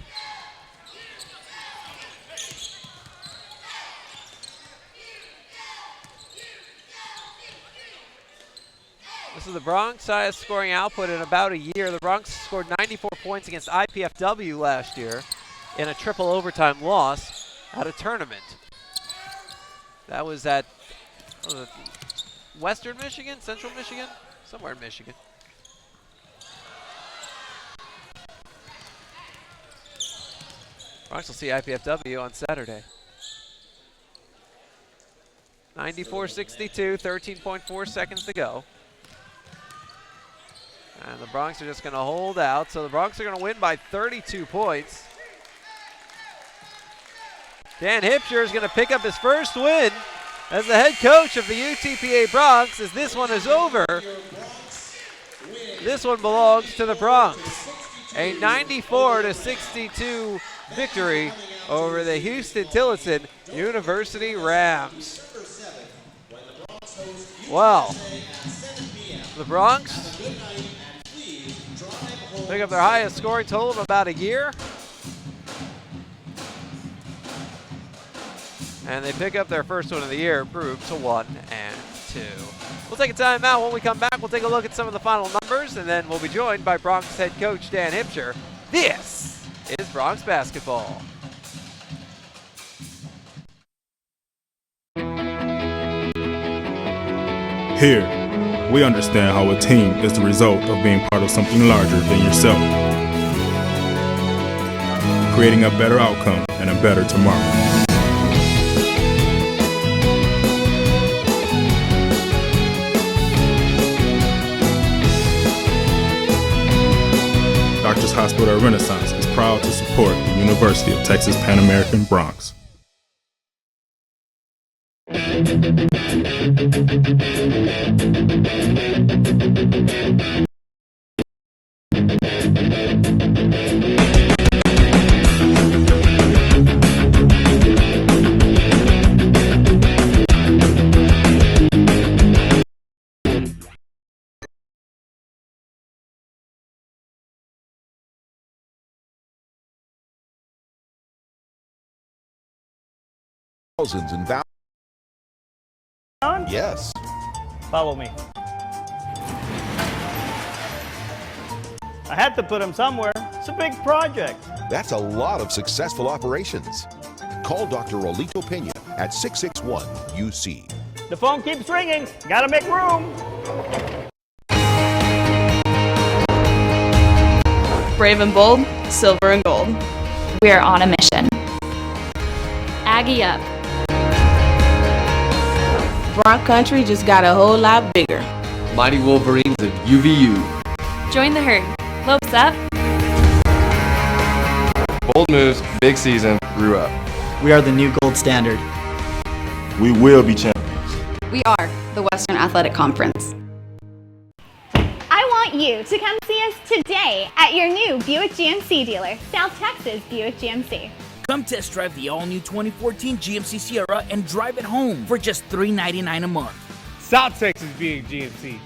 This is the Bronx highest scoring output in about a year. The Bronx scored 94 points against IPFW last year in a triple overtime loss at a tournament. That was at Western Michigan, Central Michigan, somewhere in Michigan. Bronx will see IPFW on Saturday. 94-62, 13.4 seconds to go. And the Bronx are just going to hold out. So the Bronx are going to win by 32 points. Dan Hipscher is going to pick up his first win as the head coach of the UTPA Bronx as this one is over. This one belongs to the Bronx. A 94-62 victory over the Huston Tillotson University Rams. Wow. The Bronx pick up their highest scoring total of about a year. And they pick up their first one of the year, improved to 1-2. We'll take a timeout. When we come back, we'll take a look at some of the final numbers, and then we'll be joined by Bronx head coach Dan Hipscher. This is Bronx basketball. Here, we understand how a team is the result of being part of something larger than yourself, creating a better outcome and a better tomorrow. Doctors Hospital Renaissance is proud to support the University of Texas Pan American Bronx. Thousands in value. Yes. Follow me. I had to put him somewhere. It's a big project. That's a lot of successful operations. Call Dr. Rolito Pena at 661-UC. The phone keeps ringing. Gotta make room. Brave and bold, silver and gold. We are on a mission. Aggie up. Bronx country just got a whole lot bigger. Mighty Wolverines of UVU. Join the herd. Lopes up. Bold moves, big season, grew up. We are the new gold standard. We will be champions. We are the Western Athletic Conference. I want you to come see us today at your new Buick GMC dealer, South Texas Buick GMC. Come test drive the all-new 2014 GMC Sierra and drive it home for just $399 a month. South Texas Buick GMC.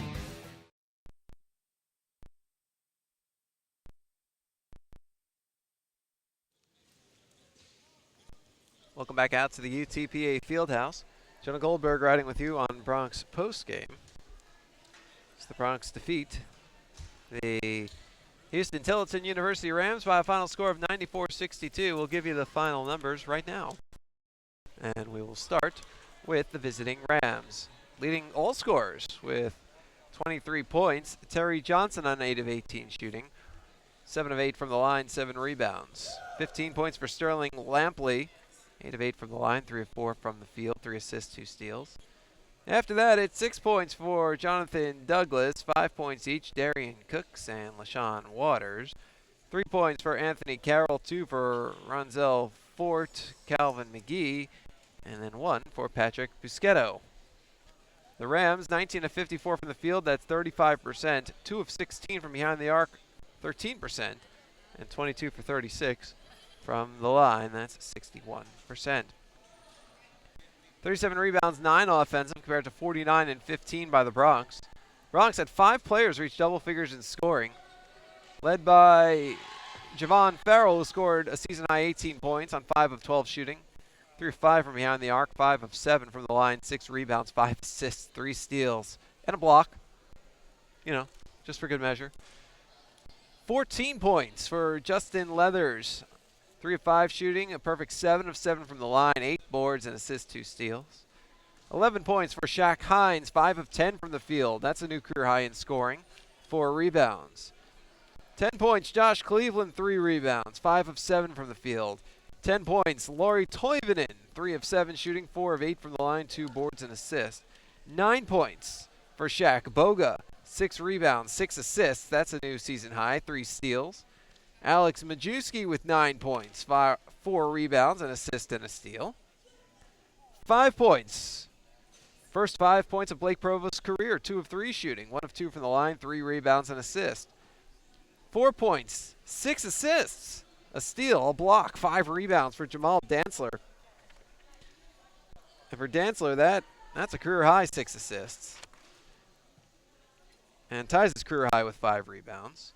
Welcome back out to the UTPA Fieldhouse. Jonah Goldberg riding with you on Bronx postgame. As the Bronx defeat the Huston Tillotson University Rams by a final score of 94-62. We'll give you the final numbers right now. And we will start with the visiting Rams. Leading all scorers with 23 points, Terry Johnson on 8 of 18 shooting. 7 of 8 from the line, 7 rebounds. 15 points for Sterling Lampley. 8 of 8 from the line, 3 of 4 from the field, 3 assists, 2 steals. After that, it's 6 points for Jonathan Douglas, 5 points each, Darian Cooks and LaShawn Waters. 3 points for Anthony Carroll, 2 for Ronzel Fort, Calvin McGee, and then 1 for Patrick Busquetto. The Rams, 19 of 54 from the field, that's 35%. 2 of 16 from behind the arc, 13%. And 22 for 36 from the line, that's 61%. 37 rebounds, 9 offensive, compared to 49 and 15 by the Bronx. Bronx had 5 players reach double figures in scoring, led by Javon Farrell, who scored a season-high 18 points on 5 of 12 shooting. 3 of 5 from behind the arc, 5 of 7 from the line, 6 rebounds, 5 assists, 3 steals, and a block. You know, just for good measure. 14 points for Justin Leathers. 3 of 5 shooting, a perfect 7 of 7 from the line, 8 boards and assists, 2 steals. 11 points for Shaq Hines, 5 of 10 from the field. That's a new career high in scoring. 4 rebounds. 10 points, Josh Cleveland, 3 rebounds, 5 of 7 from the field. 10 points, Laurie Toivonen, 3 of 7 shooting, 4 of 8 from the line, 2 boards and assists. 9 points for Shaq Boga, 6 rebounds, 6 assists. That's a new season high, 3 steals. Alex Majewski with 9 points, 4 rebounds, an assist and a steal. 5 points. First 5 points of Blake Provost's career, 2 of 3 shooting, 1 of 2 from the line, 3 rebounds and assist. 4 points, 6 assists, a steal, a block, 5 rebounds for Jamal Dantzler. And for Dantzler, that's a career high 6 assists. And ties his career high with 5 rebounds.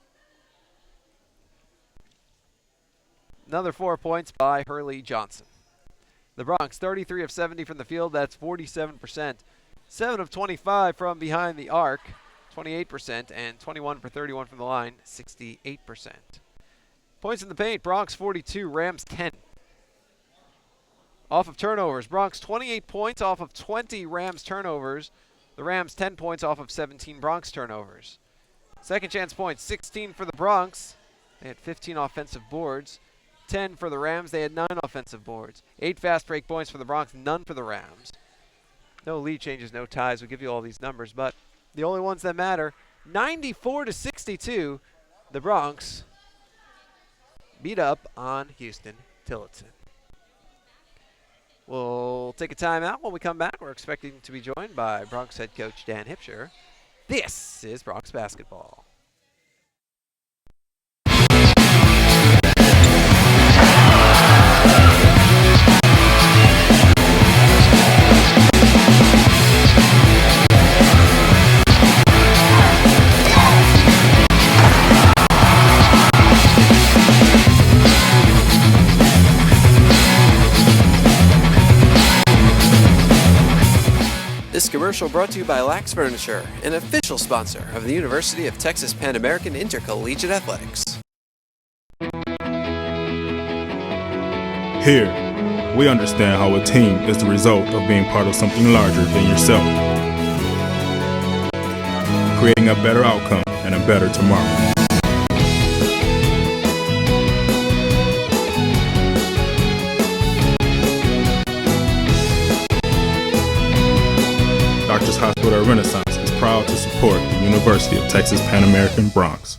Another 4 points by Hurley Johnson. The Bronx, 33 of 70 from the field, that's 47%. 7 of 25 from behind the arc, 28%, and 21 for 31 from the line, 68%. Points in the paint, Bronx 42, Rams 10. Off of turnovers, Bronx 28 points off of 20 Rams turnovers. The Rams 10 points off of 17 Bronx turnovers. Second chance points, 16 for the Bronx. They had 15 offensive boards. 10 for the Rams, they had 9 offensive boards. 8 fast break points for the Bronx, none for the Rams. No lead changes, no ties. We'll give you all these numbers, but the only ones that matter, 94 to 62, the Bronx beat up on Huston Tillotson. We'll take a timeout. When we come back, we're expecting to be joined by Bronx head coach Dan Hipsher. This is Bronx basketball. This commercial brought to you by Lax Furniture, an official sponsor of the University of Texas Pan American Intercollegiate Athletics. Here, we understand how a team is the result of being part of something larger than yourself, creating a better outcome and a better tomorrow. Doctors Hospital Renaissance is proud to support the University of Texas Pan American Bronx.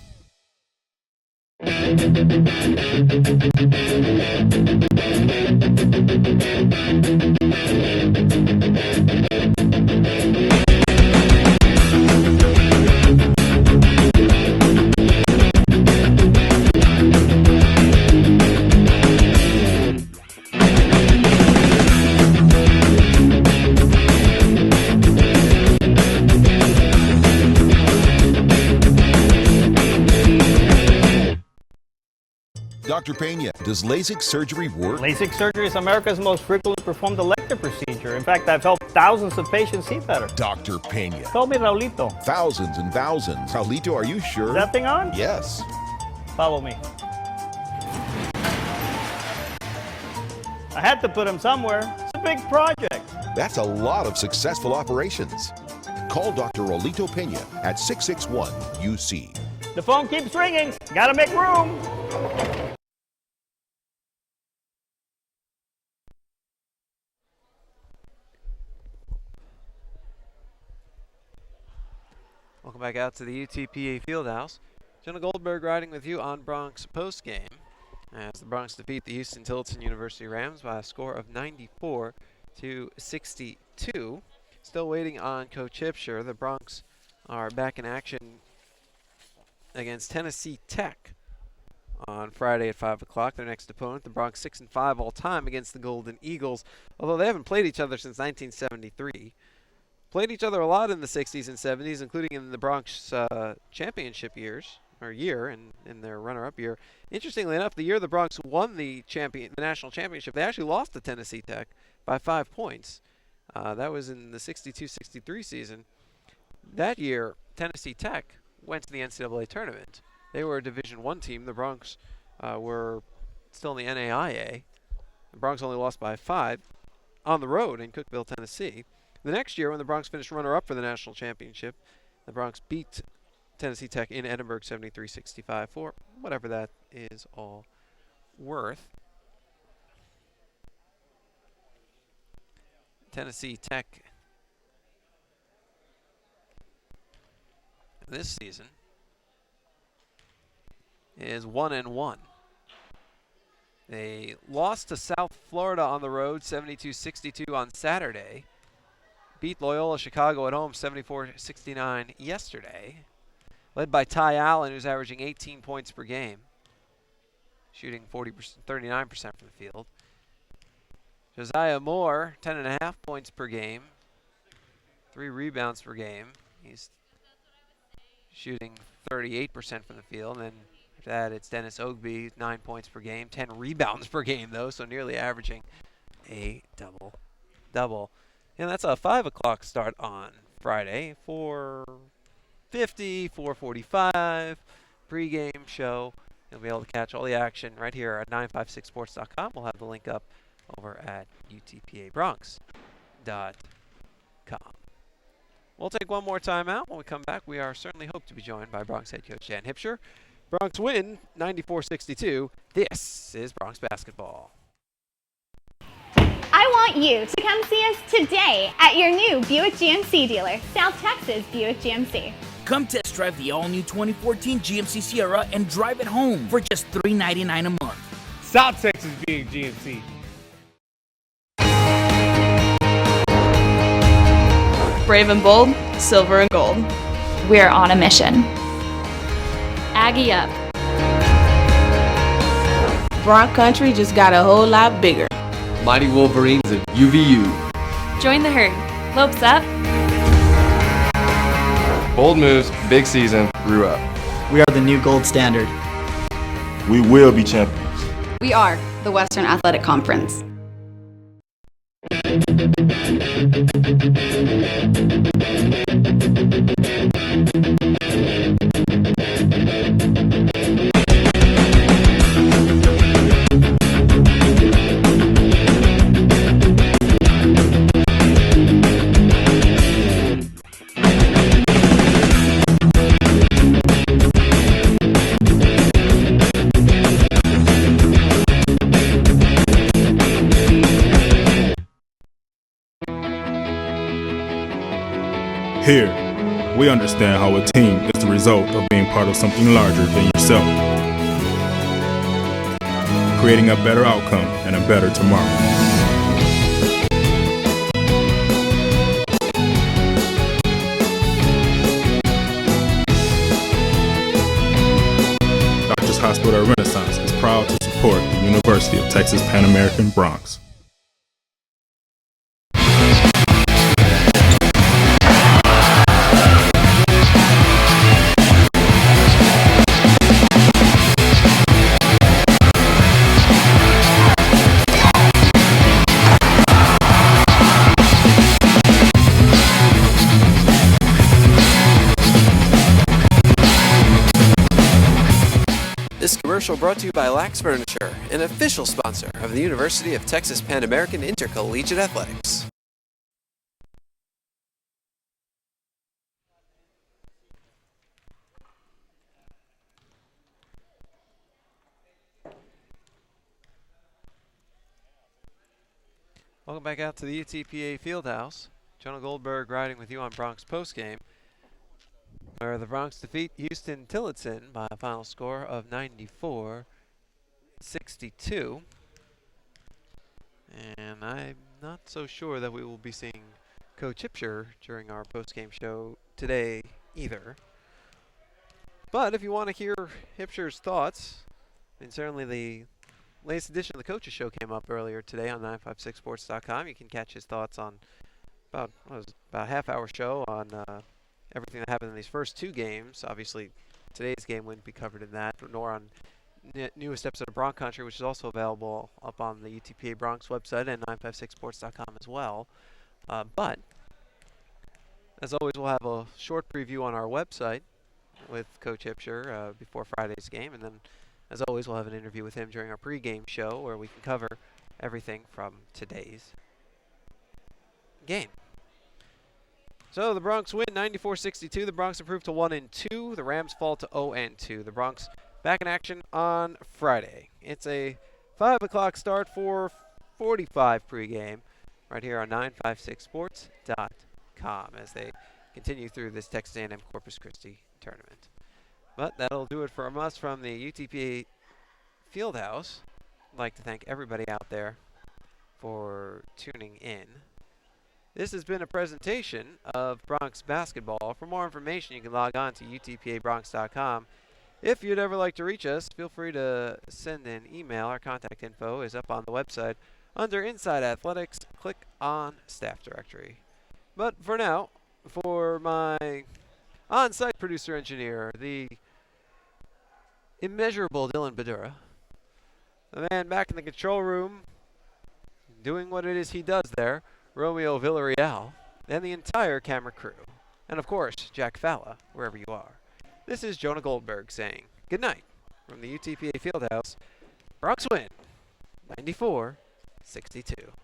Dr. Pena, does LASIK surgery work? LASIK surgery is America's most frequently performed elective procedure. In fact, I've helped thousands of patients see better. Dr. Pena. Call me Raulito. Thousands and thousands. Raulito, are you sure? Is that thing on? Yes. Follow me. I had to put him somewhere. big project. That's a lot of successful operations. Call Dr. Rolito Pena at 661-UC. The phone keeps ringing. Gotta make room. Welcome back out to the UTPA Fieldhouse. Jonah Goldberg riding with you on Bronx postgame as the Bronx defeat the Huston Tillotson University Rams by a score of 94-62. Still waiting on Coach Hipsher. The Bronx are back in action against Tennessee Tech on Friday at 5 o'clock. Their next opponent, the Bronx 6-5 all-time against the Golden Eagles, although they haven't played each other since 1973. Played each other a lot in the 60s and 70s, including in the Bronx championship years, or year, and in their runner-up year. Interestingly enough, the year the Bronx won the national championship, they actually lost to Tennessee Tech by 5 points. That was in the 62-63 season. That year, Tennessee Tech went to the NCAA tournament. They were a Division I team. The Bronx were still in the NAIA. The Bronx only lost by 5 on the road in Cookeville, Tennessee. The next year, when the Bronx finished runner-up for the national championship, the Bronx beat Tennessee Tech in Edinburgh 73-65 for whatever that is all worth. Tennessee Tech this season is 1-1. They lost to South Florida on the road 72-62 on Saturday. Beat Loyola Chicago at home 74-69 yesterday. Led by Ty Allen, who's averaging 18 points per game, shooting 39% from the field. Josiah Moore, 10.5 points per game, 3 rebounds per game. He's shooting 38% from the field. And then after that, it's Dennis Ogby, 9 points per game, 10 rebounds per game, though, so nearly averaging a double-double. And that's a 5 o'clock start on Friday. 4:50, 4:45 pregame show. You'll be able to catch all the action right here at 956sports.com. We'll have the link up over at utpabronx.com. We'll take one more time out. When we come back, we are certainly hope to be joined by Bronx head coach Dan Hipsher. Bronx win 94-62. This is Bronx basketball. I want you to come see us today at your new Buick GMC dealer, South Texas Buick GMC. Come test drive the all-new 2014 GMC Sierra and drive it home for just $399 a month. South Texas Buick GMC. Brave and bold, silver and gold. We're on a mission. Aggie up. Bronx country just got a whole lot bigger. Mighty Wolverines of UVU. Join the herd. Lopes up. Bold moves, big season, grew up. We are the new gold standard. We will be champions. We are the Western Athletic Conference. Here, we understand how a team is the result of being part of something larger than yourself, creating a better outcome and a better tomorrow. Doctors Hospital Renaissance is proud to support the University of Texas Pan American Bronx. This commercial commercial brought to you by Lax Furniture, an official sponsor of the University of Texas Pan American Intercollegiate Athletics. Welcome back out to the UTPA Fieldhouse. Jonah Goldberg riding with you on Bronx postgame, where the Bronx defeat Huston Tillotson by a final score of 94-62. And I'm not so sure that we will be seeing Coach Hipsher during our postgame show today either. But if you want to hear Hipsher's thoughts, I mean, certainly the latest edition of the Coaches Show came up earlier today on 956sports.com. You can catch his thoughts on about a half-hour show on everything that happened in these first two games. Obviously, today's game wouldn't be covered in that, nor on newest episode of Bronx Country, which is also available up on the UTPA Bronx website and 956sports.com as well. But, as always, we'll have a short preview on our website with Coach Hipsher before Friday's game, and then as always, we'll have an interview with him during our pregame show where we can cover everything from today's game. So the Bronx win 94-62. The Bronx improved to 1-2. The Rams fall to 0-2. The Bronx back in action on Friday. It's a 5 o'clock start for 45 pregame right here on 956sports.com as they continue through this Texas A&M Corpus Christi tournament. But that'll do it from us from the UTPA Fieldhouse. I'd like to thank everybody out there for tuning in. This has been a presentation of Bronx basketball. For more information, you can log on to utpabronx.com. If you'd ever like to reach us, feel free to send an email. Our contact info is up on the website. Under Inside Athletics, click on Staff Directory. But for now, for my on-site producer engineer, the immeasurable Dylan Badura, the man back in the control room doing what it is he does there, Romeo Villarreal, and the entire camera crew. And of course, Jack Falla, wherever you are. This is Jonah Goldberg saying good night from the UTPA Fieldhouse. Bronx win 94-62.